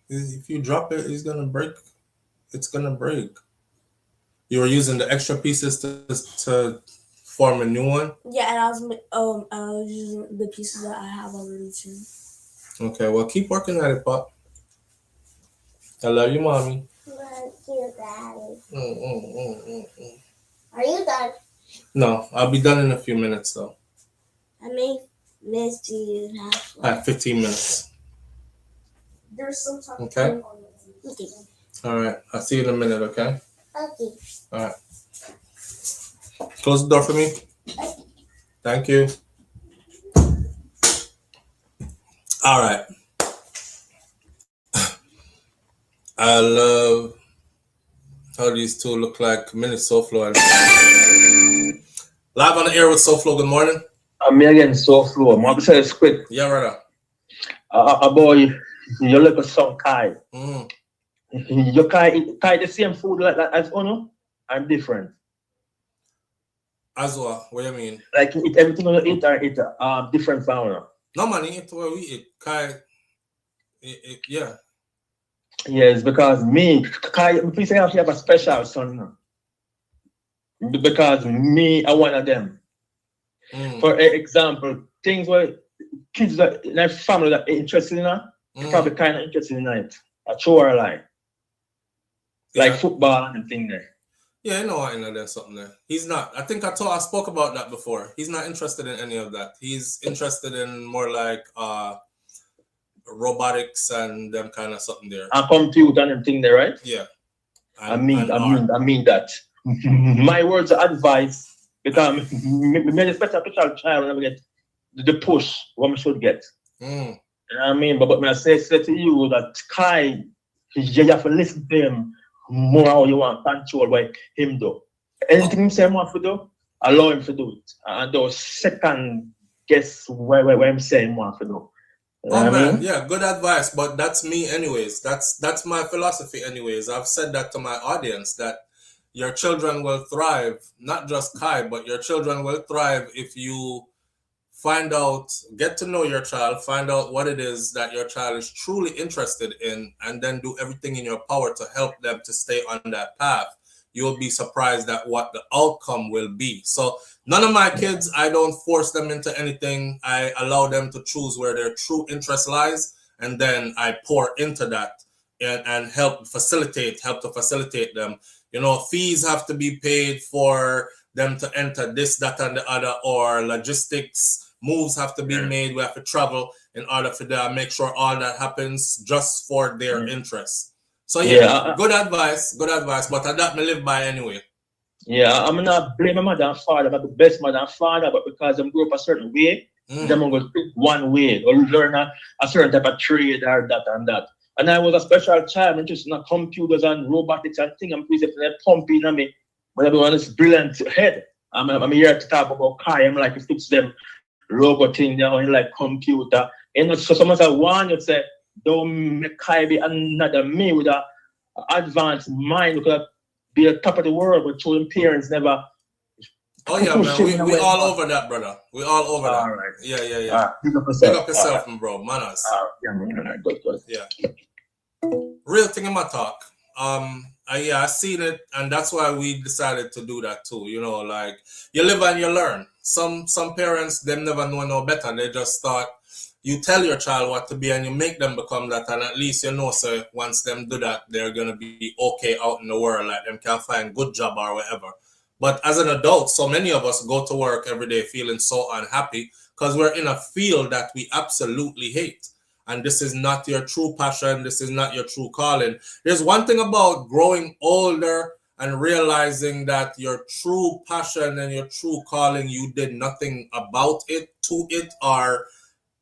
Speaker 1: If you drop it, it's gonna break. It's gonna break. You were using the extra pieces to form a new one.
Speaker 3: Yeah, and I was using the pieces that I have already too.
Speaker 1: Okay, well, keep working at it, Pop. I love you, mommy.
Speaker 3: Love you, Daddy. Are you done?
Speaker 1: No, I'll be done in a few minutes, though.
Speaker 3: How many minutes do you have?
Speaker 1: I have 15 minutes.
Speaker 3: There's some time.
Speaker 1: Okay.
Speaker 3: Okay.
Speaker 1: All right. I'll see you in a minute, okay?
Speaker 3: Okay.
Speaker 1: All right. Close the door for me. Thank you. All right. I love how these two look like mini SouFLo. Live on the air with SouFLo. Good morning.
Speaker 5: I'm me again, SouFLo. I'm going to say it's quick.
Speaker 1: Yeah, right
Speaker 5: boy, you look at some Kai.
Speaker 1: Mm.
Speaker 5: You Kai the same food as Ono? I'm different.
Speaker 1: As well, what do you mean?
Speaker 5: Like eat everything on eat or eat different from Ono?
Speaker 1: No, man, eat what we eat. Kai, yeah.
Speaker 5: Yes, because me, Kai, please say I have a special son. Because me, I one of them.
Speaker 1: Mm.
Speaker 5: For example, things where kids that in a family that are interested in it, probably kind of interested in it. A true or a lie. Like football and thing there.
Speaker 1: Yeah, I know there's something there. He's not. I think I spoke about that before. He's not interested in any of that. He's interested in more like robotics and them kind of something there.
Speaker 5: And computer and thing there, right?
Speaker 1: Yeah.
Speaker 5: I mean that. My words of advice, because me a special child when I get the push what I should get.
Speaker 1: Mm.
Speaker 5: You know what I mean? But I say to you that Kai, you have to listen to him more how you want control by him do. Anything he say he want to do, allow him to do it. And those second guess where I'm saying he want to do. You know
Speaker 1: Oh
Speaker 5: what I
Speaker 1: man,
Speaker 5: mean?
Speaker 1: yeah, good advice. But that's me, anyways. That's my philosophy, anyways. I've said that to my audience that your children will thrive, not just Kai, but your children will thrive if you find out, get to know your child, find out what it is that your child is truly interested in, and then do everything in your power to help them to stay on that path. You'll be surprised at what the outcome will be. So none of my kids, I don't force them into anything. I allow them to choose where their true interest lies, and then I pour into that and help to facilitate them. You know, fees have to be paid for them to enter this, that, and the other, or logistics moves have to be made. We have to travel in order for them, make sure all that happens just for their interests. So yeah, good advice, but that me live by anyway.
Speaker 5: Yeah, I'm not blame my mother and father, but the best mother and father, but because them grew up a certain way, them going to pick one way or learn a certain type of trade or that and that. And I was a special child, interested in computers and robotics and things. I'm pretty pumping on me. But everyone is brilliant head. I'm here to talk about car. I'm like to fix them robot thing, like computer. And so someone said, one, you say, don't make Kai be another me with a advanced mind because be at top of the world, but children parents never.
Speaker 1: Oh yeah, man, we all over that, brother. We all over that.
Speaker 5: All right.
Speaker 1: Yeah. Big up yourself, bro. Manners.
Speaker 5: Good.
Speaker 1: Yeah. Real thing in my talk. I seen it, and that's why we decided to do that too. You know, like you live and you learn. Some parents, them never know no better. They just thought you tell your child what to be and you make them become that, and at least you know, so once them do that, they're gonna be okay out in the world, like them can find good job or whatever. But as an adult, so many of us go to work every day feeling so unhappy because we're in a field that we absolutely hate. And this is not your true passion. This is not your true calling. There's one thing about growing older and realizing that your true passion and your true calling, you did nothing about it, to it, or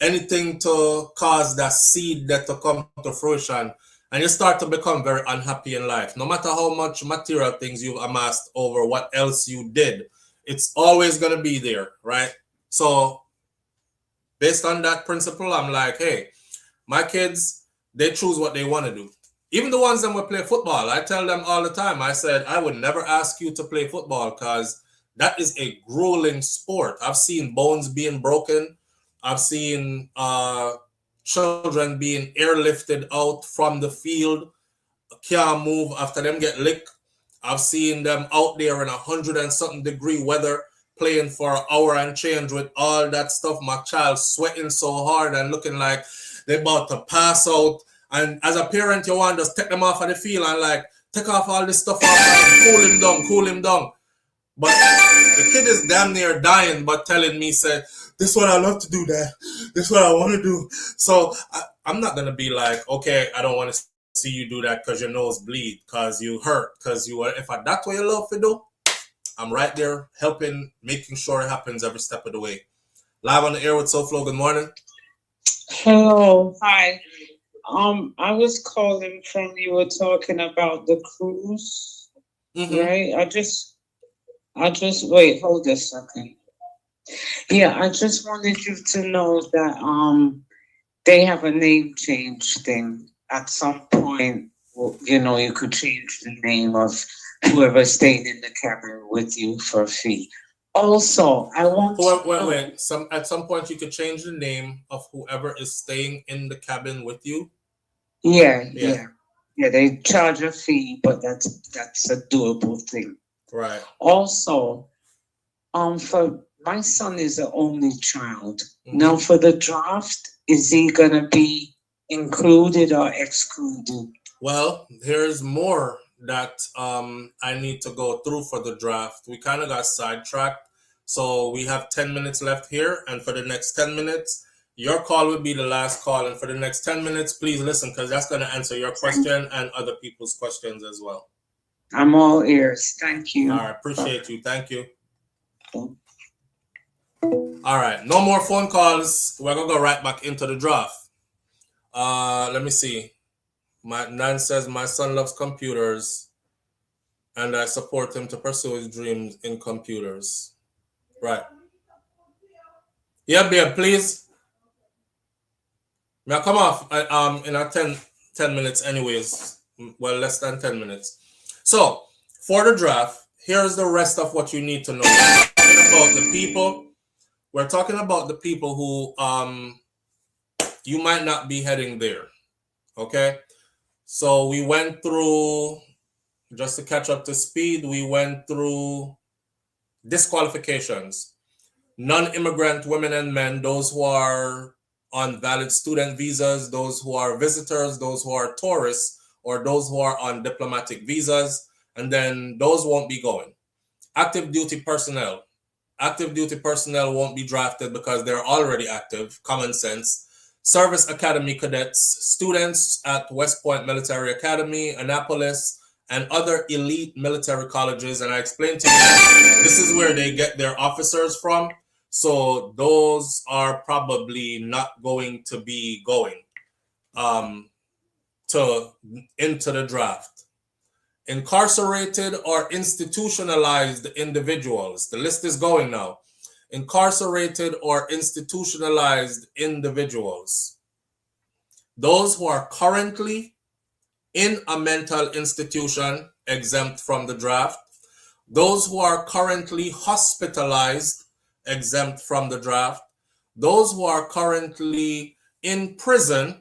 Speaker 1: anything to cause that seed that to come to fruition. And you start to become very unhappy in life. No matter how much material things you've amassed over what else you did, it's always going to be there, right? So based on that principle, I'm like, hey, my kids, they choose what they want to do. Even the ones that will play football, I tell them all the time, I said, I would never ask you to play football because that is a grueling sport. I've seen bones being broken. I've seen children being airlifted out from the field, can't move after them get licked. I've seen them out there in 100 and something degree weather playing for an hour and change with all that stuff. My child sweating so hard and looking like they're about to pass out. And as a parent, you want to just take them off of the field and like take off all this stuff off and cool him down. But the kid is damn near dying, but telling me, said, this is what I love to do, Dad. This is what I want to do. So I'm not going to be like, okay, I don't want to see you do that because your nose bleed, because you hurt, because you are, if that's what you love to do, I'm right there helping, making sure it happens every step of the way. Live on the air with SouFLo, good morning.
Speaker 7: Hello. Hi. I was calling from, you were talking about the cruise, right? I just wait, hold a second. Yeah, I just wanted you to know that they have a name change thing. At some point, you know, you could change the name of whoever's staying in the cabin with you for a fee. Also, I want
Speaker 1: wait. At some point you could change the name of whoever is staying in the cabin with you.
Speaker 7: Yeah. They charge a fee, but that's a doable thing.
Speaker 1: Right.
Speaker 7: Also, for my son is the only child. Now, for the draft, is he gonna be included or excluded?
Speaker 1: Well, there's more that I need to go through for the draft. We kind of got sidetracked. So we have 10 minutes left here. And for the next 10 minutes, your call will be the last call. And for the next 10 minutes, please listen, because that's going to answer your question and other people's questions as well.
Speaker 7: I'm all ears. Thank you.
Speaker 1: All right. Appreciate you. Thank you. All right. No more phone calls. We're going to go right back into the draft. Let me see. My Nan says, my son loves computers and I support him to pursue his dreams in computers. Right. Yeah, babe, please. Now come off in our 10 minutes anyways. Well, less than 10 minutes. So for the draft, here's the rest of what you need to know. We're talking about the people who you might not be heading there. Okay. So we went through, just to catch up to speed, we went through disqualifications. Non-immigrant women and men, those who are on valid student visas, those who are visitors, those who are tourists, or those who are on diplomatic visas, and then those won't be going. Active duty personnel. Active duty personnel won't be drafted because they're already active, common sense. Service Academy cadets, students at West Point Military Academy, Annapolis, and other elite military colleges. And I explained to you, this is where they get their officers from. So those are probably not going to be going into the draft. Incarcerated or institutionalized individuals. The list is going now. Incarcerated or institutionalized individuals. Those who are currently in a mental institution, exempt from the draft. Those who are currently hospitalized, exempt from the draft. Those who are currently in prison,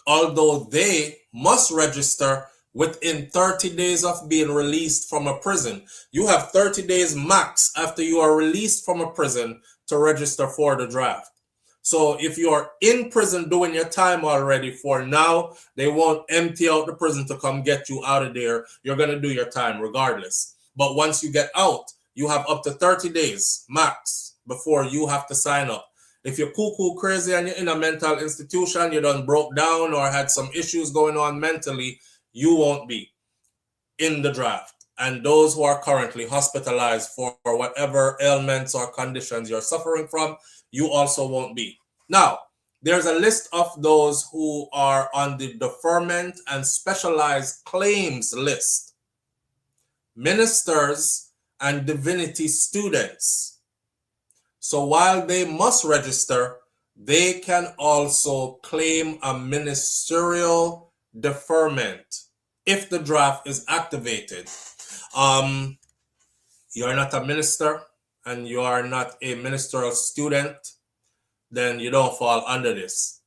Speaker 1: although they must register within 30 days of being released from a prison. You have 30 days max after you are released from a prison to register for the draft. So if you're in prison doing your time already for now, they won't empty out the prison to come get you out of there. You're going to do your time regardless. But once you get out, you have up to 30 days max before you have to sign up. If you're cuckoo crazy and you're in a mental institution, you done broke down or had some issues going on mentally, you won't be in the draft. And those who are currently hospitalized for whatever ailments or conditions you're suffering from, you also won't be. Now, there's a list of those who are on the deferment and specialized claims list. Ministers and divinity students. So while they must register, they can also claim a ministerial deferment if the draft is activated. You're not a minister and you are not a ministerial student, then you don't fall under this.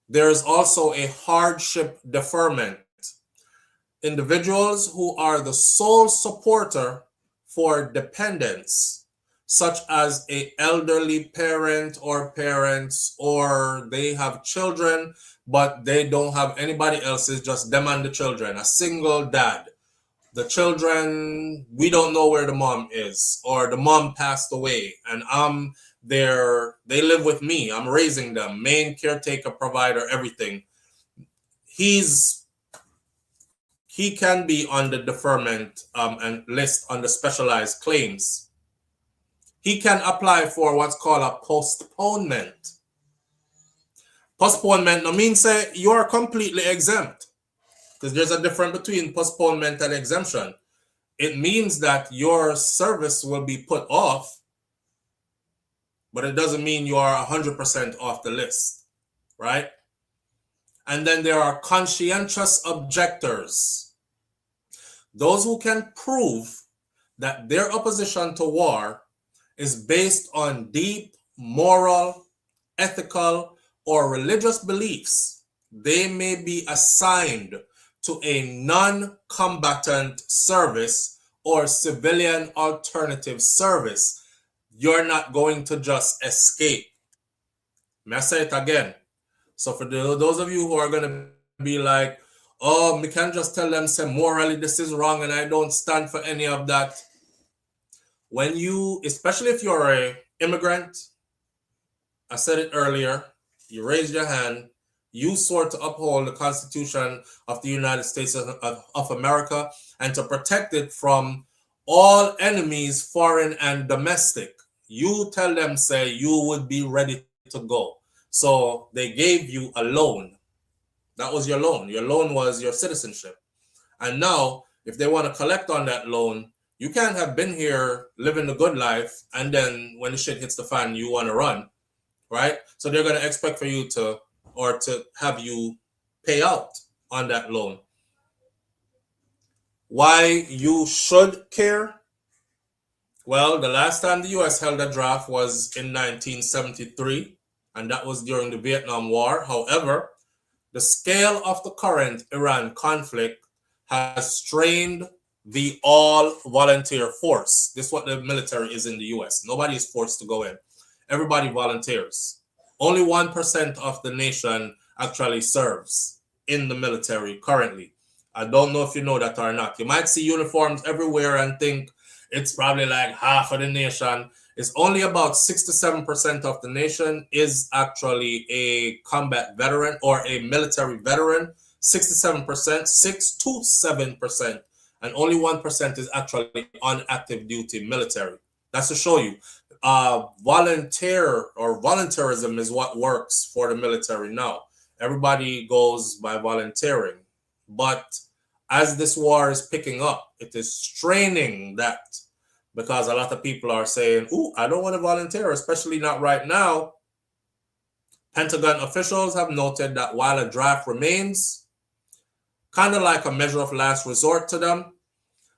Speaker 1: There is also a hardship deferment. Individuals who are the sole supporter for dependents, such as an elderly parent or parents, or they have children, but they don't have anybody else, it's just them and the children, a single dad. The children, we don't know where the mom is, or the mom passed away, and I'm there, they live with me, I'm raising them, main caretaker, provider, everything. He can be on the deferment and list on the specialized claims. He can apply for what's called a postponement. Postponement no means say you are completely exempt, because there's a difference between postponement and exemption. It means that your service will be put off, but it doesn't mean you are 100% off the list, right? And then there are conscientious objectors. Those who can prove that their opposition to war is based on deep moral, ethical, or religious beliefs. They may be assigned to a non-combatant service or civilian alternative service. You're not going to just escape. May I say it again? So for those of you who are going to be like, oh, we can just tell them, say, morally this is wrong and I don't stand for any of that. When you, especially if you're an immigrant, I said it earlier, you raise your hand, you swore to uphold the Constitution of the United States of America and to protect it from all enemies, foreign and domestic. You tell them, say, you would be ready to go. So they gave you a loan. That was your loan. Your loan was your citizenship. And now, if they want to collect on that loan, you can't have been here living the good life, and then when the shit hits the fan, you want to run. right? So they're going to expect for you to have you pay out on that loan. Why you should care? Well, the last time the US held a draft was in 1973, and that was during the Vietnam War. However, the scale of the current Iran conflict has strained the all-volunteer force. This is what the military is in the US. Nobody is forced to go in. Everybody volunteers. Only 1% of the nation actually serves in the military currently. I don't know if you know that or not. You might see uniforms everywhere and think it's probably like half of the nation. It's only about 6 to 7% of the nation is actually a combat veteran or a military veteran. 6 to 7%, 6 to 7%, and only 1% is actually on active duty military. That's to show you. Volunteerism is what works for the military now. Everybody goes by volunteering. But as this war is picking up, it is straining that, because a lot of people are saying, "Ooh, I don't want to volunteer, especially not right now." Pentagon officials have noted that while a draft remains, kind of like a measure of last resort to them,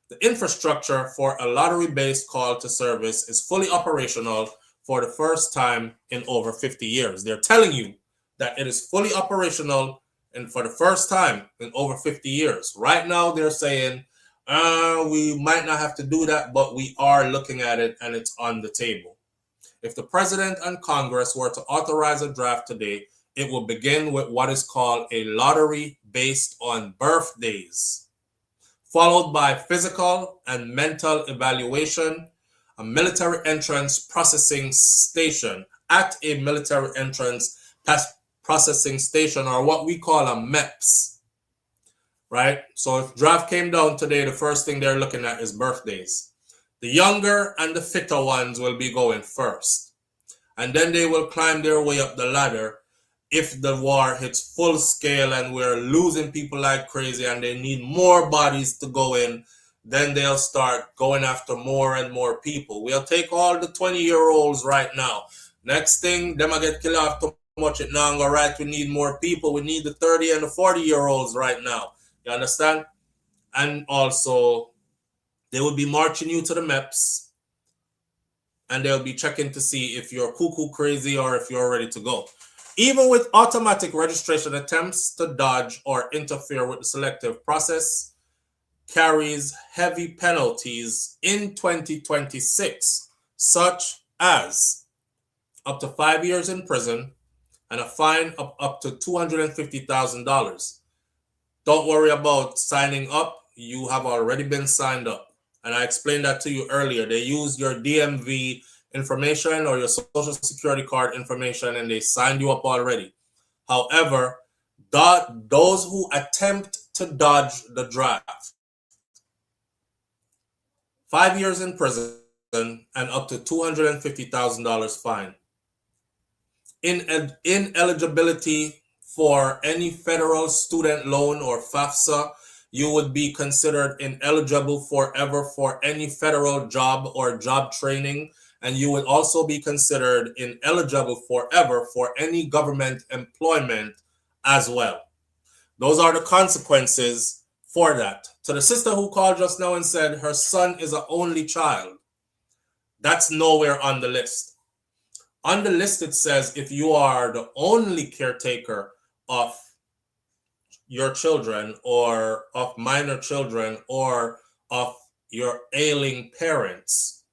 Speaker 1: the infrastructure for a lottery-based call to service is fully operational for the first time in over 50 years. They're telling you that it is fully operational and for the first time in over 50 years. Right now, they're saying, we might not have to do that, but we are looking at it and it's on the table. If the president and Congress were to authorize a draft today, it will begin with what is called a lottery based on birthdays, followed by physical and mental evaluation, a military entrance processing station at a military entrance processing station, or what we call a MEPS, right? So if draft came down today, the first thing they're looking at is birthdays. The younger and the fitter ones will be going first, and then they will climb their way up the ladder. If the war hits full scale and we're losing people like crazy and they need more bodies to go in, then they'll start going after more and more people. We'll take all the 20-year-olds right now. Next thing, them I get killed off too much. It now go right. We need more people. We need the 30 and the 40-year-olds right now. You understand? And also, they will be marching you to the MEPS, and they'll be checking to see if you're cuckoo crazy or if you're ready to go. Even with automatic registration, attempts to dodge or interfere with the selective process carries heavy penalties in 2026, such as up to 5 years in prison and a fine of up to $250,000. Don't worry about signing up. You have already been signed up. And I explained that to you earlier. They use your DMV information or your social security card information, and they signed you up already. However, those who attempt to dodge the draft, 5 years in prison and up to $250,000 fine. Ineligibility for any federal student loan or FAFSA, you would be considered ineligible forever for any federal job or job training, and you would also be considered ineligible forever for any government employment as well. Those are the consequences for that. To the sister who called just now and said her son is an only child, that's nowhere on the list. On the list, it says if you are the only caretaker of your children or of minor children or of your ailing parents.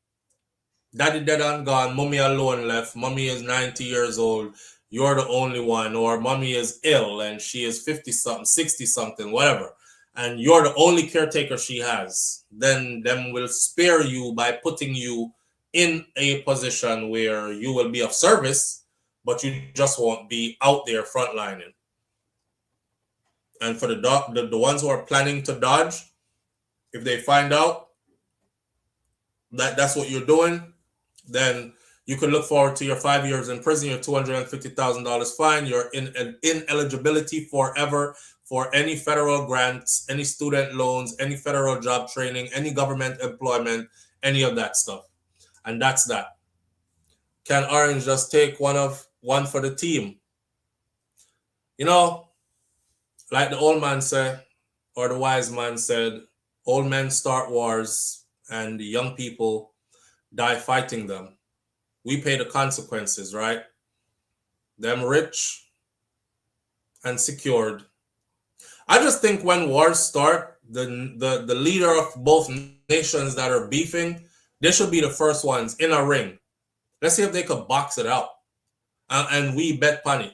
Speaker 1: Daddy dead and gone, mommy alone left, mommy is 90 years old, you're the only one, or mommy is ill and she is 50 something, 60 something, whatever, and you're the only caretaker she has, then them will spare you by putting you in a position where you will be of service, but you just won't be out there frontlining. And for the ones who are planning to dodge, if they find out that that's what you're doing, then you can look forward to your 5 years in prison, your $250,000 fine, your ineligibility forever for any federal grants, any student loans, any federal job training, any government employment, any of that stuff. And that's that. Can Orange just take one of one for the team. You know, like the old man said, or the wise man said, old men start wars and the young people die fighting them. We pay the consequences, right? Them rich and secured. I just think when wars start, the leader of both nations that are beefing, they should be the first ones in a ring. Let's see if they could box it out. And we bet on it.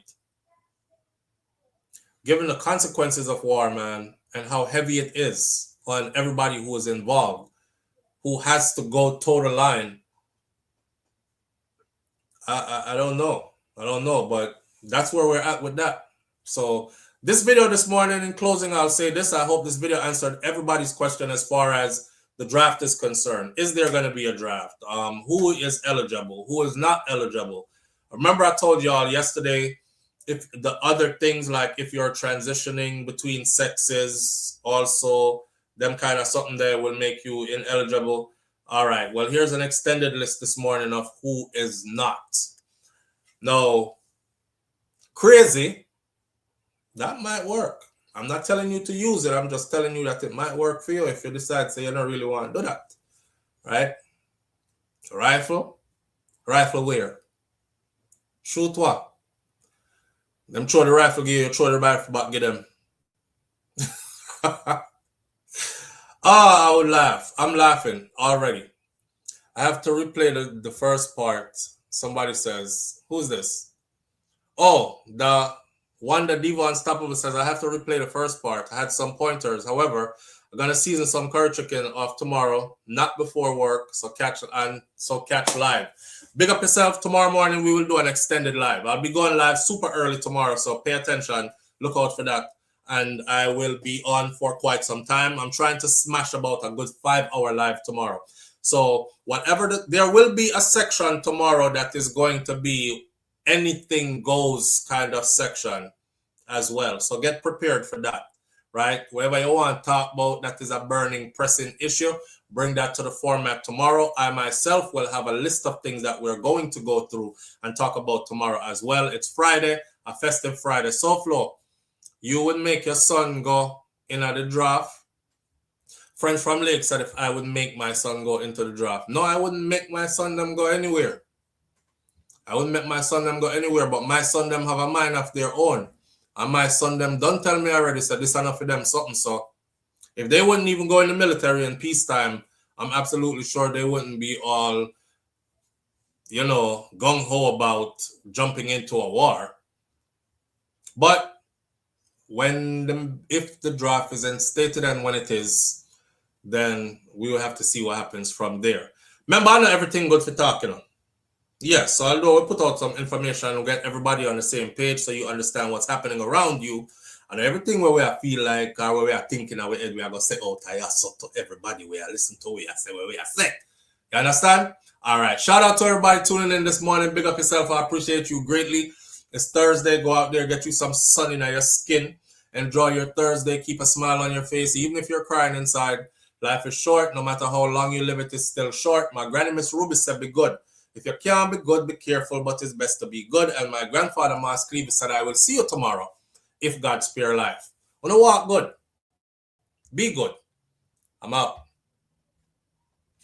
Speaker 1: Given the consequences of war, man, and how heavy it is on everybody who is involved, who has to go toe the line, I don't know. I don't know, but that's where we're at with that. So this video this morning, in closing, I'll say this. I hope this video answered everybody's question as far as the draft is concerned. Is there going to be a draft? Who is eligible? Who is not eligible? Remember I told y'all yesterday, if the other things like if you're transitioning between sexes, also them kind of something that will make you ineligible. All right, well, here's an extended list this morning of who is not. No, crazy, that might work. I'm not telling you to use it. I'm just telling you that it might work for you if you decide say you don't really want to do that, right? Rifle where? Shoot what? Them throw the rifle, give you throw the rifle back, get them. I would laugh. I'm laughing already. I have to replay the first part. Somebody says, who's this? Oh, the one that Diva Unstoppable says, I have to replay the first part. I had some pointers. However, I'm going to season some curry chicken off tomorrow, not before work, so catch live. Big up yourself. Tomorrow morning, we will do an extended live. I'll be going live super early tomorrow, so pay attention. Look out for that. And I will be on for quite some time. I'm trying to smash about a good 5-hour live tomorrow. So there will be a section tomorrow that is going to be anything goes kind of section as well. So get prepared for that, right? Whatever you want to talk about that is a burning, pressing issue, bring that to the format tomorrow. I myself will have a list of things that we're going to go through and talk about tomorrow as well. It's Friday, a festive Friday. SouFLo, you would make your son go in at the draft. Friends from Lake said if I would make my son go into the draft. No, I wouldn't make my son them go anywhere. I wouldn't make my son them go anywhere, but my son them have a mind of their own. And my son them don't tell me already, so this enough for them something. So if they wouldn't even go in the military in peacetime, I'm absolutely sure they wouldn't be all, gung-ho about jumping into a war. But if the draft is instated and when it is, then we will have to see what happens from there. Remember, I know everything good for talking. Yes, so although we put out some information and get everybody on the same page so you understand what's happening around you, and everything where we are feel like or where we are thinking our head, we are going to say out so to everybody we are listening to, we are say where we are say. You understand? All right. Shout out to everybody tuning in this morning. Big up yourself. I appreciate you greatly. It's Thursday. Go out there, get you some sun in your skin. Enjoy your Thursday. Keep a smile on your face. Even if you're crying inside, life is short. No matter how long you live, it is still short. My granny, Miss Ruby, said be good. If you can't be good, be careful, but it's best to be good. And my grandfather, Mas Cleave, said, I will see you tomorrow if God spare life. Wanna walk good. Be good. I'm out.